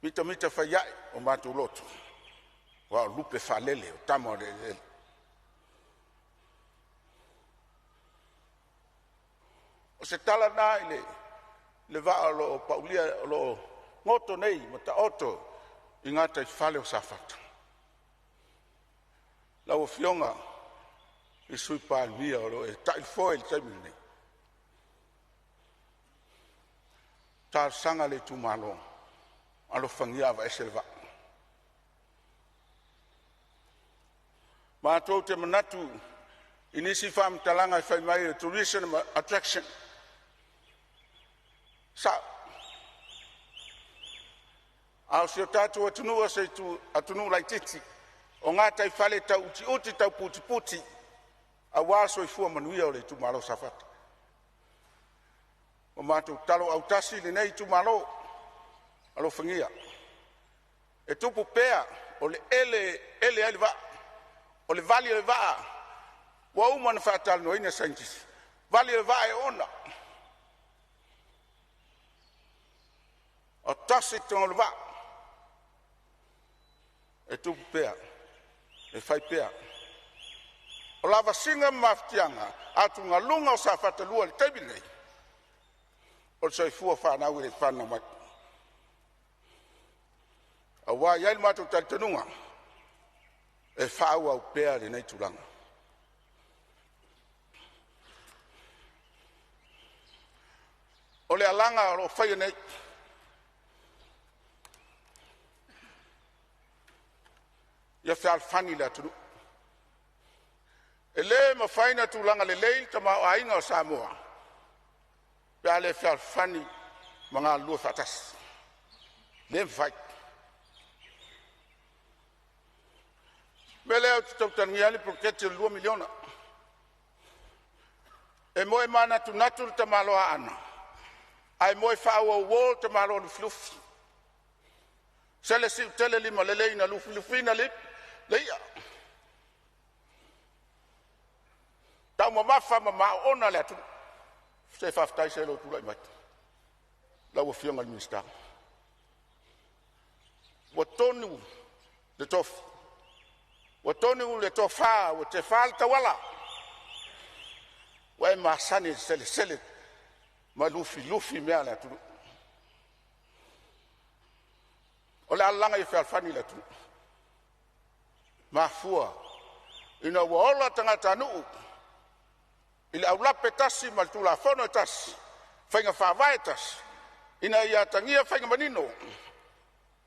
Mita whaiai o mātou loto. Wa lupe whalele o tamo le ele. O se tala nā ile le vaa lo paulia lo ngoto nei ma ta oto i ngata i whale o safata. Lau o whionga I sui palmia o e tai foi tai mine. Ta sanga le tu malo. Alo fangia va eselva. Ma to te manatu inisi fam talanga fai mai tourism attraction. Sa au se tatu atunu se tu atunu lai titi. O ngata I fale ta uti ta puti. A waso I fua manuia o le tu malo safata. O mātou talo au tasi le nei tu malo alo fangia. E tupu pea o le ele ali va. O le vali le va. Wa umana fatal no ina scientist. Vali le va e ona. O tasi ton le va. E tupu pea. E fai pea. O lava singa maftianga atu ngā lunga o sa whatalua le tebi nei. O sai fua whanau le whana mai. A wā iai mātou talitanunga e whau au pēa le nei turanga. O le alanga o whaia nei. Ia whial whani le atunu. E le ma whaina tūlanga le leil ta ma o ainga o Samoa. Pea le whial whani ma ngā lua whatas. Le mwhai. Me leo te tautangi ali prokete 2 miliona. E moe mana tu natu ta maloa ana. Ai moe whau o wall ta maloa ni flufi. Sele si tele lima le leina lufina le leia. ta mo mafa ma ona le tu se fa ftai se lo tu la mai la wo fianga ni sta wo tonu de tof wo tonu le tofa wo te falta wala wa ma sani sele ma lufi me ala tu ola langa i fa fani la tu ma fua ina wo ola tangata nu ila aula petasi mal tu la fonotas fainga fa vaitas ina ia tangia fainga manino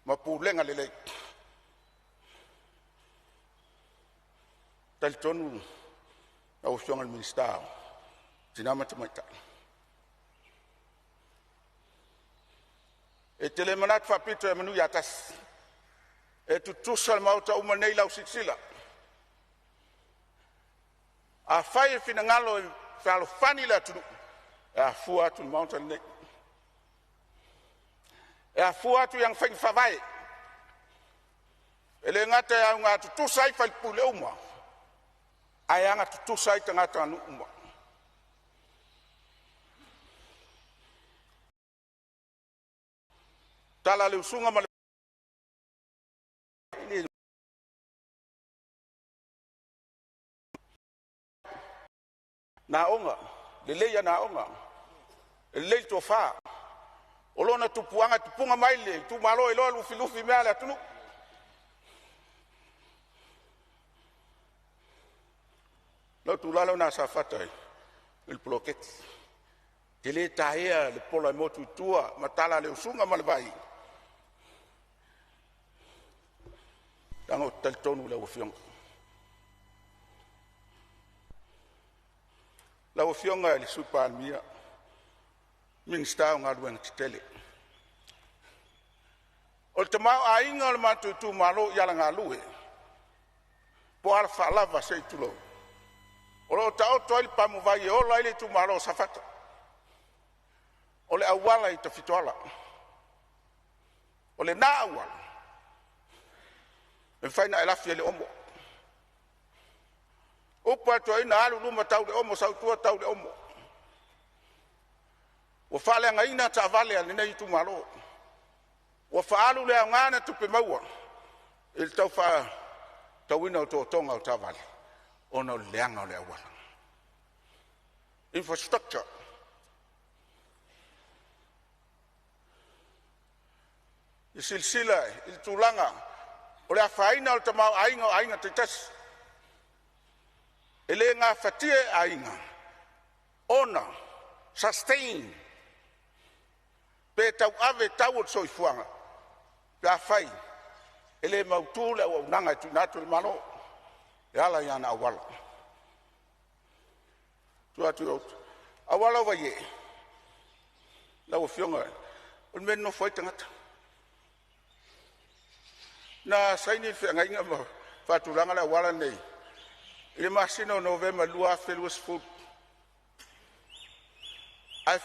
ma pulenga lele tal tonu au fiona minister tinama tamaita e telemanat fa pito menu yatas e tu tusal mauta umanei lau sitsila a fai fina ngalo falo fani la tu a fua tu mountain ne e fua tu yang fai favai ele ngata ya ngatu tu sai fai pule uma ayanga tu sai tangata nu uma tala le usunga mal na onga le ya na onga le to fa olona tu puanga tu punga maile tu malo ilo lufi mala tu lo tu lalo na safata il bloquet tele taia le pola motu tua matala le usunga mal vai tango tel tonu le ufiong la ofionga le supalmia minsta nga duang tele ultima ainga le matutu malo yala nga luwe po alfa lava sei tulo olo tao toil pamu vai o laile tu malo safata ole awala ita fitola ole na awala en faina ela fiele omo upa to ina alu luma tau de omo sau tua tau de omo o fale nga ina ta vale al nei tu malo o faalu le ngana tu pe maua il tau fa tau ina to tonga ta vale ono leanga le awala infrastructure silsila il tulanga ole faina o tamau ainga tetas ele nga fatie ainga ona sustain pe tau ave tau so ifuanga la fai ele mautula o nanga tu natul malo yala yana awala tu atu awala wa ye la o fionga o men no foi tangata na saini fe ngainga ma faturanga la wala nei ile masino november lua felus food ai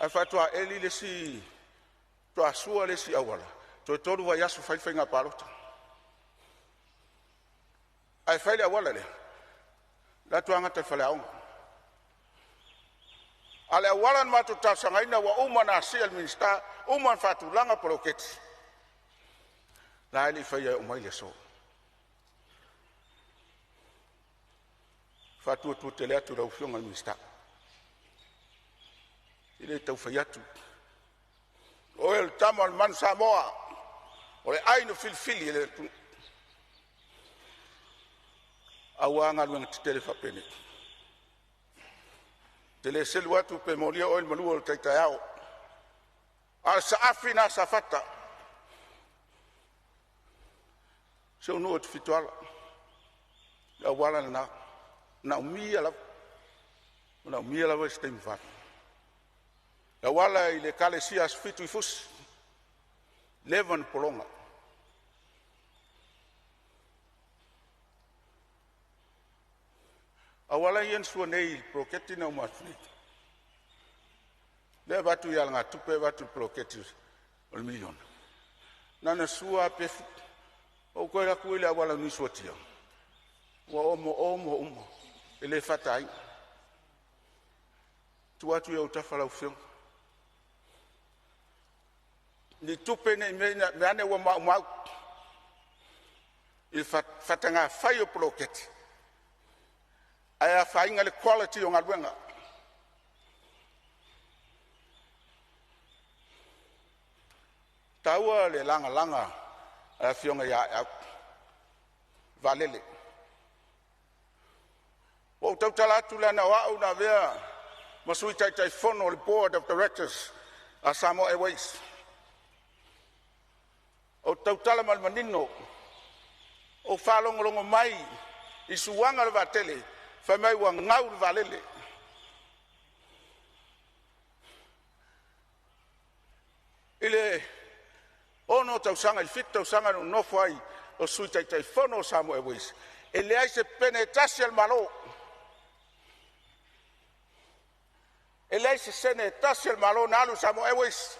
fatwa eli le si to asua le si awala to toru wa yasu fai fai nga palota ai fai le awala le la tuanga te fale au ale awala ma to tasangaina wa umana sial minsta uman faturanga proketi la ili fai o mai le so fatu tu tele atu ra ufionga minsta ile tau fai atu o el tamal man Samoa o le aino filfili le tu awanga luang tele fa pene tele selu atu pe molia o el malu o taitao al saafina safata so no fitoala la wala na umia la wa stem fa la wala ile kale sias fitu ifus leven polonga awala yen suanei proketina umafni le batu yalanga tupe batu proketi ol million nana sua pe o ko la kuile awala ni sotia wa omo e le fatai tu atu e o tafalau fiong ni tupe ne me ane wa mau il fatanga fai o proket ai fai ngale quality o ngalwenga taua le langa a fionga ya valele o tautala tu lana wa una vea masui tai fono le board of directors a Samoa Airways o tautala mal manino o falongolongo mai i suanga le vatele fa mai wa ngau le valele ile ono tausanga il fit tausanga no foi o sui tai fono Samoa Airways ele ai se penetrasse al malo ele ai se penetrasse al malo nalu Samoa Airways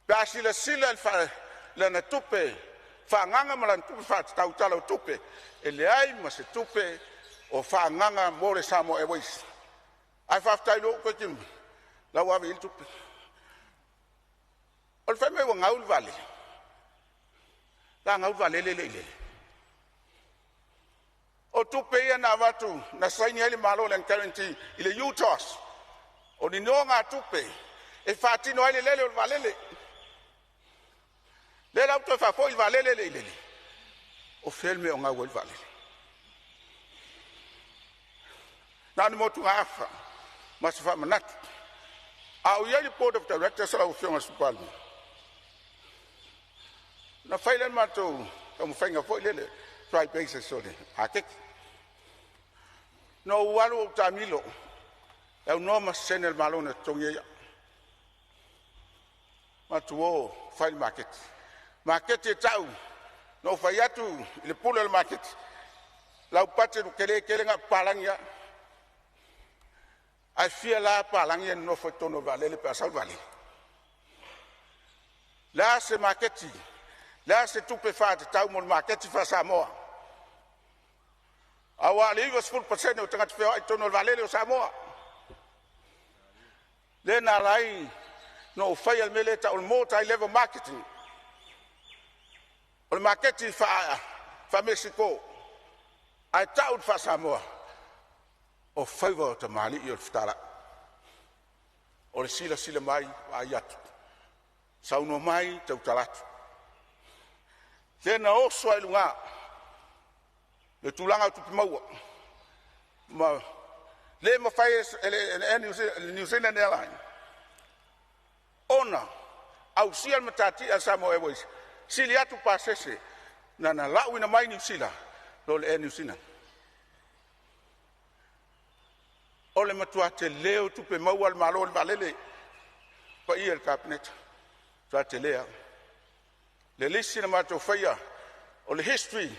Basila sila fa lana tupe fa nganga malan tupe fa tautala tupe ele ai ma se tupe o fa nganga more Samoa Airways ai fa tailo ko tim la wa vil tupe o fa me wa ngaul vale la ngaul vale le o tupe ia na watu na saini ele malo len guarantee ile utos o ni no nga tupe e fa tino ele lele o valele le auto fa foi valele o filme o nga wel valele na ni motu afa mas fa manat au ye board of directors au fiona supal na failen mato como fenga foi lele try basis so de akek no walu tamilo eu no mas senel malone tonye matuo file market e tau no faiatu le pula le market la upate do kele nga palanga a fia la palanga no fotono vale le pasal vale la se market la se tupe fat tau mon market fa Samoa awa le was full percent o tanga te tono vale le Samoa le na lai no fail meleta o multi level marketing o marketing fa Mexico ai tau fa Samoa o favor to mali i o ftala o le sila mai ayat sauno mai tau talat tena o soilunga le tulanga tu maua ma le ma fai New Zealand Airline ona au sial matati a Samoa Airways sili atu pasese na lau ina mai New Zealand lo le New Zealand ole matua te leo tu pe mau al malo al valele pa i el cabinet tra te lea le lisi na mato faya o le history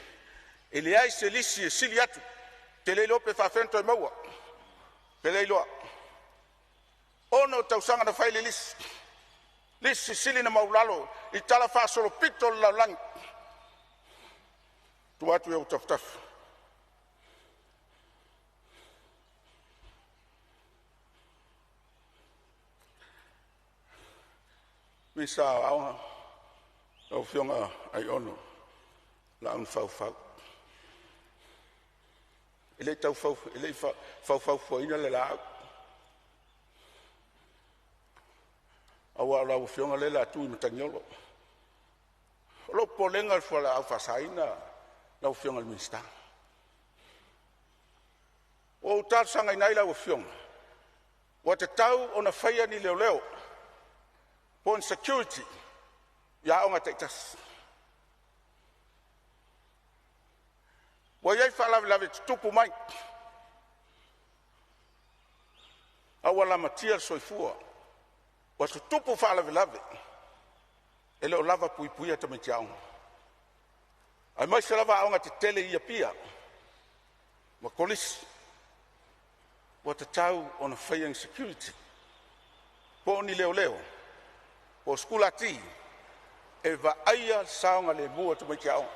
ele ai se lisi sili atu te le lope fa fento maua pe le loa ono tausanga na fai le lisi sili na maulalo i tala fa solo pito la lang tu atu e taf misa au fionga ai ono la un fau ele tau fau ele fau foi na la awa la fionga le la tu mtanyolo lo polenga fo la fasaina la fionga mista o tar sanga nai la fionga wa te tau ona faia ni leo pon security ya onga tektas wa yai fala la tupu mai awala matia soifua wa tupu fala lave ele o lava pui ata metiao ai mai se lava onga te tele ia pia ma kolis wa te tau on fairing security po ni leo o skulati e va aia saunga le bua tu mai kiao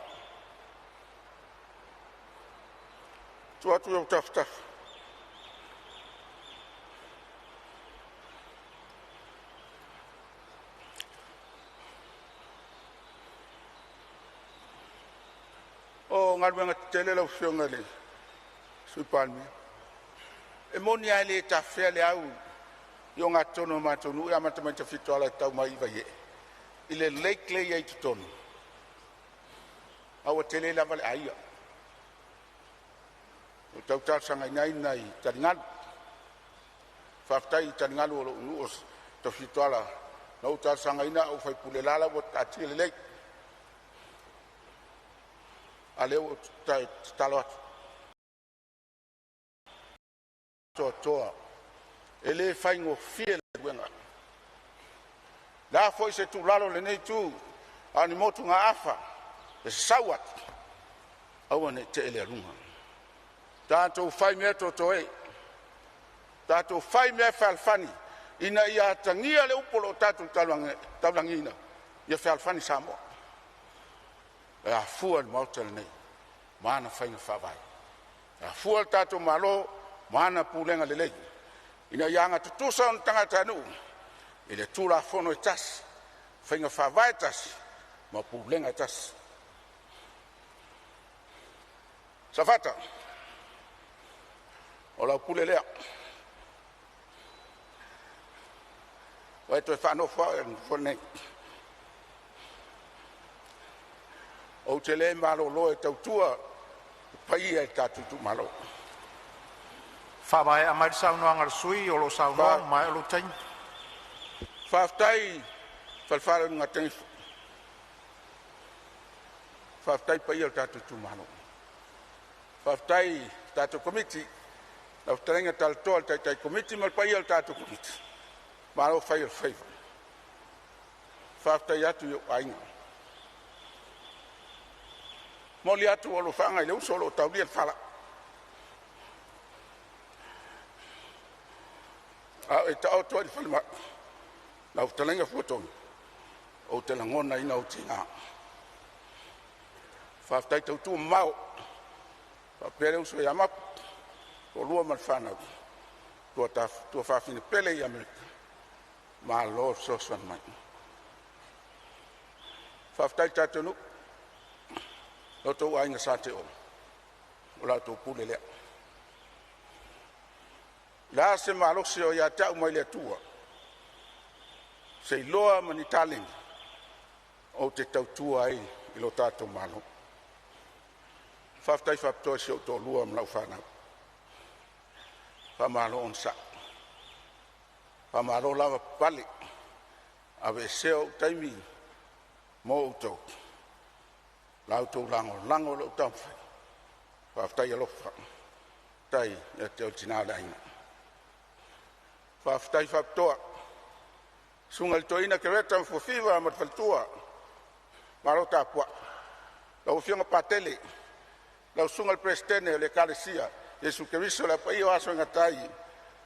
atu o tafta o ngalwenga tele lo fionga le supalmi e moni ale ta fele au yo ngatono matonu ya matamata fitola tau mai vai ile lake le ye tonu au tele la vale aia o tau ta sanga nai taringal faftai taringal o us to fitola no ta sanga ina o fai pulelala o atile lake ale o talot toa ele fai ngo fiel wenga la foi se tu lalo le nei tu ani motu nga afa e sawat awane te ele runga tato fai me to e tato fai me falfani ina ia tangia le upolo tato talangina ia falfani Samoa a fual motel nei mana fai nga favai a fual tato malo mana pulenga le lei ina yanga tutusa on tangata nu ile tula fono etas fainga favaitas ma pulenga etas safata ola pulelea waito fano fone o tele malo lo e tautua pai e tatu malo Whawae a mai sauno angar sui o lo sauno mai o lo taim. Whaftai whalwhara ngā tengi. Whaftai pai o tātou tūmano. Whaftai tātou komiti. Nau tarenga talatoa tai komiti mal pai o tātou komiti. Maro whai o whaiva. Whaftai atu i o ainga. Moli atu o lo whanga i leu solo o tauria whala. E tau toa i whalima. Nau talenga fuatongi. O te langona ina o tinga. Whaftai tau tua mau. Whapere uso i amap. O lua man whanau. Tua whawhine pele i Amerika. Ma lo soswan mai. Whaftai tatanu. O tau ainga sa te o. O la tau pule lea. La se malosi o ia tau mai le tua. Se loa mani taling. O te tau tua ai i lo tātou malo. Whaftai whaptoa si o tō lua mlau whanau. Whamalo on sa. Whamalo lava pali. Awe seo taimi mo utou. Lau tō lango lo tau whai. Whaftai alofa. Tai e te o tinala ina. Whaftai whaptoa. Sungal toina ke reta mfufiwa mat faltua. Maro tapua. Lau fionga patele. Lau sungal prestene le kalesia. Yesu Keriso la pai o aso ngatai.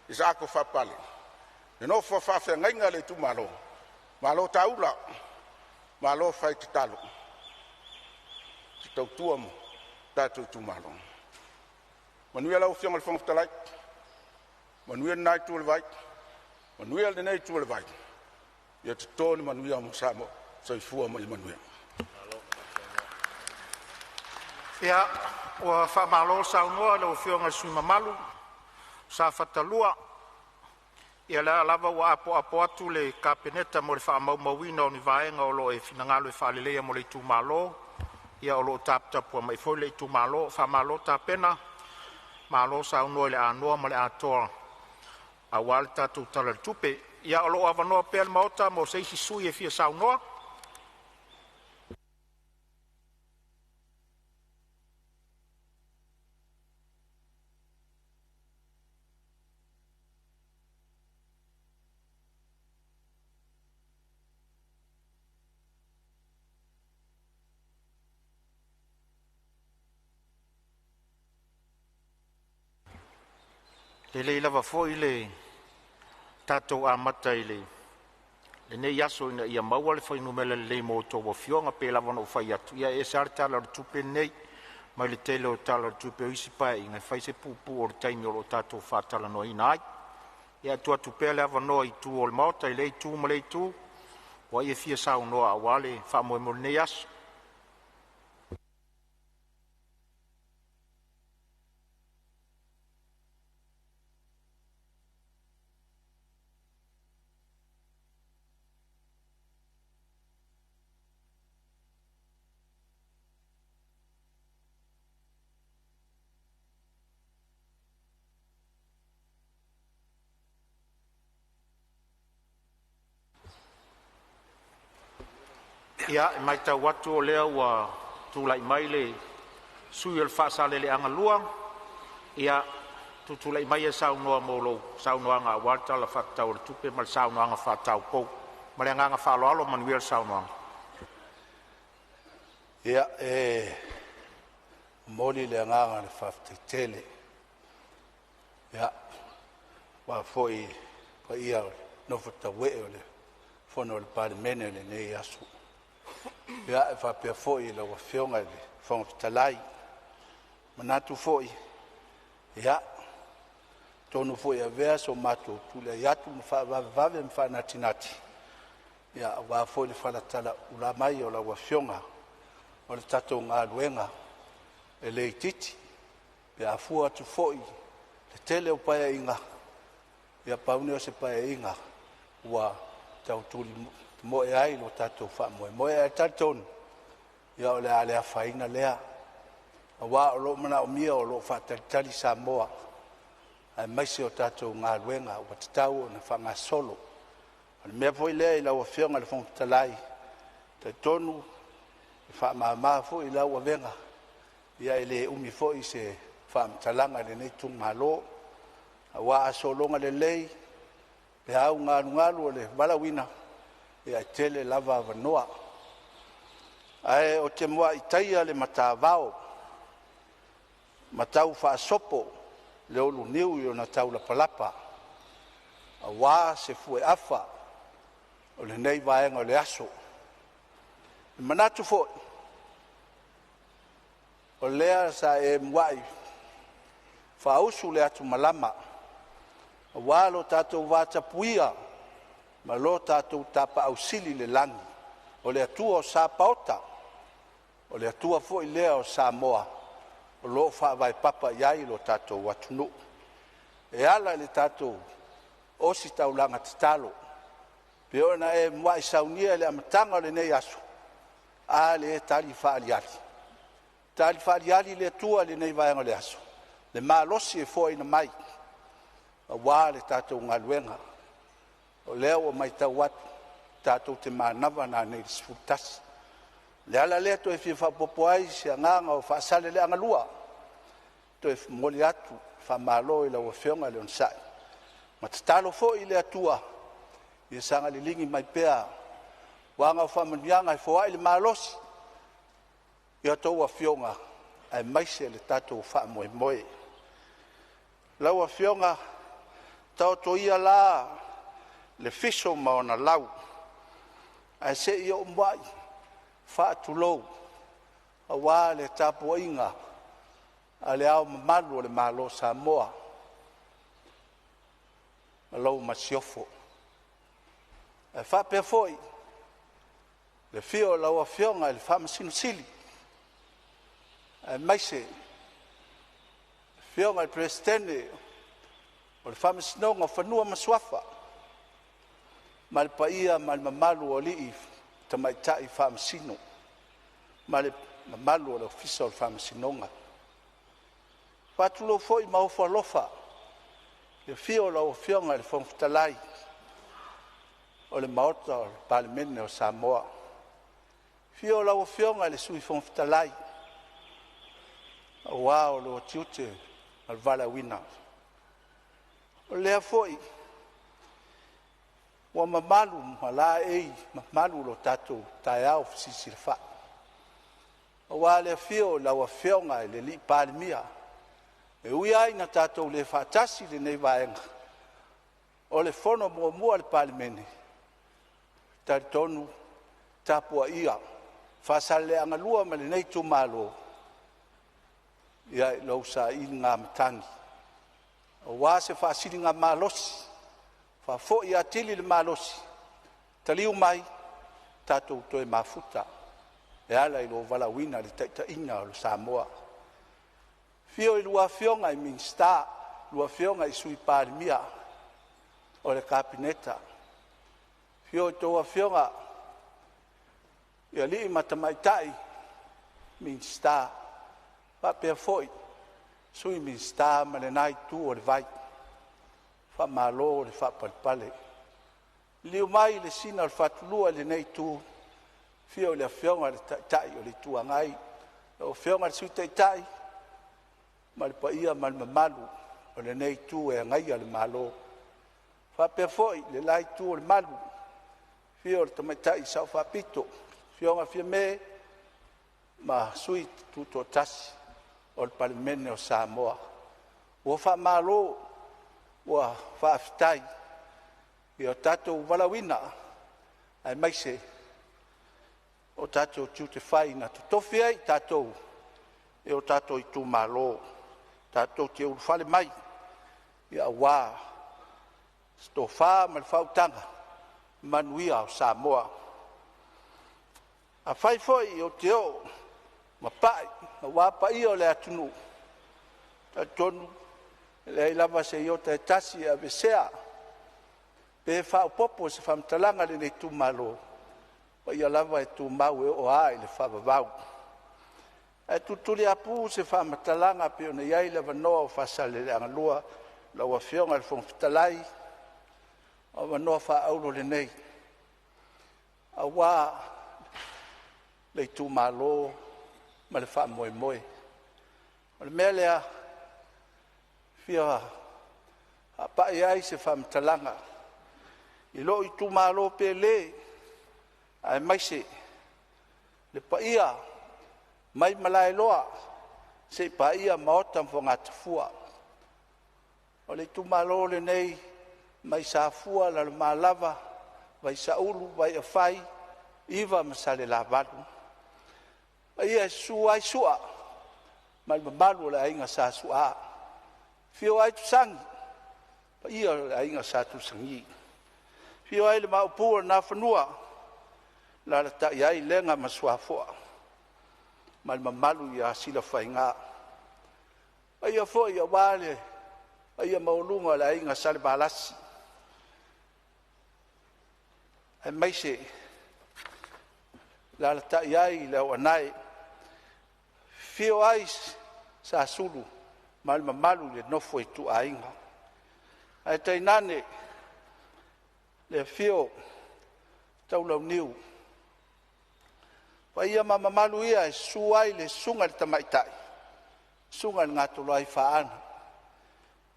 Isa ako whapale. E no whawhawhia ngainga le tu malo. Malo taula. Malo whai te talo. Te tau tuamu. Tātou tu malo. Manuia lau fionga le whangaftalai. Manuia nai tu le vai. Manuia le nei tu le vai. Ia te tōni manuia mo Samoa. Sai fua mo i manuia. Ia, ua whamalo saunoa le o whionga sui mamalu. Sa whatalua. Ia le alava ua apo atu le kapeneta mo le whaamaumawina o ni vaenga o lo e finangalo e whalelea mo le tu malo. Ia o lo taputapua mai foi le tu malo. Whamalo tapena. Malo saunoa le anoa mo le atoa. A wale tatu tala tupe. Ia o lo avanoa pel maota mo seisi sui e fia saunoa. Le lava foi le tatou amata i le nei aso ina ia maua le whainumele le mo tō wa fionga pe lava no whai atu. Ia e sartala le tupe nei mai le tele o tala tupe o isi pae i ngai whai se pupu o le taimi o lo tātou whātala no ina ai. Ia tua tupe le awa noa i tū o le maota i le i tū ma le i tū, wa ia fia sau noa a wale wha moe mo nei asu. Ia, e mai tau watu o lea ua tūlai mai le sui al whaasale le anga lua. Ia, tūlai mai e sau noa mōlou, sau noa ngā warta la whatau le tupe, ma le sau noa ngā whatau pou. Ma le ngā whaaloalo manuel sau noa. Ia, moli le ngā le whafteitele. Ia, wa foi, pa ia no whatawe o le whono le Palemene le nei asu. Ia e whapea fōi la wa whionga le whangawhitalai. Manatu fōi. Ia, tonu fōi a vea so mato tula iatu mwhawave mwhanati nati. Ia, wa fōi le whanatala ula mai o la wa whionga. O le tatou ngā luenga. E le titi. Ia fua atu fōi. Le tele o paia inga. Ia paune o se paia inga. Ua tau tuli mo e ai lo tatou wha mo e tatou ia o le ale a whaina lea a wā o lo mana o mia o lo whataritari Samoa a maise o tatou ngā luenga o tatau o na whanga solo o le mea poi lea i lau a whionga le whangtalai te tonu e wha maa fo i lau a venga ia i le umi fo i se wha mtalanga le nei tung malo a wā a solonga le lei le au ngalu o le walawina ia tele lava vanoa. Ae o te mua i taia le matavao, matau whaasopo, le olu niu i o na tau la palapa. A wā se fue afa, o le nei vaenga o le aso. I manatu foi, o lea sa e mwai, whausu le atu malama, a wā lo tātou vāta puia, ma lo tātou tapa au sili le langi, o le atua o Sapaota, o le atua fo i lea o Samoa, o lo whaavai papa iai lo tātou watunu. E ala le tātou o si taulanga titalo, pe ona e mwai saunia le amatanga o le nei aso, a le e tali whaaliari. Tali whaaliari le atua le nei vaenga le aso, le malosi e fo ina mai, a wā le tātou ngaluenga, o lea o mai tau atu, tātou te mānawa nā nei sifutasi. Le ala lea to e fia whapopo ai si a nganga o whaasale le angalua. To e moli atu, whamalo i lau a whionga le onsai. Ma tatalo fo i le atua, i sanga li lingi mai pea, wanga o whamanianga i fōa i le malosi. I atou a whionga, ai maise le tātou whamoe moe. Lau a whionga, tau to ia la, le fiso maona lau, ai se i o mwai, whaatu lou, a wā le tapo inga, a le au mamalu o le malo Samoa, a lau masiofo. Ai whapea foi, le fio lau a fionga, le whamasino sili, ai maise, fionga le presidente, o le whamasinonga whanua masuafa, ma le paia ma le mamalu o lii tamaitai whamasino, ma le mamalu o le ofisa o le whamasinonga. Whatulo foi maufa lofa, le fio la o fionga le whangwhitalai, o le maota o le Palemene o Samoa. Fio la o fionga le sui whangwhitalai, o wā o le o tiute al vala wina. O lea foi, wa mamalu mala ei mamalu lo tatou tae au fisisi le wha. O wā le fio la wa whionga le li Palemia, e ui ai na tatou le whaatasi le nei vaenga. O le whono mua le Palemene, tari tonu tapua ia, whasale anga lua ma le nei tu malo. ia i lou saʻiliga matangi o wā se faasiliga malosi faafoʻi atili le malosi taliu mai tatou toe mafuta e ala i lo valauina le taʻitaʻiga o le Samoa fio i lua fioga i minista lua fioga i sui palemia o le kapineta fio i toua fioga ia lii ma tamaitaʻi minista faapea foʻi sui minista ma lenā itu o le vai faamālō o le faapalepale liu mai le sina o le faatulua i lenei tu fio i le afioga le taʻitaʻi o le ituagai o fioga le sui taʻitaʻi ma le paia ma le mamalu o lenei tu e agaia le mālō faapea foʻi le la itu o le malu fio o le tamaitaʻi saʻo faapito fioga fia me ma sui tutoatasi o le Palemene o Samoa ua faamālō ua faafetai ia o tatou valauina ae maise o tatou tiute fai na totofi ai tatou e o tatou itumālō tatou te ulufale mai ia auā stofā ma le faautaga manuia o Samoa afai foʻi o te oo ma paʻi auā paia o le atunuu tatonu leai lava seʻi ota e tasi e avesea pe faaupopo se faamatalaga lenei tumālō paia lava e tumau e oo ā i le faavavau e tutuli apu se faamatalaga pe ona iai le avanoa o faasale le agalua lau afioga le fogafetalai o avanoa faaulo lenei auā le itumālō ma le faamoemoe o le mea lea fia apaʻi ai se faamatalaga i loo itumālō pe lē ae maise le paia mai malaeloa seʻi paia ma ota ma fogatafua o le itumālō lenei mai safua lalomālava vai saʻulu vai afai iva ma sale lavalu paia e su ai suʻa ma le mamalu o le aiga sa suʻā fio ai tusagi paia o le aiga sa tusagi fio ai le maʻupu o lenā fanua la le taʻi ai lega ma suafoa ma le mamalu ia silafaiga paia foʻi auā le paia mauluga o le aiga sa le malasi e maise la le taʻi ai le auanae fio ai sa sulu ma le mamalu le nofo i tuʻaiga ae tainane le fio taulauniu paia ma mamalu ia e su ai le suga le tamaʻitaʻi suga le gatolo ai faana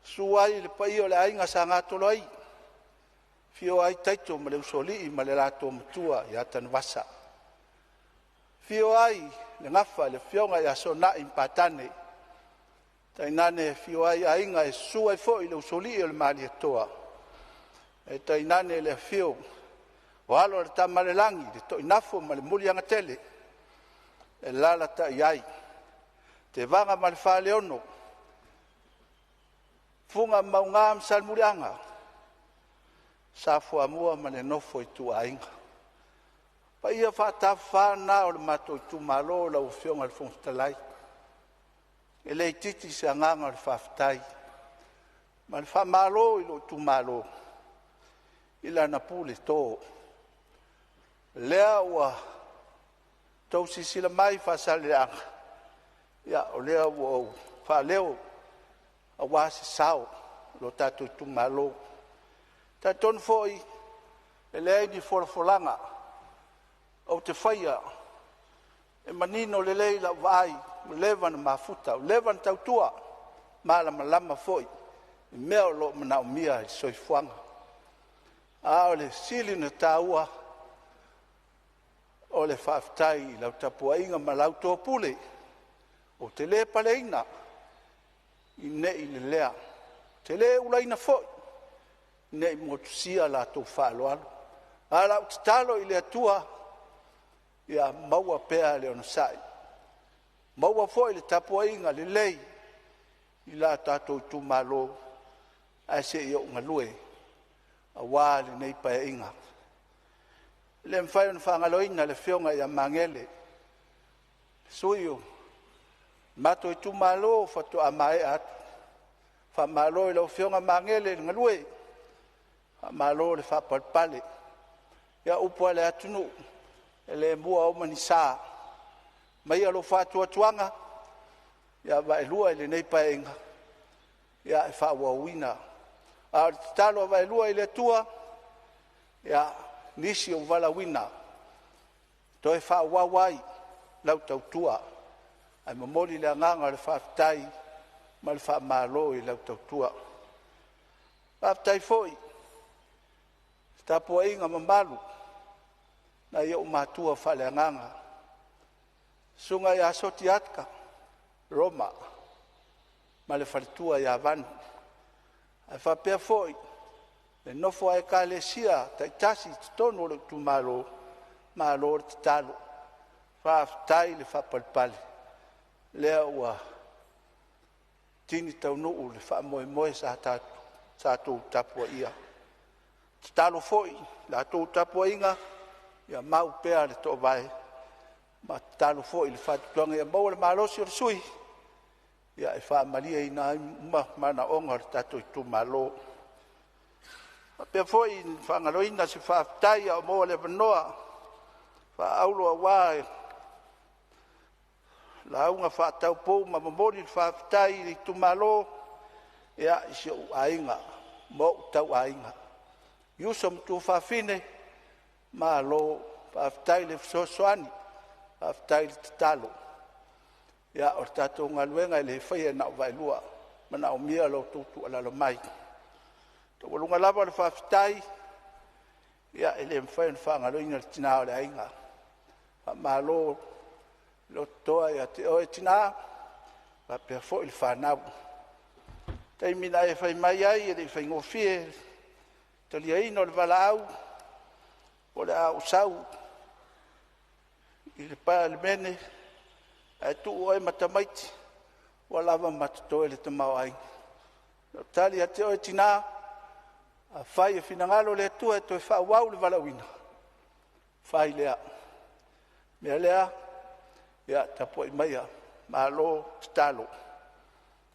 su ai le paia o le aiga sa gatolo ai fio ai taito ma le usolii ma le latou matua iā tanavasa fio ai le gafa le fioga iā sonaʻi ma patane tainane fio ai aiga e su ai foʻi le usolii o le maliatoa e tainane le fio o alo le tamalelagi le toʻinafo ma le muli agatele e lala taʻi ai te vaga ma le faleono fuga maugā ma salmuliaga sa fuamua ma le nofo i tuʻaiga paia faatafana o le matou itumālō lau fioga le fogafetalai e le ititi se agaga o le faafetai ma le faamālō i loo itumālō i lana pule tō lea ua tausisila mai faasaleaga ia o lea ua ou faaleo auā sesao lo tatou itumālō tatonu foʻi e leai ni folafolaga ou te faia e manino lelei laʻuvaai o leva na mafuta o leva na tautua malamalama foʻi i mea o loo manaʻomia i soifuaga a o le sili na tāua o le faafetai i lau tapuaʻiga ma lau topule o te lē paleina i neʻi le lea te lē ulaina foʻi i neʻi mo tusia latou faaloalo a lau tatalo i le atua ia maua pea le ona saʻi Maua foi le tapuainga le lei i la tātou tūmalo a se i o ngalue a wā le nei paeinga. Le mwhai on whangaloina le whionga i a mangele. Suiu, mato i tūmalo whatu a mai atu. Whamalo i lau whionga mangele ngalue. Whamalo le whapalpale. Ia upua le atunu. Le mua o mani sā. Mai alo whatua tuanga. Ia vai lua i le nei paenga. Ia e whawawina. A talo vai lua i le tua. Ia nisi o wala wina. Toi whawawai. Lau tau tua. Ai mamoli le anganga le whaftai. Ma le whamalo i lau tau tua. Whaftai foi. Tapua inga mamalu. Na ia umatua whale anganga. Sunga ia soti atka. Roma. Ma le whalitua ia vanu. Ai whapea foi. Le nofo ai ka le sia. Taitasi tonu le tu malo. Malo le talo. Whaftai le whapalpale. Lea ua. Tini tau nuu le whamoe moe sa tātou tapua ia. Talo foi. La tau tapua inga. Ia mau pea le to vai. Ma talo foi le whatuanga ia mau le malosi o le sui. Ia e whamalia ina mana onga le tato i tu malo. Ma pea foi whangaloina si whaftai o moa le vanoa. Whaaulo a wae. La unga whatau pou ma mamori le whaftai i tu malo. Ia isi o ainga. Mo tau ainga. Yusom tu whafine. Ma lo whaftai le soani. Whaftai le talo. Ia o tatou ngaluenga i le whaia na o vailua. Mana o mia lo tutu alalo mai. Tau walunga lava le whaftai. Ia e le mwhaia whangaloina le tina o le ainga. Ma lo lo toa ia te oe tina. Ma pia fo il whanau. Tei mina e whai mai ai e le whai ngofie. Tali aino le wala au. O le au sau. I le Palemene. E tu oe matamaiti. Wa lava matatoe le tamau ai. Lo tali a te oe tina. A whai e finangalo le atua e toi whawau le walawina. Whai lea. Mea lea. Ia tapo i maia. Malo stalo.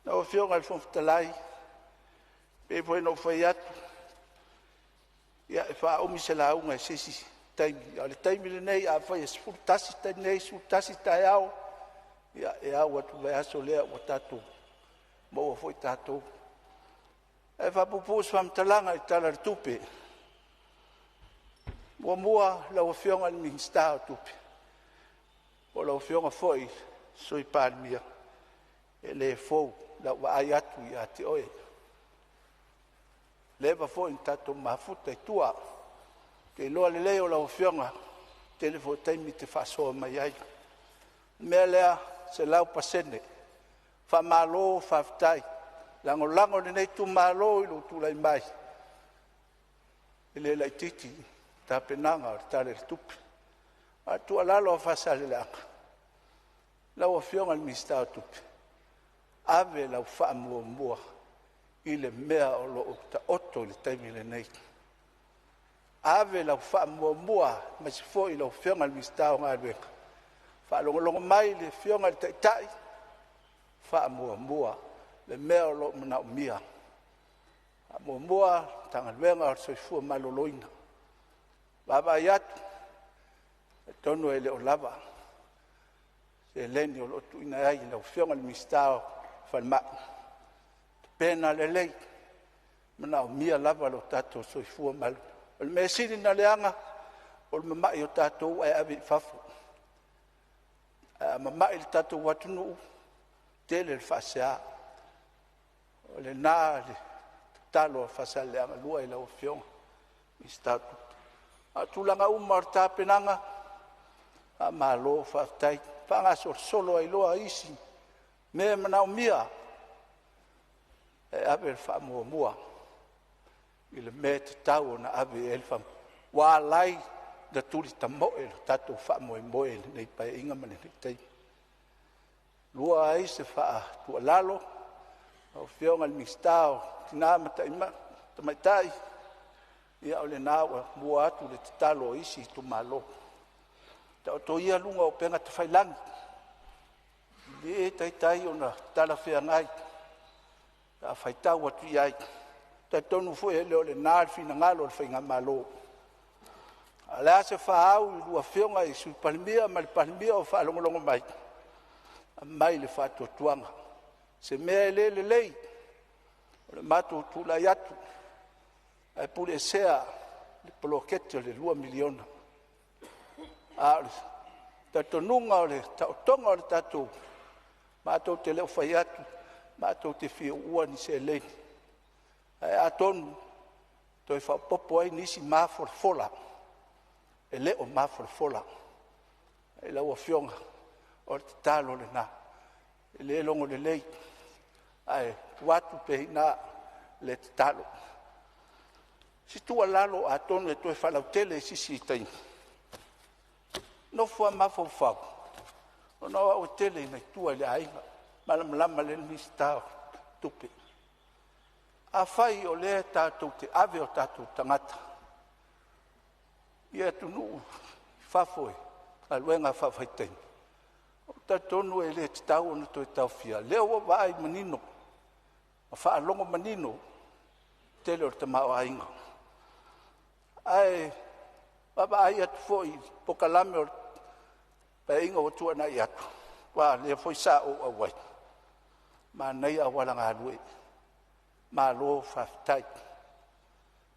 Na o whionga le whomftalai. Pe poe no whai atu. Ia e wha omi se la unga e sisi taimi. Ia le taimi le nei a whai e sfurtasi taimi nei, sfurtasi tai au. Ia e au atu vai aso lea o tatou. Maua foi tatou. E wha pupus whamtalanga i tala le tupe. Mua lau whionga le minsta o tupe. O lau whionga foi soi Palemia. E le fou lau wa ai atu i a te oe. Leva foi in tatou mafuta i tua. Ke loa le leo lau whionga. Telefo taimi te whasoa mai ai. Mea lea se lau pasene. Whamalo whaftai. Lango le nei tu malo i lo tu lai mai. Ele lai titi. Ta penanga o tale le tupi. A tu alalo a whasale langa. Lau a whionga le mista o tupi. Ave lau whaamua mua. I le mea o lo ta oto le taimi le nei. Ave lau whaamua mua. Ma si fo i lau whionga le mista o ngā ruenga. Whaalongolongo mai le whionga le taitai. Whaamua mua. Le mea o lo mana o mia. Mua tanga luenga o soifua maloloina. Baba iatu. E tonu e le o lava. Se leni o lo tuina ai lau whionga le mistao whalma. Pena le lei. Mana o mia lava lo tato soifua malu. O le mea siri na leanga. O le mamai o tato e avi fafu. Mamai le tato watunu. Tele le whasea. O le nā le talo a whasale anga lua i lau whionga. I statu. A tūlanga uma o tāpenanga. A malo whaftai. Whangaso solo ai loa isi. Me manao mia. E ave le whamua mua. I le me te tau na ave elfam. Wā lai da tuli ta moe. Tato whamua moe nei pai inga mane nei tei. lua ai se faa tua lalo o fionga mistao tina mataima tamaitai ia o le naua mua atu le tatalo isi tu malo ta to ia lunga o penga te failangi le taitai ona tala fea ngai ta faitau atu iai ta tonu fu ele o le nal fina ngalo le fainga malo ala se faau i lua fionga i su palmia ma le palmia o fa longo mai le fa tuanga se mea le lei o le matu tula yatu ai pule sea le polokete le 2 miliona tatonunga o le taotonga o le tatou matou te leo fai atu matou te fia ua ni se leni ai atonu toi faapopo ai nisi mafolafola e leo mafolafola e laua fionga o le tatalo lenā e lē logo lelei ae tuatu peina le tatalo si tua lalo atonu e toe falautele sisi i taimi nofua mafaufau ona o tele ina tua le aiga malamalama le misitao tupe afai o lea tatou te ave o tatou tagata ia tunuu fafo e aluega faafaitaimi o tatonu e lē tatau ona toe taufia lea ua vaai manino ma faalogo manino tele o le tamaoaiga ae vavaai atu foʻi pokalame o le paeiga ua tuanaʻi atu ua lea foi sa ou auai manai aualagalue malo faafetai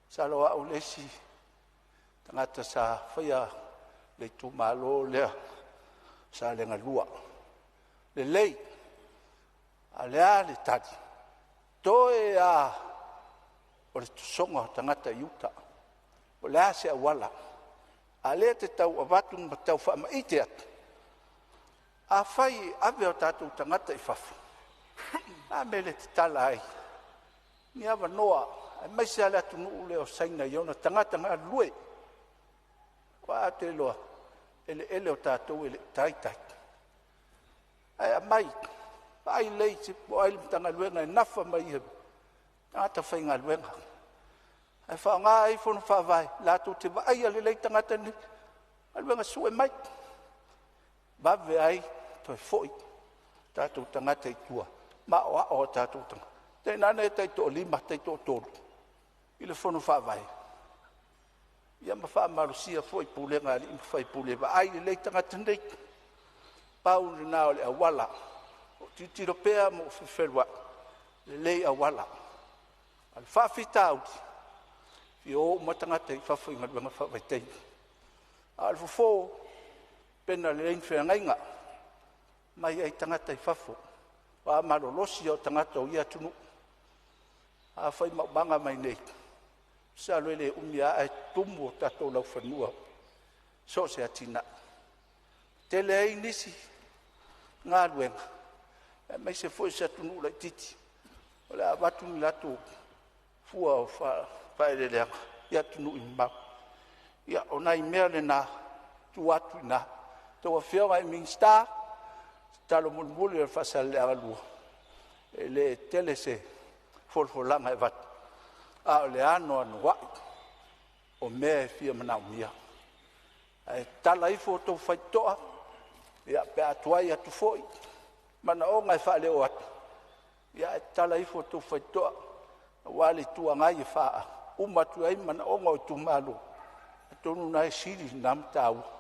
sa loaʻu lesi tagata sa faia le itumālō lea sa le galua lelei a lea le tali toe a o le tosoga o tagata iuta o le a se auala a lea te tau avatu ma tau faamaʻite atu afai ave o tatou tagata i fafu a me le tatala ai ni avanoa ae maise a le atunuu le o saina i ona tagata galue ua te loa eleele o tatou e le taitai ae amai ai lei se po ai le matagaluega e nafa mai ia tagata faigaluega ae faaogā ai fono faavae latou te vaaia lelei tagata ni aluega sue mai vave ai toe foʻi tatou tagata itua maʻoaʻo o tatou tagata tainana e taitoʻolima taitoʻotolu i le fono faavae ia ma faamalosia foʻi pulega alii ma fai pule vaai lelei tagata nei pau lenā o le auala o titilo pea mo o fefeluaʻi lelei auala a le faafitauli fio ma tagata i fafo i galuega faavaitaimi a le fofō pena lelei feagaiga mai ai tagata i fafo a malolosi o tagata o ia tunuu a fai maʻumaga mai nei sa aloe le umi a e tumu o tatou laufanua so o se atinaʻi tele ai nisi galuega e maise foʻi se atunuu laʻititi o le avatu i latou fua o faeleleaga ia tunuu i mamau ia onai mea lenā tu atu inā taua feoga e mingstar talo mulimuli o le faasaleleaga lua e lē tele se folafolaga e vatu a o le ano anuaʻi o mea e fia manaʻomia ae tala ifo o tou faitoʻa ia pe atuai atu foʻi manaʻoga e faaleo atu ia e tala ifo o tou faitoʻa ua le ituagai e faa uma atu ai manaʻoga o itumālo tonu na e sili na mataua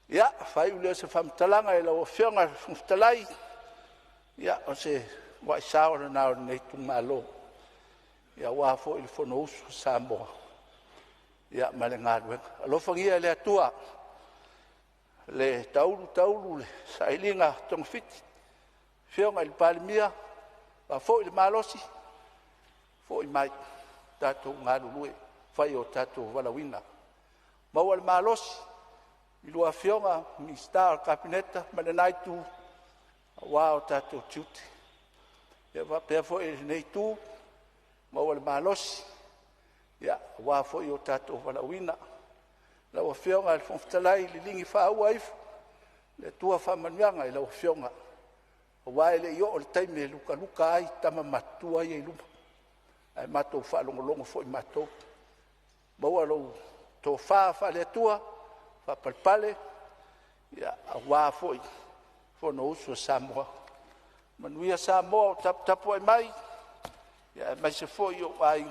ia fai u lea se faamatalaga e lauafioga fetalai ia o se uaʻisa o lenā o lenei tumālo ia ua foʻi le fonousu Samoa ia ma le galuega alofagia e le atua le taulu le saʻiliga togafiti fioga i le palemia a foʻi le malosi foʻi mai tatou galulue fai o tatou valauina maua le malosi i lua fioga minista o le kapineta ma lenā itu auā o tatou tiuti ia faapea foʻi lenei tu maua le malosi ia auā foʻi o tatou valauina lau afioga i le foʻafetalai liligi faaua ifa le atua faamanuiaga i lau afioga Wai le yo o le taimi luka ai tama matua ai luma. Ai matou whaalongolongo fo i matou. Maua lo to fa le tua, fa palpale, ia a wā fo i no usu Samoa. Manuia Samoa o tapu ai mai, ia mai se fo i o ai,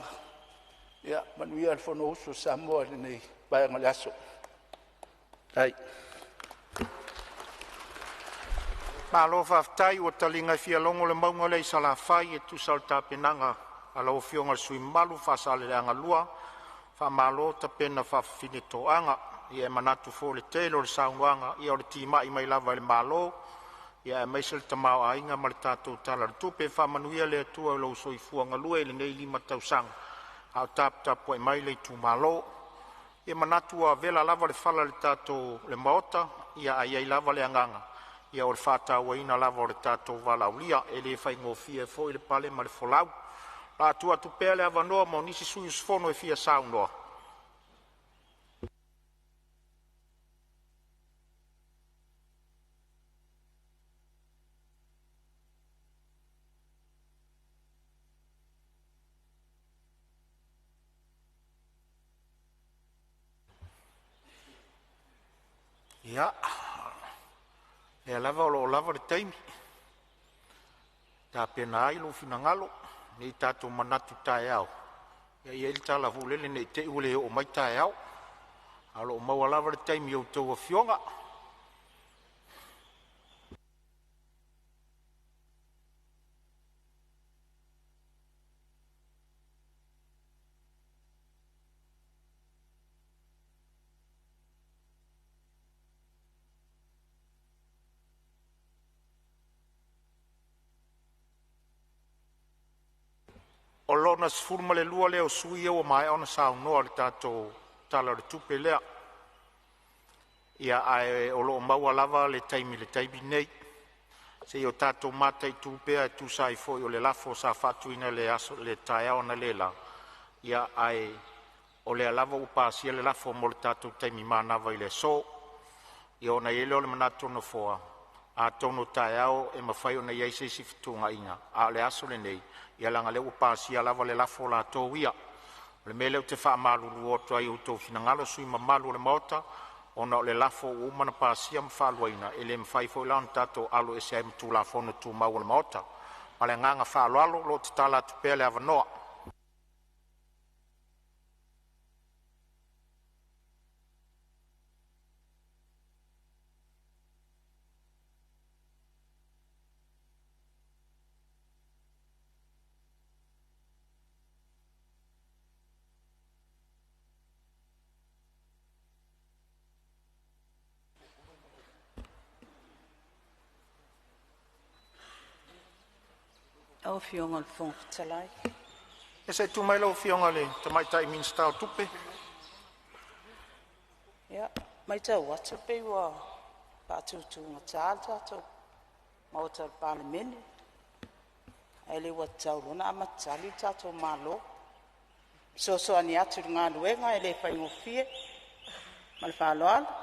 ia manuia al fo no usu Samoa le nei vai ngale aso. Ai. Malo whaftai o talinga fia longo le maunga le isa la fai e tu salta penanga a lau fionga sui malu whasale le anga lua wha malo ta pena whafine to anga i e manatu fo le telo le saunwanga i o le tima i mai lava le malo i e meisel ta mao a inga ma le tatou tala le tupe wha manuia le atua lau soi fuanga lua e le nei lima tausang au tapu e mai le tu malo i e manatu a vela lava le fala le tatou le maota i a ai lava le anganga ia o le whātāuaina lava o le tātou walaulia e le whaingofia fo i le pale ma le folau. La atua tu pēle avanoa mo nisi sui usfono e fia saunoa. Ia. E lava o lo lava le taimi. Ta pena ai lo fina ngalo. Nei tātou manatu tae au. Ia ia ili tala hulele nei te ule o mai tae au. Alo o maua lava le taimi o tau a fionga. O lona sfurma le lua leo sui o mai ona sao noa le tātou tala le tupe lea. Ia ai o lo maua lava le taimi nei. Se o tātou mata i tupea e tu sai foi o le lafo sa fatuina le aso le taea ona le la. Ia ai o le lava upasia le lafo mo le tātou taimi manava i le so. Ia ona ele o le manato no foa. A tono taeao e mawhai ona iei se si fitunga inga. A le aso le nei. Ia langa le upasia lava le lafo la tō ia. Le mele o te wha malulu o toa i utou fina ngalo sui ma malu le maota, ona o le lafo o umana pasia mwhaluaina, e le mwhai fo ilan tato alo e se aimu la fono tu mau le maota. Ma le nganga whaalo alo lo te tala tu pele avanoa. Au fionga le Fonotaga. E se tu mai lau fionga le, te mai tai minsta o tupe. Ia, mai tau atu pe wa pātutu ngā tāl tātou. Mauta Palemene. Ai le wa tau rona ama tali tātou malo. So ani atu ngā luenga e le whaingofie. Ma le whaloala.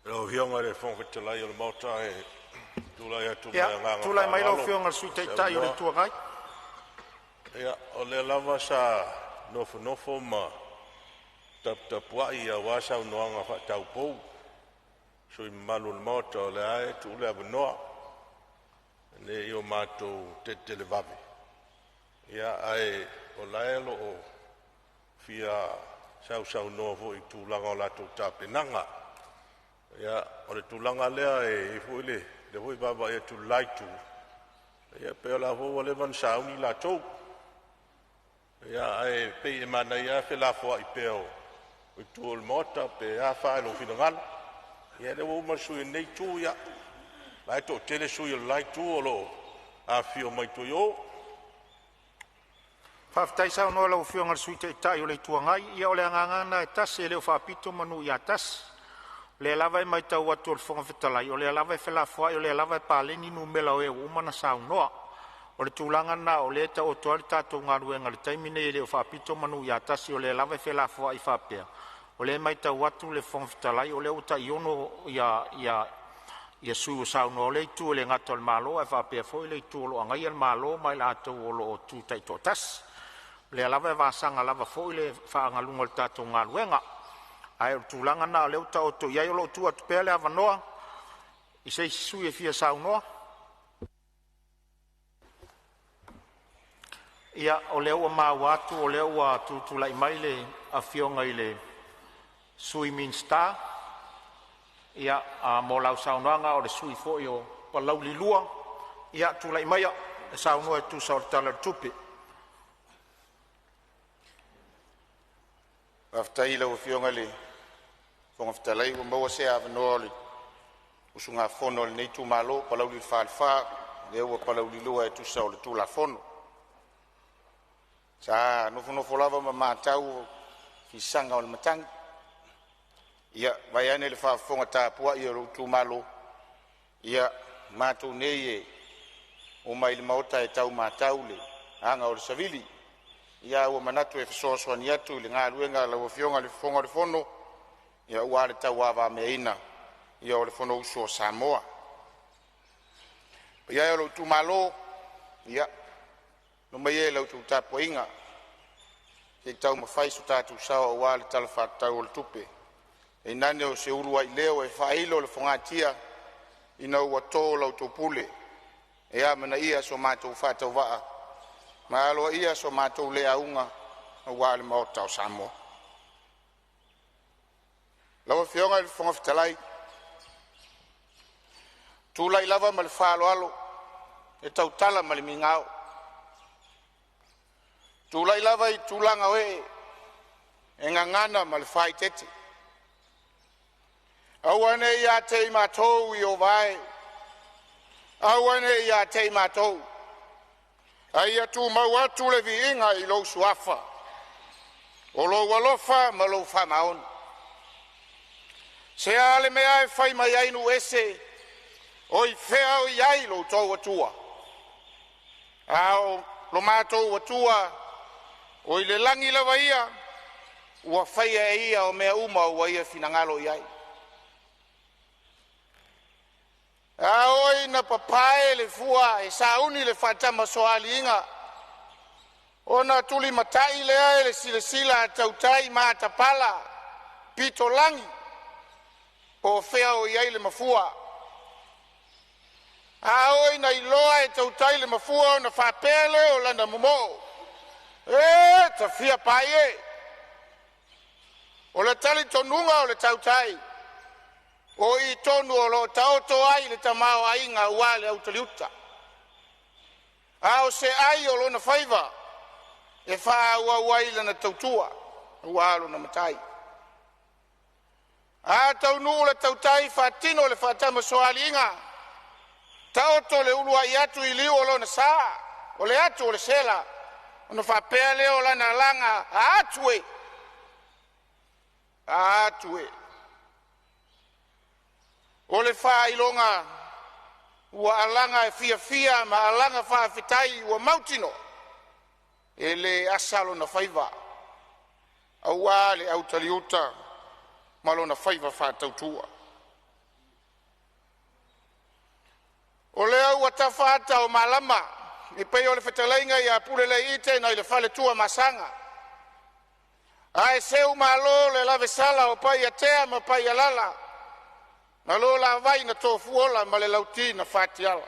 Lo hionga le Fonotaga o le mauta e tulai atu mai nganga. Ia, tulai mai lau fionga le sui te tai o le tuagai. Ia, o le lava sa nofo ma tapuai a wasa unoanga whatau pou. Sui malu le mauta o le ae tu le avanoa. Ne i o mātou te le vave. Ia, ae o laelo o fia sau noa fo i tūlanga o lato tāpenanga. Ia, o le tūlanga lea e fuile, le hoi baba e tu laitu. Ia, peo la hoa le van sauni la tau. Ia, ai pei e mana ia fe la fua i peo. I tu o le mota, pe a whae lo fina ngana. Ia, le hoa masu e nei tu, ia. Lai to tele su i laitu o lo a fio mai tu yo. Whaftai sao noa lau fionga le sui te tai o le tuangai. Ia o le angangana e tasi e leo whapito manu i a tasi. Le lava e mai tau atu o le Fonotaga, o le lava e whelafua, o le lava e Palemene nu mela o e umana sao noa. O le tūlanga na o le ta o toa le tātou ngā ruenga le taimine e leo whapito manu i atasi o le lava e whelafua i whapea. O le mai tau atu le whangwhitalai, o le uta iono ia sui sauno le tu le ngata le malo, e whapea foi le tu lo angai le malo, mai la tau o lo tu tai totas. Le alava e vasanga lava foi le whaangalunga le tatou ngā luenga. Ai o tūlanga na le uta o to iai o lo tu atu pēle avanoa, i se sui e fia saunoa. Ia o le ua mawatu, o le ua tutulai mai le a fionga i le Swimming Star, ia mo lau saunoanga o le sui foi o palau li lua, ia tulai mai e saunoa e tu sa o le tala tupi. Aftai lau fionga le whangaftalai o maua se avanoa le usunga fono le neitu malo palau li whaalwha, le ua palau li lua e tu sa o le tula fono. Sa nofo lava ma mātau ki sanga o le matangi. Ia, vai ane le whaafonga tāpua i o tu malo. Ia, mātou nei e o mai le maota e tau mātau le anga o le savili. Ia, ua manatu e whasoasoa ni atu le ngā luenga lau fionga le fonga le fono. Ia, ua le tau awa mea ina. Ia, o le fono uso o Samoa. Ia, o le tu malo. Ia, no mai e lau tu tāpua inga. Ke tau mawhai su tātou sao o wale tala whātau o le tupe. E nane o se urua i leo e whailo le whangatia ina ua tō lau tō pule. E amana ia so mātou whātau waa. Ma aloa ia so mātou lea unga o wale maota o Samoa. Lawa whionga i le whangawhitalai. Tūlai lava ma le whālo alo. E tau tala ma le mingao. Tūlai lava i tūlanga oe e ngangana ma le whai tete. Awane ia te i mātou i o vai. Awane ia te i mātou. Aia tū mau atu le vi inga i lou suafa. O lou walofa ma lou whamaon. Se ale mea e whai mai ainu ese o i whea o i ai lou tau atua. Ao lo mātou atua o i le langi lawa ia, ua whaia e ia o mea uma ua ia finangalo i ai. A oi na papae le fua e sauni le whatama soali inga. O na tuli matai le ai le sila sila tautai maata pala, pito langi, po whea o i ai le mafua. A oi na iloa e tautai le mafua o na whapele o lana momo. E, ta fia pai e. O le tali tonunga o le tautai. O i tonu o lo taoto ai le tamao ainga uale au taliuta. A o se ai o lo na whaiva. E wha ua uaila na tautua. Ualo na matai. A taunu le tautai whatino le whatama soali inga. Taoto le ulua i atu i liu o lo na saa. O le atu o le sela. Ono whapea leo lana langa atue. Atue. O le wha ilonga ua alanga e fia fia ma alanga wha fitai ua mautino. E le asalo na whaiva. Aua le au taliuta malo na whaiva wha tautua. O le au atawhata o malama. I pei o le whetalainga i a pule le ite na i le whale tua masanga. Ai seu malo le lave sala o pai a tea ma pai a lala. Na lo la vai na tofuola ma le lauti na whati ala.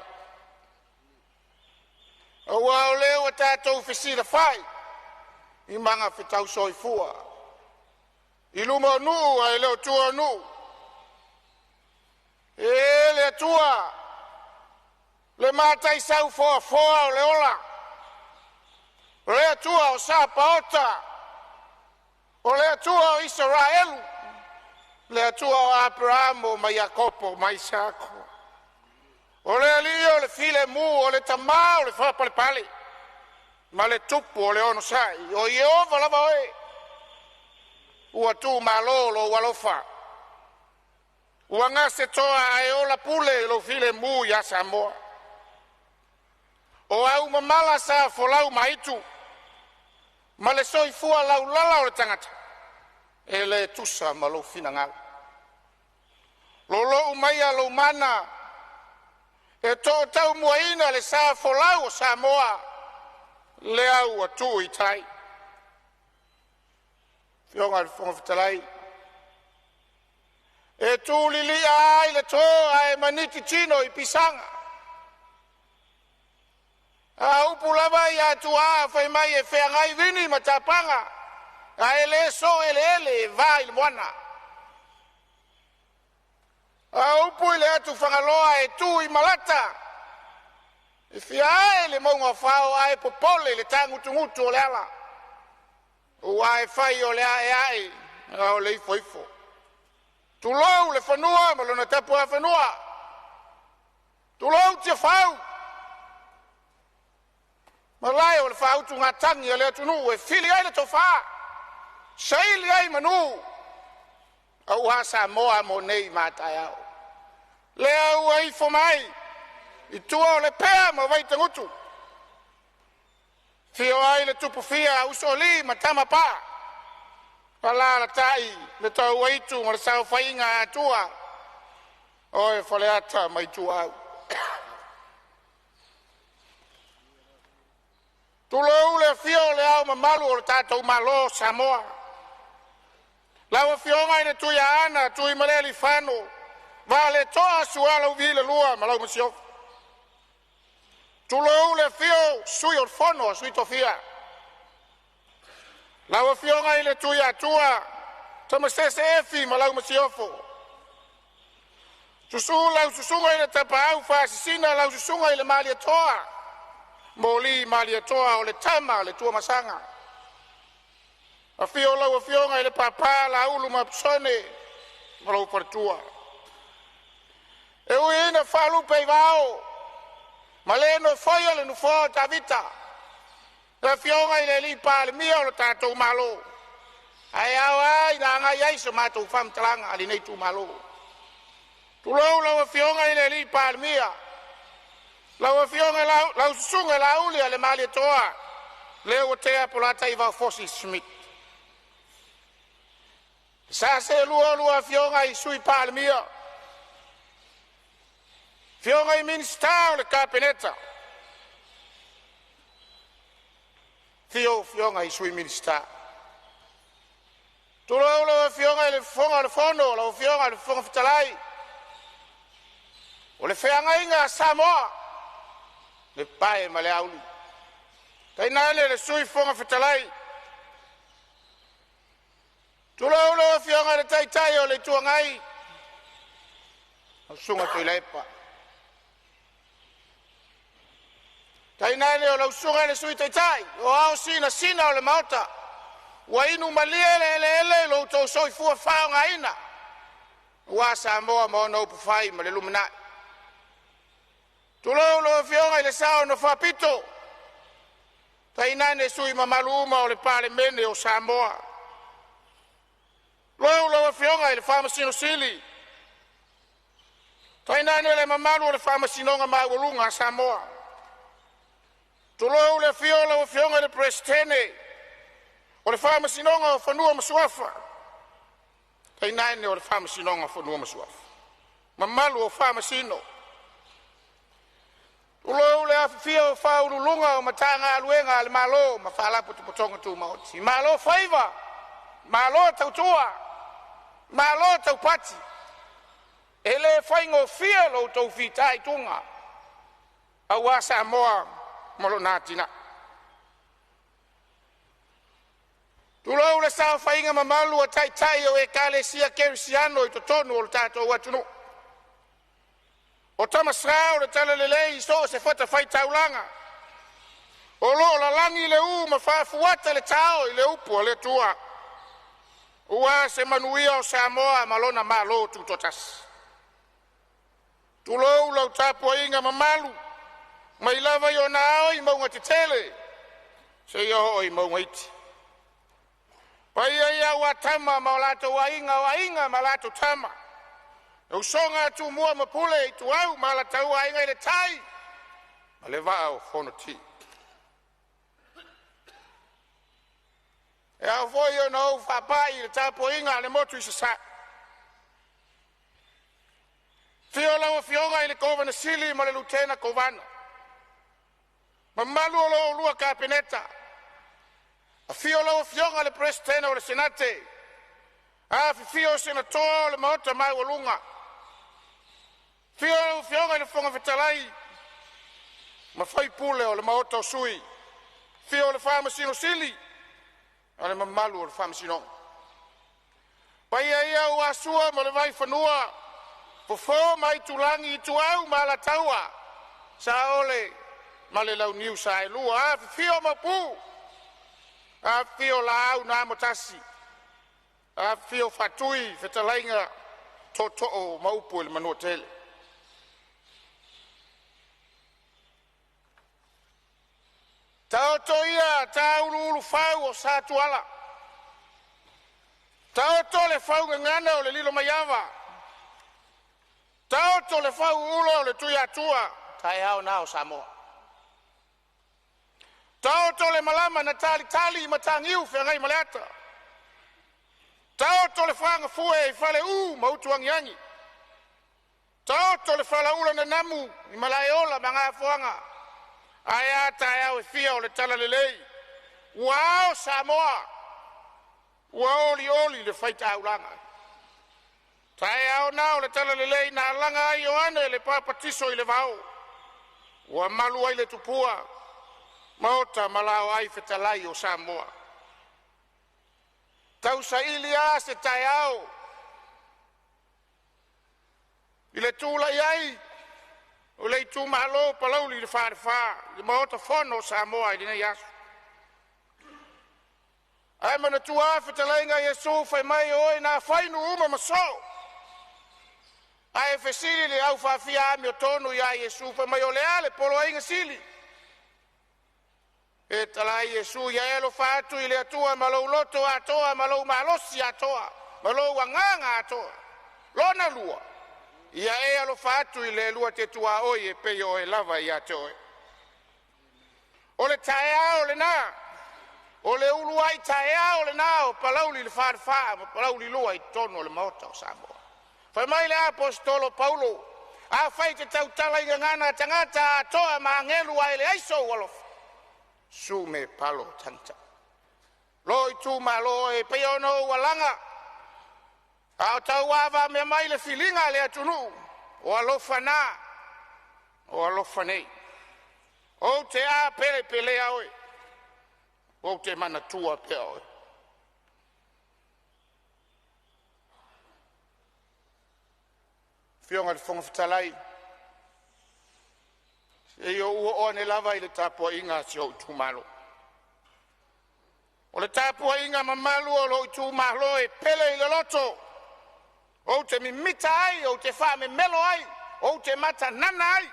Aua o leo a tātou whisira whai. I manga whitau soi fua. I luma nu a leo tua nu. E le tua. Le matai sau foa foa o le ola. O le atua o sa paota. O le atua o Israelu. Le atua o Abraham o mai Jacopo, mai Isako. O le alio o le file mu o le tama o le wha pale pale. Ma le tupu o le ono sai. O Iova lava oe. Ua tu malo lo walofa. Ua ngase toa ai o la pule lo file mu ya Samoa. O au mamala sa folau maitu. Ma le soifua lau lala o le tangata. e le tusa ma lo finanga lo mai a lo mana e to tau muaina le sa folau Samoa le au atu i tai fionga le fonga e tu lili ai le to ai maniti chino i pisanga a upulava ia tu a fai mai e fea ngai vini matapanga a ele so ele vai il moana a upu ile atu whangaloa e tu i malata e fia ele maunga whao ai popole le tangutungutu o le ala o ai whai o le ai o le ifo tulou le whanua ma lona tapu a whanua tulou tia whau ma lai o le whautu ngā tangi a le atunu e whili ai le tau wha saili ai manu au ha Samoa mo nei mātai au le au ai fo mai i tua o le pēa ma vai tangutu fio ai le tupu fia usoli ma tama pā pala la tai le tau waitu ma le sau whainga atua oe whale ata mai tu au tulou le fio le au ma malu o le tātou malo Samoa lawa fionga ina tui ana tui maleli whano vale toa suala uvile lua ma lau masio tulou le fio sui o fono sui tofia lawa fionga ile tui atua tama sese efi ma lau masiofo susunga ile tapa au fasisina lau susunga ile mali atoa moli mali atoa o le tama le tua masanga a fio lau fionga ile papa la ulu ma psone ma lau partua e ui ina falu pei vao ma le no foia le nufo ta vita la fionga ile li Palemene o le tatou malo ai au ai na ngai ai se matou fam tranga ali nei tu malo tulou la fionga ile li Palemene la fionga la sunga la uli le mali toa le o te polata i va fosi smith sa se lua fionga i sui Palemene fionga i minsta o le kapineta fionga i sui minsta tulou la fionga le fonga le fono la fionga le fonga fitalai o le feanga inga Samoa le pae ma le auli taina le sui fonga fitalai tulou la fionga le taitai o le tuangai o sunga toilepa taina le o la sunga le sui taitai o au sina o le mauta wa inu malie ele lo to soi fu fa nga ina wa Samoa mo no pu fai ma le lumina tulou lo fionga le sao no fa pito taina ne sui mamaluma o le Palemene o Samoa lo fionga le fama sino sili taina ne le mamalu le fama sinonga maulunga Samoa tulou le fionga le prestene o le fama sinonga o fanua masuafa taina ne o le fama sinonga o fanua masuafa mamalu o fama sino tulou le fio faululunga o matanga aluenga le malo ma fala potonga tu mauti malo faiva malo tautua malo taupati ele faingo fia lo tau fitai tunga awa Samoa molo natina tulou le sa fainga mamalu o tai o e kale sia kerisiano i totonu o le tatou atunu o tamasra o le tala lelei so se fata fai taulanga o lo la langi le ma fa fuata le tao i le upu le tua ua se manuia o Samoa malona malo tutotas tulou lau tapu inga mamalu mai lava yo nao i maunga te tele se yo i maunga iti pai ia wa tama ma lato wa inga ma lato tama o songa tu mua mapule tu au ma la tau wa inga le tai ma le va o fonoti e au foi o no whapai le tapo inga le motu i sa fio lau fionga i le kovana sili ma le lutena kovana ma malu o lo lua kapeneta a fio lau fionga le presidente o le senate a fio senator le maota mai o lunga fio lau fionga i le fonga fetalai ma fai pule o le maota o sui fio le whamasino sili o le mamalu o le whamasino pai ia ua sua ma le vai whanua fofo mai tulangi i tuau ma la taua sa ole ma le lau niu sa e lua a fio mapu a fio la au na motasi a fio fatui fetalainga toto o maupu le manu tele tau toia tau lulu fau o sa tuala tau to le fau ngana o le lilo mayava tau to le fau ulo o le tuia tua tai hao nao Samoa tau to le malama na tali matangiu whengai maleata tau to le whanga fue i fale mautuangi angi tau to le whala ula na namu i malaeola mga fuanga Aya tai au fia o le tala lelei. Wow, Samoa. Wa oli le faita au langa. Tai au nao le tala lelei na langa ai o ane le papatiso i le vau. Wa malu ai le tupua. Maota malao ai fetalai o Samoa. Tau sa ilia se tai au. I le tula iai. O le tu malo palau li fa le mota fono Samoa i nei asu ai mana tua fetalenga Yesu fai mai oi na fai no uma maso ai fesili le au fa fia mi tonu ya Yesu fai mai ole ale polo ai ngasili e tala Yesu ya elo fatu ile atua malo loto atoa malo malosi atoa malo wanganga atoa lona lua ia e alo fatu i le lua te tua oi e pei o e lava i atoe. O le taea o le nā. O le ulu ai taea o le nā o palauli le whārwha, ma palauli lua i tono le maota o Samoa. Whai mai le apostolo Paulo, a whai te tautala i ngana tangata atoa ma ngelu ai le aiso walof. Su me palo tangta. Lo i tu ma lo e pei ono walanga. Au tau wava me mai le filinga le atunu o alofa na o alofa nei o te a pele aoi o te mana tua pe aoi fionga le fonga fitalai e yo ua ne lava i le tapua inga si o tu malo o le tapua inga mamalu o lo tu malo e pele i le loto o te mimita ai, o te wha me melo ai, o te mata nana ai.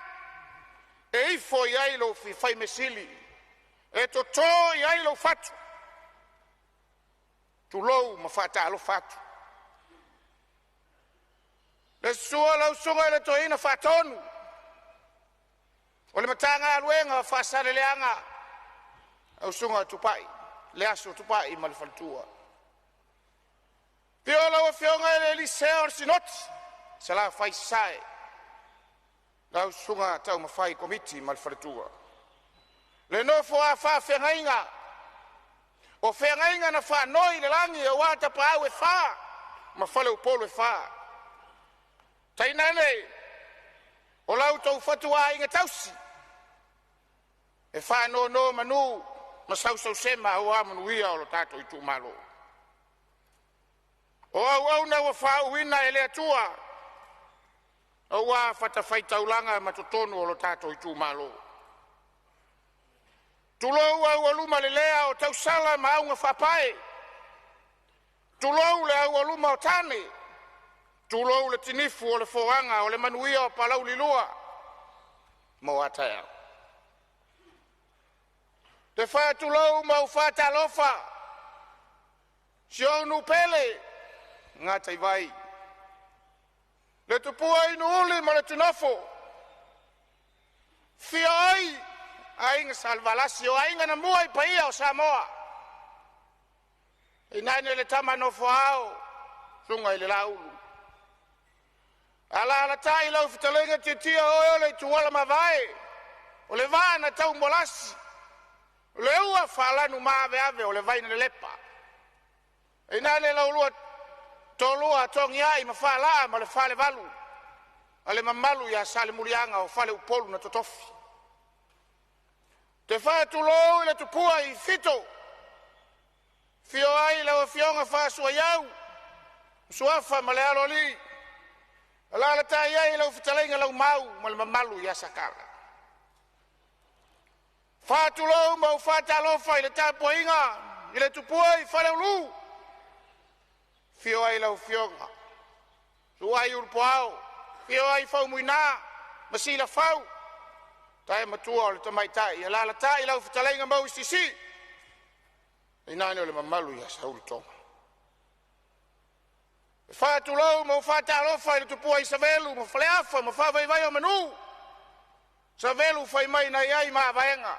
E ifo i ai lo fai mesili. E to tō i ai lo fatu. Tu lou ma fata alo fatu. Le sua lau sunga le to ina fatonu. O le matanga aluenga fasare leanga. Au sunga tupai. Le aso tupai ma le faltua. Piola o fionga le liceo sinot, se la fai sae. Lau sunga tau mawhai komiti malfaretua. Le nofo a wha whengainga. O whengainga na wha noi le langi o wata pa au e wha. Ma whale upolo e wha. Tainane, o lau tau fatua inga tausi. E wha no manu, ma sau sema o amanuia o lo tato i tu malo. O au na wa fa wina ele atua. O wa fata fai taulanga matotonu o lo tato i tu malo. Tulo au aluma le lea o tau sala ma au nga whapae. Tulo le au aluma o tane. Tulo le tinifu o le foanga o le manuia o palau lilua. Mo ataya. Te wha tulo ma u whata lofa. Sionu pele. Ngā tai vai. Le tupua inu uli ma le tunafo. Fia ai, ainga salvalasi o ainga na mua i paia o Samoa. Inane le tama no foao sunga ile laulu. Ala tai lau fitalenga titia o le tuala mavae. O le vana tau molasi. O le ua falanu maave ave o le vaina le lepa. Inane laulua tolua tongi ai ma fala ma le fale valu. Ale mamalu ya sale murianga o fale upolu na totofi. Te fa tulo ile tupua I fito. Fio ai la fionga fa sua yau. Suafa malealo li. Ala la tai ai la fitalenga la mau mal mamalu ya sakala. Fa tulo ma fa talo fa ile tapo inga ile tupua I fale ulu. Fio ai la fionga. Suai urpoao. Fio ai fau muina. Masila fau. Tai matua le tamai tai. Ala la tai la fitalenga mau sisi. Inane o le mamalu ya saulu tonga. Fa tulo mo fa talo fa le tupua I savelu mo fleafa mo fa vai o manu. Savelu fa mai na ai ma vaenga.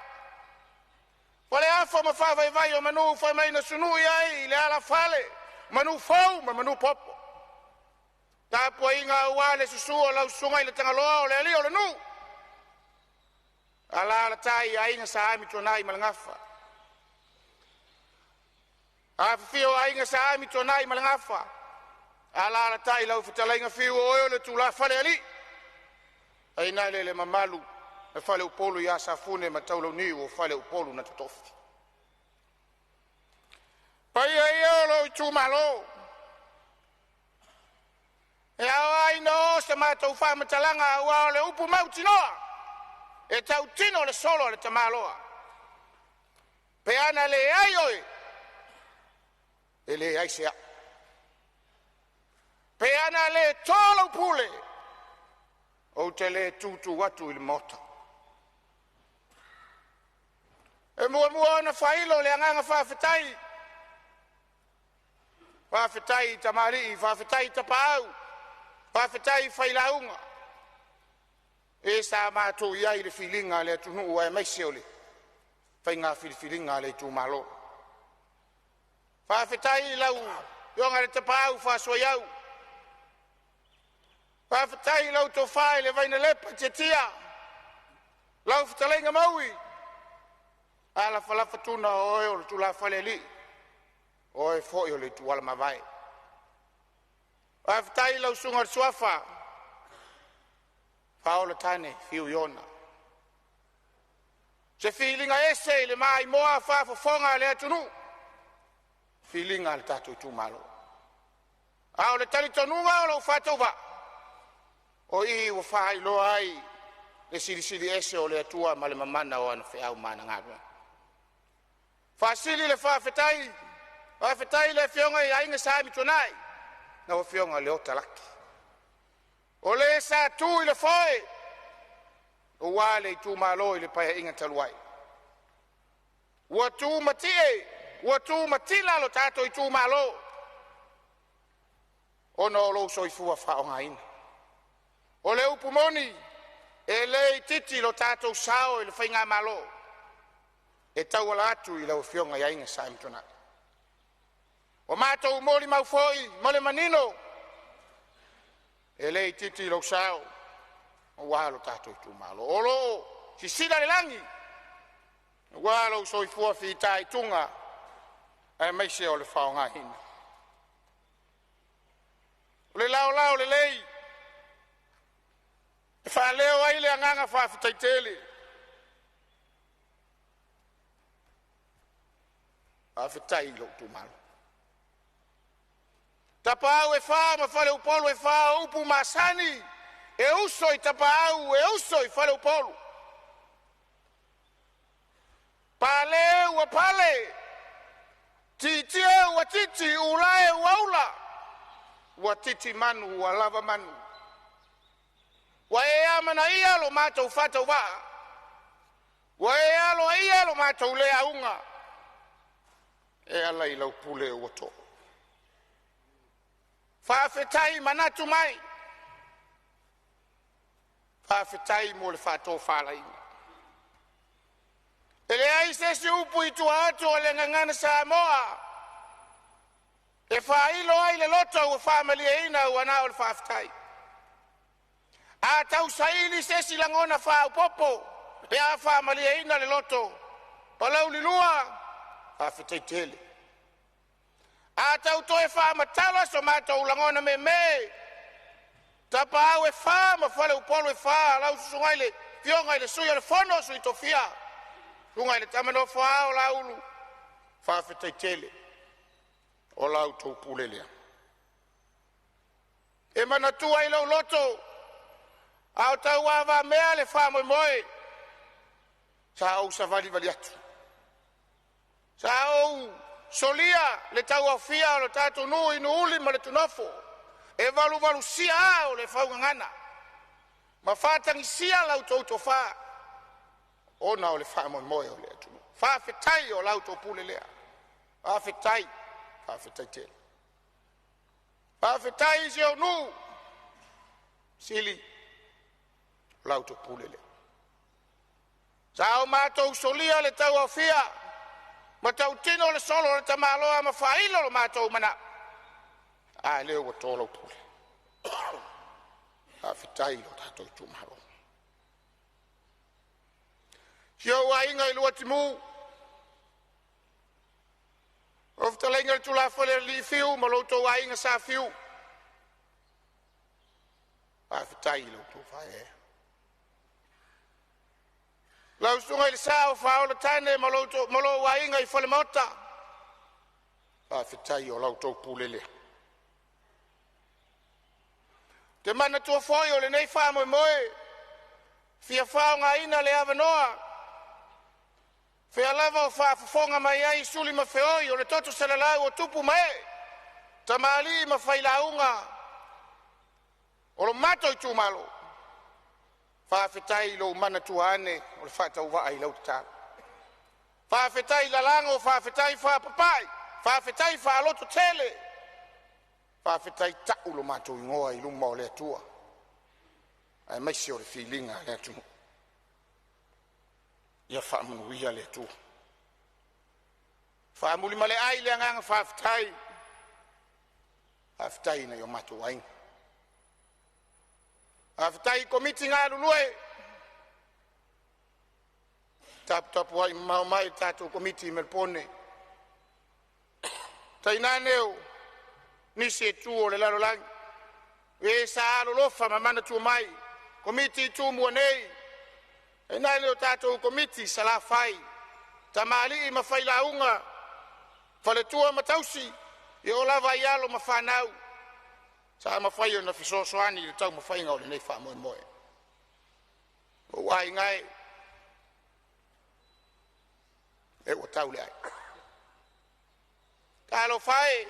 Fleafa mo fa vai o manu fa mai na sunu ai le ala fale. Manu fau ma manu popo. Ta po inga wale susu o lau sunga I le tangaloa o le ali o le nu. Ala la tai ai nga sa ami tonai malangafa. Fio ainga sa ami tonai malangafa. Ala la tai lau fitalenga fio o le tula fale ali. Ai na le mamalu e fale upolu ya safune mataulo ni o fale upolu na totofi. Pai ai lo tu malo. E ai no se mata ufa matalanga wa le upu mautinoa. E tau tino le solo le tamaloa. Pe ana le ai oi. Ele ai sea. Pe ana le tolo pule. O te le tutu watu il mota. E mua na failo le anganga whawhetai. Whawhetai tamari, whawhetai tapau. Whawhetai whailaunga. E sa mātou iai le filinga le tunu ua e maise ole. Whainga filinga le tu malo. Whawhetai lau, yonga le tapau whasua iau. Whawhetai lau tō whae le vaina lepa te tia. Lau whatalenga maui. Ala whalafa tuna o eo le tula whale li. O e fōi o le tuala mawai. Whawhetai lau sunga suafa. Paola tane, fiu yona. Se filinga ese le mai moa whafafonga le atunu. Filinga le tato I tu malo. Ao le tali tonunga o lo whatauwa. O I wa whai lo ai. Le siri ese o le atua ma le mamana o ana whiau mana ngātua. Whasili le whawhetai. Whawhetai le whionga I ainga sāmi tonai. Na wa whionga le o talaki. O le sa tu I le foe. O wale I tu malo I le paya inga taluai. Wa tu matie. Wa tu matila lo tato I tu malo. O no lo soifua whaonga ina. O le upumoni. E le titi lo tato sao I le whainga malo. E tau ala atu I lau whionga I inga saimi tonai. O mātou mori mau foi. Mole manino. E le titi lo sao. O walo tato I tu malo. O lo. Si sida le langi. O walo soifua fitai tunga. E meise o le whaonga hina. O le lao le lei. E whaleo ai le anganga whawhitaitele. Whawhitai lo tu malo. Tapau e wha ma whale upolu e wha upu masani. E uso I tapau e uso I whale upolu. Pale ua pale. Titia ua titi ulae waula. Ua titi manu ua lava manu. Wa e amana ia lo mātou whatau wa. Wa e alo ia lo mātou lea unga. E ala I lau pule ua to. Whawhetai manatu mai. Whawhetai mo le whato whalaina. E le ai se upu I tua atu o le ngangana Samoa. E whailo ai le loto ua whaamalia ina ua nao le whaafitai. A tau saili se silangona whaupopo, e a whaamalia ina le loto, palau li lua, whaafitai tele. A tau toe whaamatala so mātou langona me, tapa au e wha, ma whale upolo e wha, lau susungai le, fiongai le suia le fono sui tofia, sungai le tamano wha o laulu, whaafitai tele. O lau tau pulelea. E manatua i lau loto, au tau awa mea le wha moe, sa au sa vali atu. Sa au solia le tau au fia o le tato nui no uli ma le tunofo, e valu sia au le whaungangana. Ma whatangi sia lau tau to wha, o na o le wha moe o le atu. Wha fetai o lau tau pulelea. Wha fetai. Whawhetai tele. Whawhetai si au nu. Sili. Lau to pulele. Sa au mātou solia le tau au fia. Ma tau tino le solo le tamaloa ma whailo le mātou mana. A leo wa tōlau pule. Whawhetai lo tātou tu malo. Si au a inga i lua timu. Of te lenga tu la fole li fiu, ma lo to wa inga sa fiu. A fitai lo to fa e. La usunga il sa o fa o le tane ma lo wa inga I fole mota. A fitai o lo to pulele. Te mana tu foi o le nei fa mo moe. Fia fa nga ina le avanoa. Fea lava o whaafafonga mai ai suli ma feoi o le toto salalau o tupu mai. Tamali ma whailaunga. O lo mato I tūmalo. Whaafetai lo mana tuane o le whaatau wa ai lau tala. Whaafetai lalango, whaafetai whaapapai. Whaafetai whaaloto tele. Whaafetai tau lo mato ingoa I luma o le atua. Ai maisi o le whilinga le atu. Ia whaamunuia le tu. Whaamuli male ai le anganga whaafitai. Whaafitai na yo matu wain. Whaafitai komiti ngā lulue. Tapu wai mau mai tātou komiti melpone. Tai nāneo nisi e tu o le lalo langi. E sa alo lofa mamana tu mai. Komiti tu mua nei. E nai leo tātou komiti sa la whai. Tamali ma whai launga. Whale tua matausi. E o lava I alo ma whanau. Sa ma whai o na fisosoani le tau ma whai ngau le nei wha moe moe. O wai ngai. E o tau le ai. Talo whai.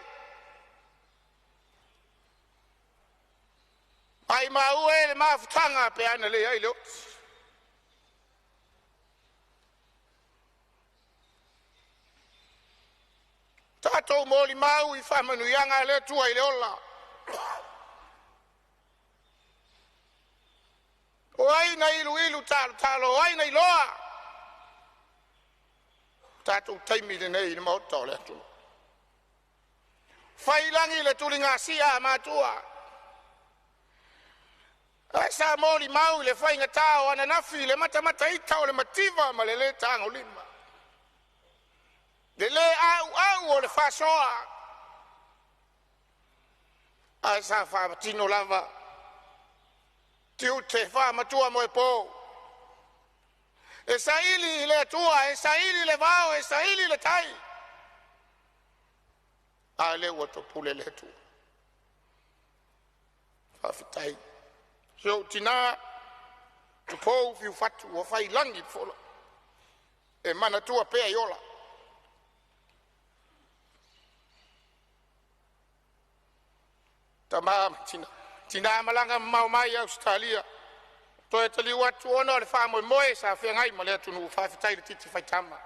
Ai maue le mawhutanga pe ana le ai leo. Tātou mōli mau I whamanuianga le tua I le ola. O aina ilu talo, o aina iloa. Tātou taimi le nei I mauta o le atu. Whailangi le tulinga sia mātua. Ai sa mōli mau le whainga tāo ana nafi le mata ita o le mativa ma le tango lima. Le au o le whasoa. Ai sa whamatino lava. Tiu te whamatua mo e pō. E sa ili le atua, e sa ili le vao, e sa ili le tai. Ai le ua topule le atua. Whawhitai. So tina, tupou fiu fatu, o whai langi fola. E mana tua pea iola. Tamam, tina malanga mau mai Australia. Toe tali watu ona le wha moe sa whengai ma lea tunu whawhitai le titi whaitama.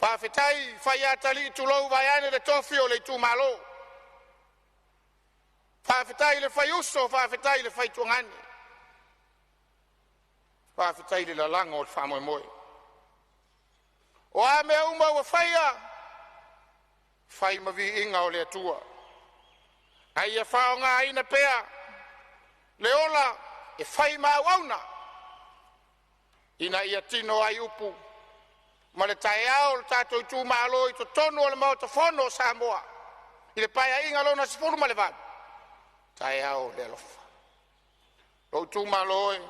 Whawhitai whai atali tulou vaiane le tofi o le tu malo. Whawhitai le whai uso, whawhitai le whai tuangani. Whawhitai le lalanga o le wha moe. O a mea uma wa whaia. fai mavi inga o le atua. Ai e whaonga ina pea, le ola e fai maawauna. Ina ia tino ai upu, ma le tae ao le tātou tū maalo i to tonu o le mau te fono o Samoa. I le paia inga lona sifuru ma le vānu. Tae ao le alofa. Lou tū maalo e,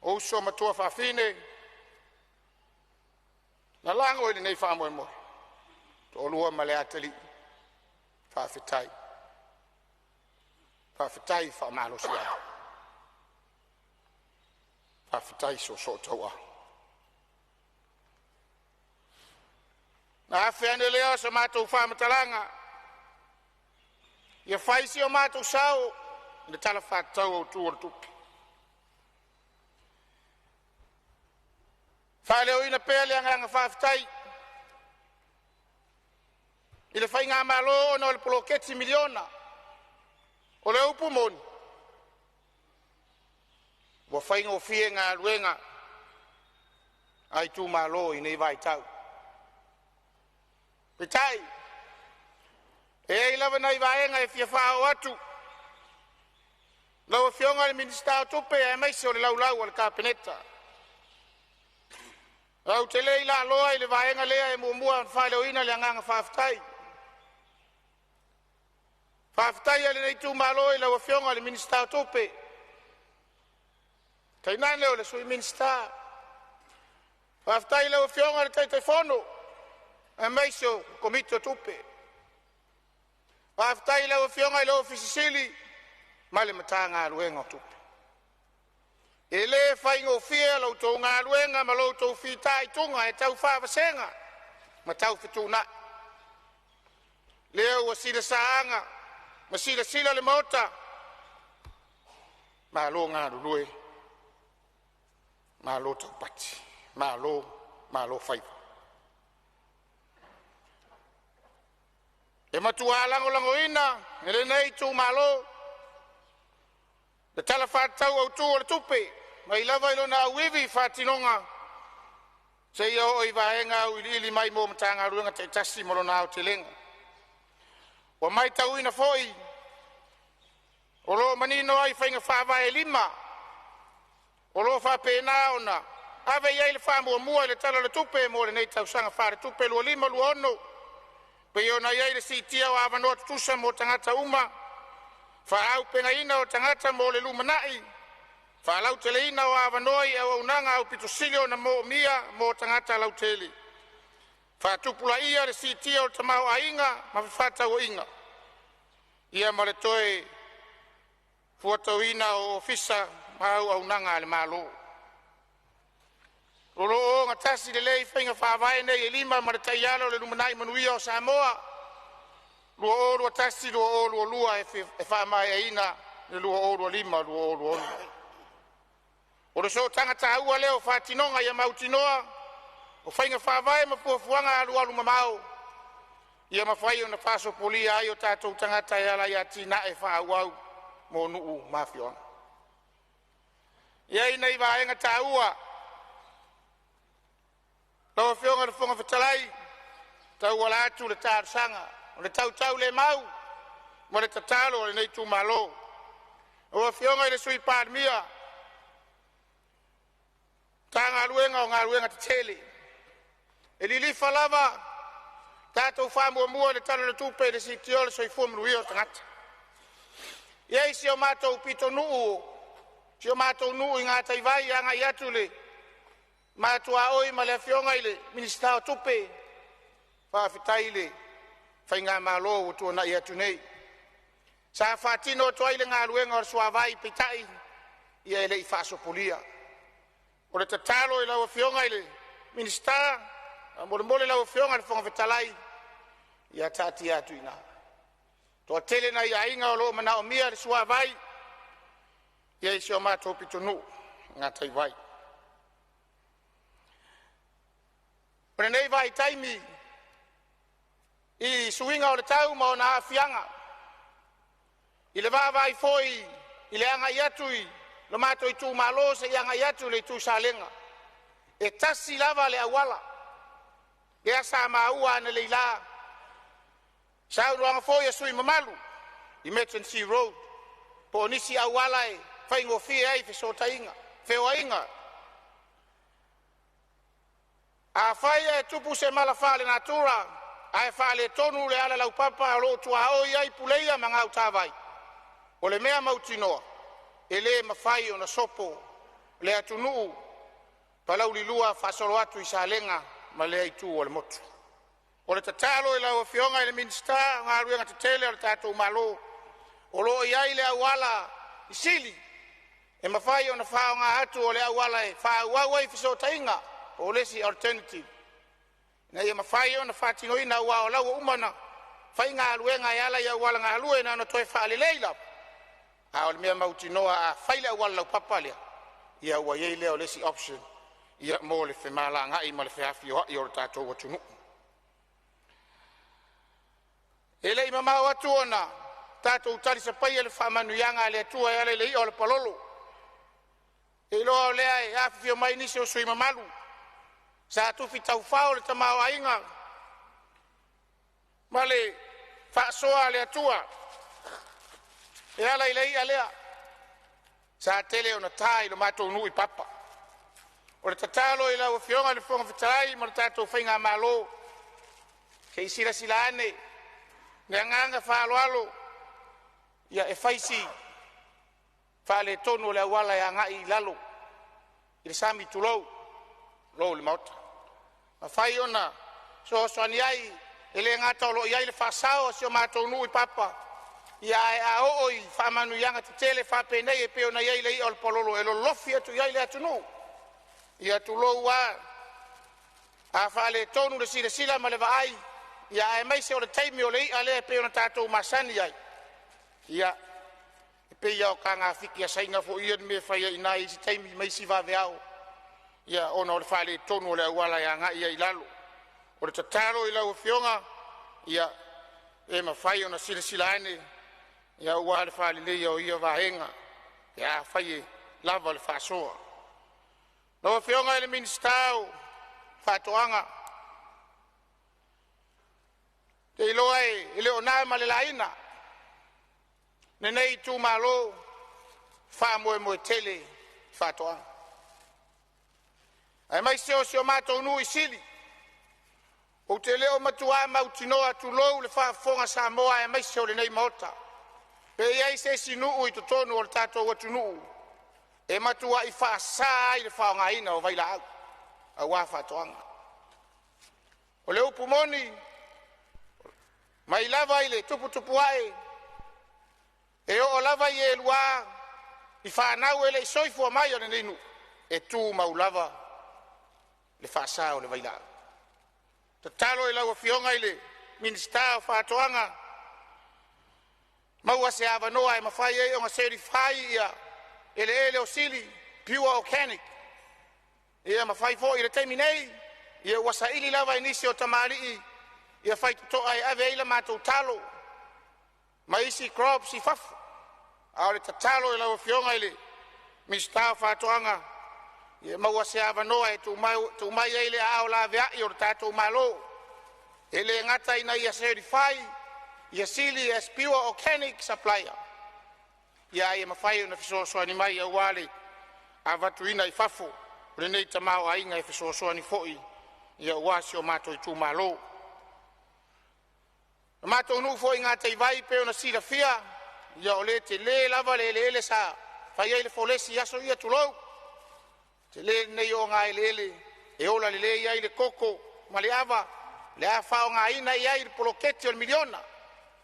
o uso matua whawhine, na lango i le nei whamoe moe. To olua ma le atali, whawhitai. Whawhitai whamalo sia. Whawhitai so taua. Na awhiane leo sa mātou whamatalanga. Ia whaisi o mātou sao, le tala whātau o tūra tupi. Whaleo ina pēle anganga whawhitai. I le whai ngā malo o na o le poloketi miliona. O le upu moni. Wa whai ngō fie ngā luenga. Ai tū malo i nei vai tau. Petai. E lava nei vaenga e fia whao atu. Lau fionga le minister tupe e maise o le laulau o le kapeneta. Lau te lei la loa i le vaenga lea e muamua whaeleo ina le anganga whawhitai. Whawhitai ale nei tū malo i lau fionga le minister tupe. Tainane o le sui minister. Whawhitai lau fionga le teitai fono. E maise o komito tupe. Whawhitai lau fionga i lau fisisili. Male matanga aluenga tupe. E le whaingo fia lau tō ngā aluenga ma lau tō whitai tunga e tau whawhasenga. Ma tau whituna. Leo wa sila saanga. Ma sila le mota. Ma lo ngā rurue. Ma lo tau pati. Ma lo whaiva. E matua lango ina. E le nei tū malo. Le tala whātau au tū o le tupe. Mai lava ilo na uivi whātinonga. Se ia o i vaenga au ili mai mō matanga ruenga te tasi moro nao te lenga. Wa mai tau ina foi. O lo manino ai whainga whāwae lima. O lo whāpēnā ona. Ave iai le whāmua mua le tala le tupe mō le nei tau sanga whāre tupe lua lima lua ono. Pe iona iai le sitia o awanoa tutusa mō tangata uma. Whaau penga ina o tangata mō le lumanai. Whaalau tele ina o awanoi au unanga au pitosilio na mō mia mō tangata lau tele. Whaatupula ia le sitia o tamau a inga ma whatau o inga. Ia ma le toe fuatau ina o ofisa ma au unanga le malo. Lolo o ngatasi le lei whainga whaavae nei e lima ma le taialo le lumanai manuia o Samoa. Lua o lua tasi, lua o lua lua e whaamai e ina, le lua o lua lima, lua o lua lua. O le so tangata aua leo whātinonga ia mautinoa, o whainga whaavai ma puafuanga alu alu mamau. Ia ma whai o na whaso polia ai o tātou tangata e ala ia tina e whaauau mō nuu mafioanga. Ia ina i waenga tā ua. Lawa whionga le whonga whatalai, tau wala atu le tārsanga. O le tau le mau, ma le tatalo o le nei tū malo. O a whionga i le sui Palemene. Tā ngā luenga o ngā luenga te tele. E li lifa lava, tātou whamua mua le talo le tūpe le sitio le soi fuamruia o tangata. Iei si o mātou pito nuu, si o mātou nuu i ngā taivai anga i atu le. Mātua oi ma le whionga i le minister o tupe, whawhitai le. Whai ngā malo o tua na i atu nei. Sa whātino toa i le ngā luenga o suawai pitai, ia ele i whasopolia. O le tatalo i lau whionga i le minister, mole lau whionga le whonga whetalai, ia tāti atu ina. Toa tele na i ainga o loo mana o mia le suawai, ia isi o mātou pitonu, ngā taiwai. O le nei vai taimi, I suinga o le tau ma o na awhianga. I le vāwai foi, i le anga iatui, lo mato i tū malo se i anga iatu le tū salenga. E tasi lava le awala. E asa maua na le ila, Sa uruanga fo ia sui mamalu. Emergency road. Po nisi awala e whaingo fie ai fesotainga. Feoainga. A whaia e tupu se mala whale natura. A e whale tonu le ala lau papa a lo tua o iai puleia mangau tawai. O le mea mautinoa. E le mawhai o na sopo. Le atunuu. Palau li lua whasoro atu i sa lenga. Ma le aitu o le motu. O le tatalo e lau fionga e le minsta. Ngā ruenga te tele o le tatou malo. O lo iai le awala i sili. E mawhai o na whao ngā atu o le awala e whao wawai fiso tainga. O lesi alternative. Na ia mawhai o na whatino ina ua o lau umana. Whai ngā luenga e ala i awala ngā lue na toi whaale leila. A o le mea mautinoa a whaile awala lau papalea. Ia ua iei leo lesi option. Ia mo le whemala ngai ma le whehafi o hai o le tātou watunu. E lei mamau atu ona. Tātou tari sa pai e le whamanuianga le atua e ale lei o le palolo. E loa o lea e hawhi o mai nisi o sui mamalu. Sa tufi tau whao le tamau ainga. Ma le whaasoa le atua. E ala i lei alea. Sa tele o na tai lo matou nui papa. O le tatalo i lau fionga le fonga fitarai ma le tātou whainga malo. Ke isira sila ane. Nea nganga whaaloalo. Ia e whaisi. Whaale tonu le awala e angai lalo. I le sami tulou. Lou le mauta. Ma whai ona. So soani ai. E le ngata o lo iai le whaasao si o matou nui papa. Ia e a ooi whamanu ianga te tele whapenei e peo na iai le i o le pololo. E lo lofi atu iai le atunu. Ia tulou a. A whaale tonu le sila ma le vaai. Ia e maise o le taimi o le i a le e peo na tātou masani ai. Ia. E pe ia o ka ngā whiki a sainga fo ia me whaia i nā isi taimi maisi vave au. Ia ona o le whaale tonu o le awala ia ngā ia i lalo. O le tataro i lau fionga. Ia. E ma whai ona sila ane. Ia ua le whaale leia o ia vahenga. Ia whai lava le whaasoa. No fionga ele ministau fatoanga. Te iloa e leo nai ma le laina. Nenei tu malo fa moe tele fatoanga. Ai mai se o si o matou nui sili. O te leo matua mautinoa tu lou le whaafonga Samoa e mai se o le nei maota. Pe iai se sinuu i totonu o le tātou watunuu. E matua i whaasa i le whaonga ina o vaila au. A wafa toanga. O le upu moni. Mai lava i le tupu ai. E o lava i e lua. I whanau e le soifu a mai o le ninu. E tu mau lava. Le whaasa o le vaila au. Ta talo e lau a fionga i le minista o whatoanga. Maua se avanoa e mawhai e o nga serifai ia. Ele o sili, pure organic. Ia mawhai fo i le teimi nei. Ia wasa ili lava inisi o tamari. Ia whai toa e ave ila mātou talo. Ma isi crops i fafu. A le tatalo e lau fionga ile. Mistau whatoanga. Ia maua se avanoa e tu mai eile a o la vea i o le tātou malo. Ele ngata ina ia certify. Ia sili as pure organic supplier. Ia e mawhai o na fisosoani mai a wale a watuina i fafo. Renei tamau a inga e fisosoani foi. Ia wasi o mato i tu malo. Mato nu foi ngā tei vai peo na sila fia. Ia o le te le lava le sa. Whai eile folesi aso ia tulou. Te le nei o ngā ele. E ola le ia i le koko. Ma le ava. Le a whao ngā ina ia i le poloketi o le miliona.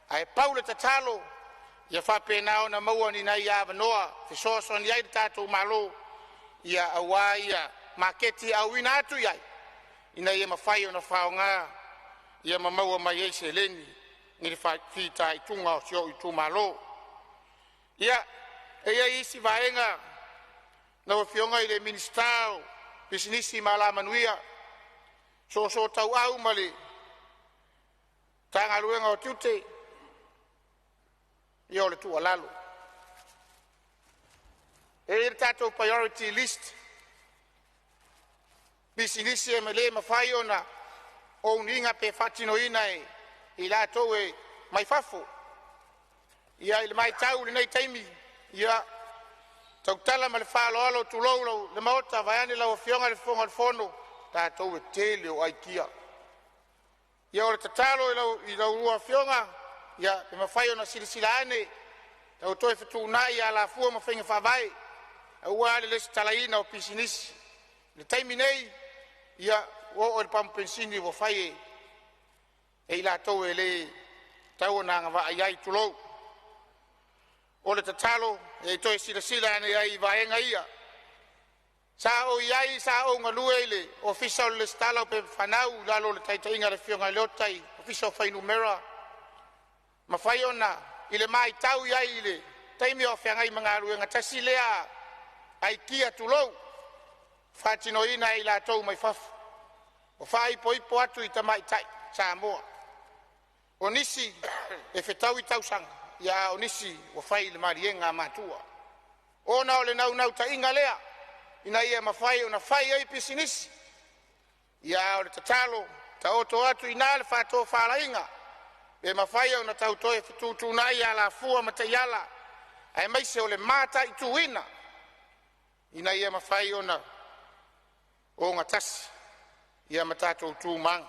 A e paule tatalo. Ia whapena o na maua ni nai awa noa. Fisoso ni ai tātou malo. Ia awa ia maketi au ina atu iai. Ina ia mawhai o na whao ngā. Ia mamaua mai ei se leni. Ni le whita i tunga o sio i tu malo. Ia ia isi vaenga. Na fionga i le ministau. Bisinisi mala manuia. So tau au mali. Tanga luenga o tiute. Ia le tua lalo. E tātou priority list. Bisinisi e mele mawhai o na o uninga pe whatino ina e i lātou e mai fafu ia i le mai tau le nei taimi ia tautala ma le whaaloalo tuloulau le maota vaiane lau afionga le fonga le fono tātou e tele o aikia ia o le tatalo i lau rua afionga ia e mawhai o na silisila ane tau toe whetūna ia la fua ma whenga whawai ua le lesi talaina o pisinisi le taimi nei ia o le pampensini o whai e la tau e le tau na ngava ai tulou o le tatalo e toi sila ane ai vaenga ia sa o iai sa o ngalue le official le stala pe fanau lalo le taitainga le fionga leotai official fai numera ma fai ona ile mai tau iai le taimi o fiangai mangalu nga tasilea ai kia tulou fatino ina i la tau mai faf o fai po atu i tamai tai Samoa onisi e fetau i tausanga ia onisi o fai le marienga matua ona o le nau ta inga lea ina ia mafai ona fai ai pisinisi ia o le tatalo ta oto atu ina le fato falainga e mafai ona tauto e fututuna ia la fua mataiala ai mai se o le mata i tuina ina ia mafai ona o ngatasi ia matato tumang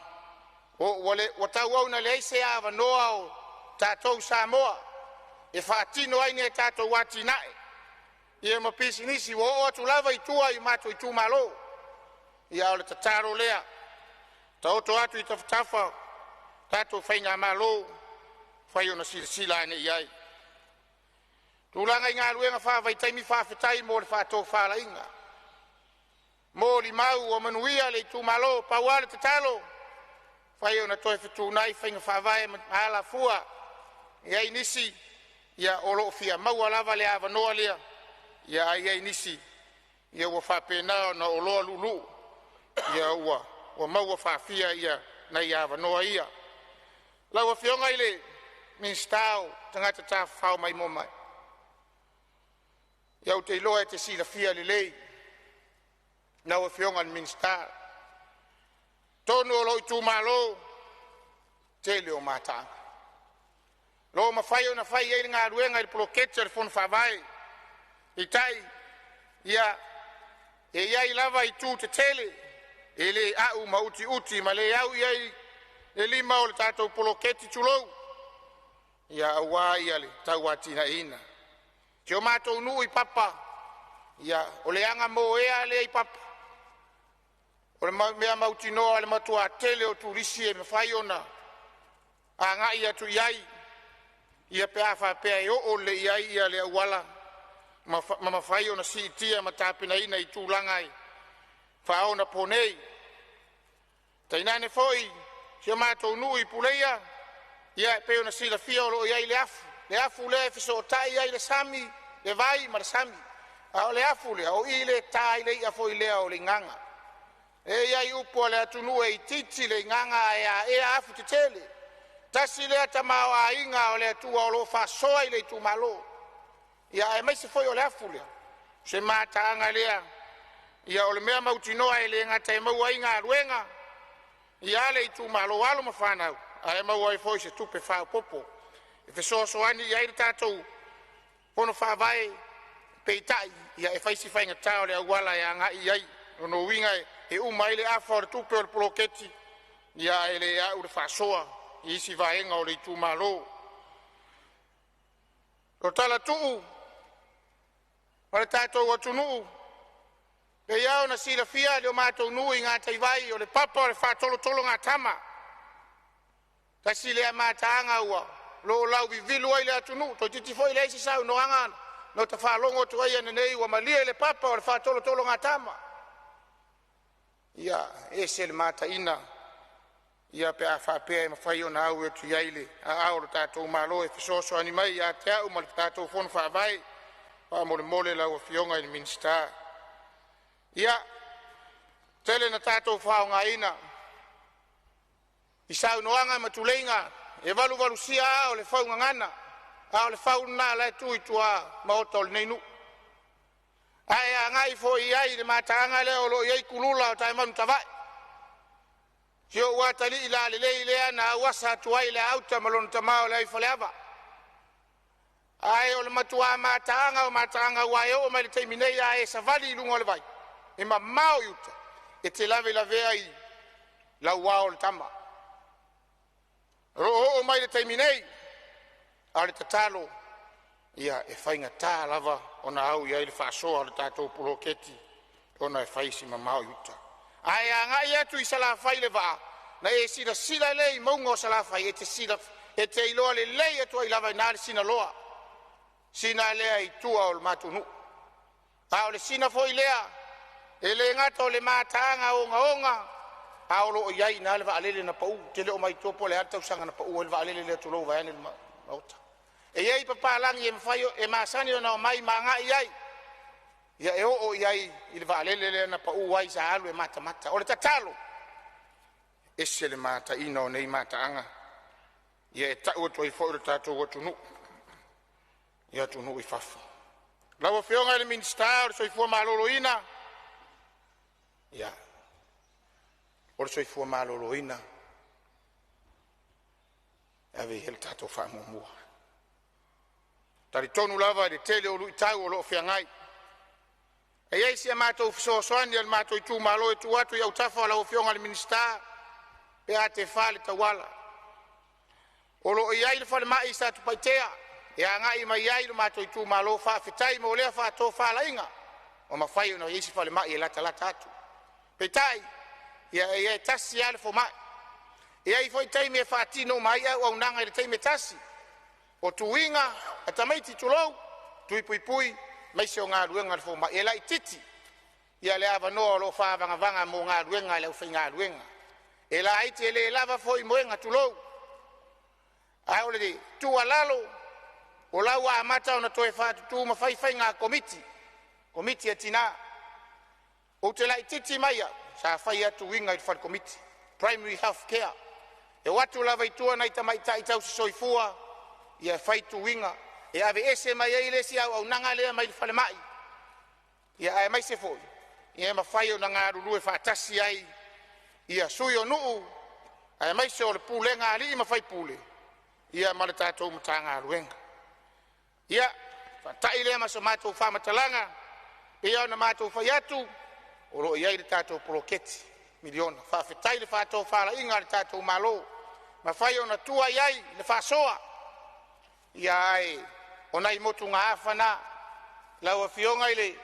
o wale watau au na leise ava noa o tatou Samoa e fatino ai ne tatou wati nae ia mapisi nisi wo atu lava i tua i mato i tu malo ia o le tataro lea tauto atu i taftafa tatou whainga malo whai ona sila ane iai tūlanga i ngā luenga whawai taimi whawhetai mo le whātou whalainga mo li mau o manuia le i tu malo pauale te talo whai ona toi whetūnai whainga whawai ala fua iai nisi ia olo fia maua lava le ava noa lea ia iai nisi ia ua whapena na oloa lulu ia ua maua whafia ia na ia ava noa ia lau a fionga ile minstau tangata ta whao mai mo mai ia te iloa e te sila fia li lei na ua fionga ni minstau tonu o loi tu malo te leo matanga lo mafai ona fai ai ngā ruenga i proketsa le fon whawai i tai ia e iai lava i tū te tele e le au ma uti ma le au iai le lima o le tātou poloketi tulou ia awa ia le tau atina ina te o mātou nuu i papa ia o le anga mo ea le i papa o le mea mauti noa le matua tele o turisi e mawhai ona a ngā ia tu iai ia pe afa pe ai o le iai ia le awala ma mawhai ona si itia ma tāpina ina i tūlangai wha ona ponei tainane foi si o mātou nui puleia ia pe ona si la fia o lo iai le afu le fiso o tai iai le sami le vai ma le sami a o le afu le o i le tai le ia foi lea o le nganga e iai upo le atunu e i titi le nganga e a afu te tele tasi lea tamao a inga o le atua o lo fasoa i le tu malo ia e mai se foi o le afu lea se mātaanga lea ia o le mea mautinoa e le ngata e maua inga ruenga ia le tu malo alo ma whanau a e maua e foi se tupe whao popo e fe soani ia i le tātou pono whawai peitai ia e whaisi whainga tau le awala e anga iai no winga e umai le afa o le tupe o le poloketi ia e le au le whasoa i isi vaenga o le tu malo o tala tuu o le tātou atunu le iau na sila fia le o mātou nui ngā taivai o le papa o le whātolo ngā tama tasi lea mātaanga ua lo lau vivilu ai le atunu to titi foi le isi sau no anga no ta whalongo tu ai anenei ua malia le papa o le whātolo ngā tama ia e se le mātaina ia pe a whapea e mawhai o na au e tu iaile a au le tātou malo e fisoso animai ia te au ma le tātou whonu whawai pa mole lau a fionga i le minsta ia tele na tātou whao ngā ina i sau noanga matuleinga e valu sia o le whau ngangana a o le whau nā lai tui tua maota o le neinu ai a ngai fo i ai le mātaanga leo lo iai kulula o tai manu tawai Sio watali ila lele na wasa tuaila auta malon tamao la ifalava. Ayo le matua matanga wayo ma le termine ya e savali lungo le vai. E ma mau yuta. E te lave la vei la wao le tama. Roho mai le termine. Ale tatalo ia e fainga ta lava ona au ia le faso le tato poloketi ona e faisi ma mau yuta. Aya nga ia tu isala fai le va. Na e sila le mongo sala fai e te sila e te iloa le le e tu ai lava na le sina loa. Sina lea i tua o le matunu. A o le sina foi lea. E le ngata o le matanga onga. A o lo iai na le vaalele na pau. Te leo mai topo le ata usanga na pau. Le vaalele le tulo vaene le mauta. E iai papalangi e mfaio e masani o na o mai manga iai. Ia e o iai i le vaalele le na pau wai sa alu e mata. O le tatalo. E se le mata ina o nei mata anga. Ia e tau o toi fo le tato o tunu. Ia tunu i fafu. Lawa fionga le ministar so i fua maloloina. Ia. Or so i fua maloloina. Ave hel tato fa mua. Tari tonu lava de tele o lui tau o lo fiangai. E ei si amato so soani al mato i tu malo e tu atu i au tafa lawa fionga le ministar. Pe a te fale tawala. O lo iai le fale mai sa tu paitea. Ya nga ima yai lo mato i tu malo fa fitai mo le fa to fa la inga o ma fai no yesi fa le mai e la atu petai ya tasi al fo mai ya i foi tai me fa tino mai o nanga le tai me tasi o tu inga ata mai ti tulo tu pui mai se nga luenga fo mai e la titi ya le ava no lo fa vanga mo nga luenga le finga luenga e la ite le lava foi mo nga tulo ai o le tu alalo o la wa mata ona toe fatu tu ma fai nga komiti atina o te lai titi mai sa fai atu winga i fat komiti primary health care e watu la vai tua nai tamai tai tau soifua ia fai tu winga e ave ese mai ile si au nanga le mai fale mai ia ai mai se foi ia ma fai o nanga ru e fatasi ai ia suyo nu ai mai se o le pulenga ali ma fai pule ia ma le tatou mtanga ruenga. Ia, tai lea maso matou whamatalanga, ia na matou whaiatu, o lo iai le tatou poloketi, miliona. Whawhetai le whatou whala inga le tatou malo, ma whai ona tua iai le whasoa. Ia ai, o nai motu ngā awhana, lau a fionga i le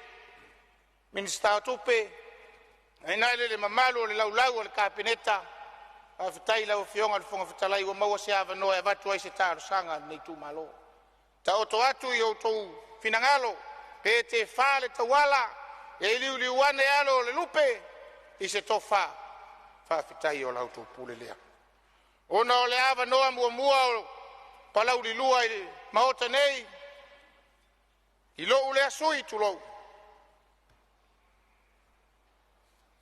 minister tupe, ai nai le mamalu o le laulau o le kapineta, whawhetai lau a fionga le whonga whetalai o maua se awa noa e watu ai se tāro sanga nei tu malo. Ta oto atu i oto finangalo, pe te whale tawala, e liu wane alo le lupe, i se tofa, whawhitai o lauto pule lea. Ona o le awa noa mua o palau li lua i maota nei, i lo ulea sui tu lo.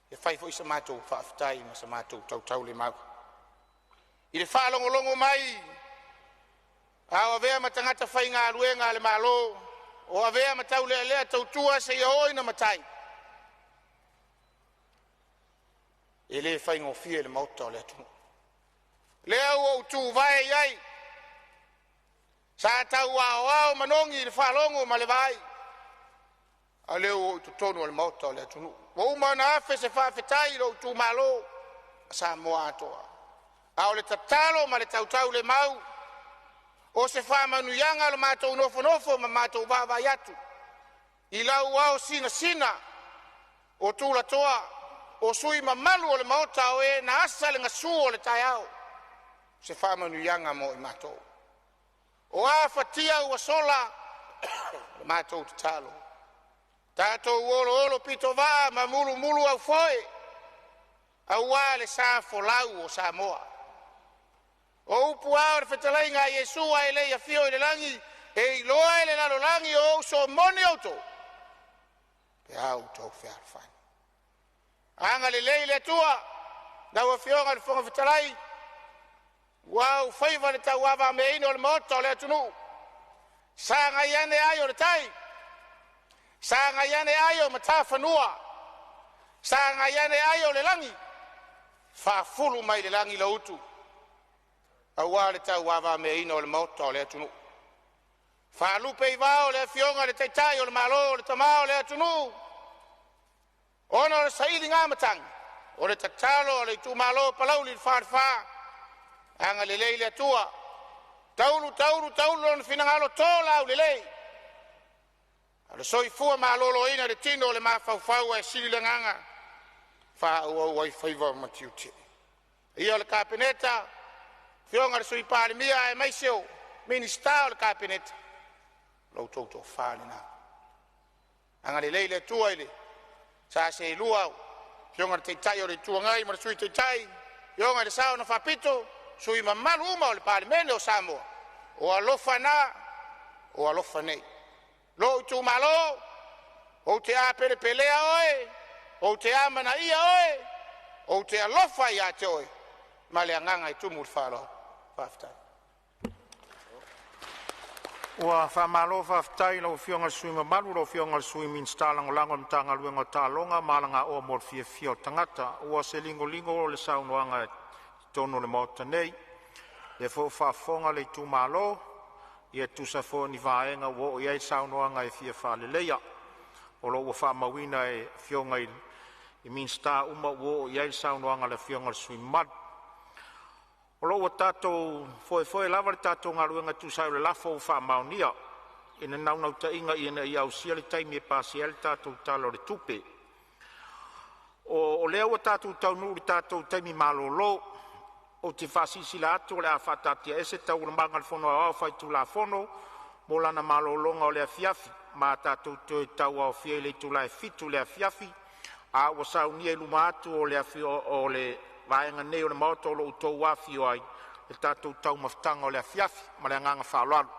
E whai fo i sa mātou whawhitai, ma sa mātou tau le mau. I le whalongolongo mai, a avea matangata fai ngā ruenga le malo, o avea matau lea tautua se ia oi na matai. E le fai ngofia le mauta o lea tunu. Lea ua utu vai iai, sa tau ao manongi le whalongo ma le vai. A leo o ututonu le mauta o lea tunu. Wa umana afe se whawhetai lo utu malo, a Samoa atoa. A o le tatalo ma le tautau le mau, o se whamanu yanga lo mātou nofo ma mātou wāwai atu. I lau au sina, o tūla toa, o sui ma malu o le maota o e na asa le ngasu o le tai au. Se whamanu yanga mo i mātou. O a whatia ua sola, le mātou te talo. Tātou olo pito vā, ma mulu au foe. Au wā le sā folau o Samoa. O upu ao le whetalai ngā Iesua e lei a fio i le langi, e i loa e le lalo langi o uso moni auto. Pe au tau whea whai. Anga le lei le tua, na ua fionga le whonga whetalai, wau whaiva le tau awa me ino le moto le atunu. Sanga iane ai o le tai, sanga iane ai o mata whanua, sanga iane ai o le langi, Whaafulu mai le langi la utu. Awa le tau wawa me ina o le maota o le atunu. Whaalupe I wao le fionga le teitai o le malo o le tamao o le atunu. Ona o le saili ngā matang. O le tatalo o le tu malo palau li whaarwha. Anga le lei le atua. Taulu o le finangalo tōla o le lei. Le soifua malolo ina le tino le mawhauwhau e sili le nganga. Wha ua I whaiva matiuti. Ia le kapineta. Fionga le sui Palemene e maiseo. Minista o le kapineta. Lau tauto whāni nā. Anga le lei le tua ile. Sa se luau. Fionga le teitai o le tua ngai ma le sui teitai. Fionga le sao na whapito. Sui mamalu uma o le Palemene o Samoa. O alofa nā. O alofa nei. Lo tu malo, o te a pele pelea oe, o te a mana ia oe, o te alofa ia te oe, ma le anganga I tumu whalo, whaftai. Ua whamalo whaftai lau fionga sui mamalu, lau fionga sui minsta lango lango mtanga luenga tālonga, malanga o mor fia fio tangata, ua se lingo o le saunoanga tono le mota nei, le fo whafonga le tu malo, ia tusa fo ni vaenga wo ia saunoanga e fia whaleleia. O lo ua whamawina e fionga I minsta uma wo ia saunoanga le fionga sui mad. O lo ua tatou foe lava le tatou ngaruenga tusa le lafo whamaunia. Ina naunau ta inga ina I au sia le taimi e pasi ele tatou talo le tupe. O lea ua tatou taunu le tatou taimi malolo. O te whasisi la atu le a whatatia ese tau manga le whono au whai tu la whono mo lana malolonga o le a fiafi ma tātou te tau au fia le tu la e fitu le a fiafi a ua saunia I luma atu o le a fio o le vaenga nei o le maoto o lo utou wafi o ai le tātou tau maftanga o le a fiafi ma le anganga whaloalu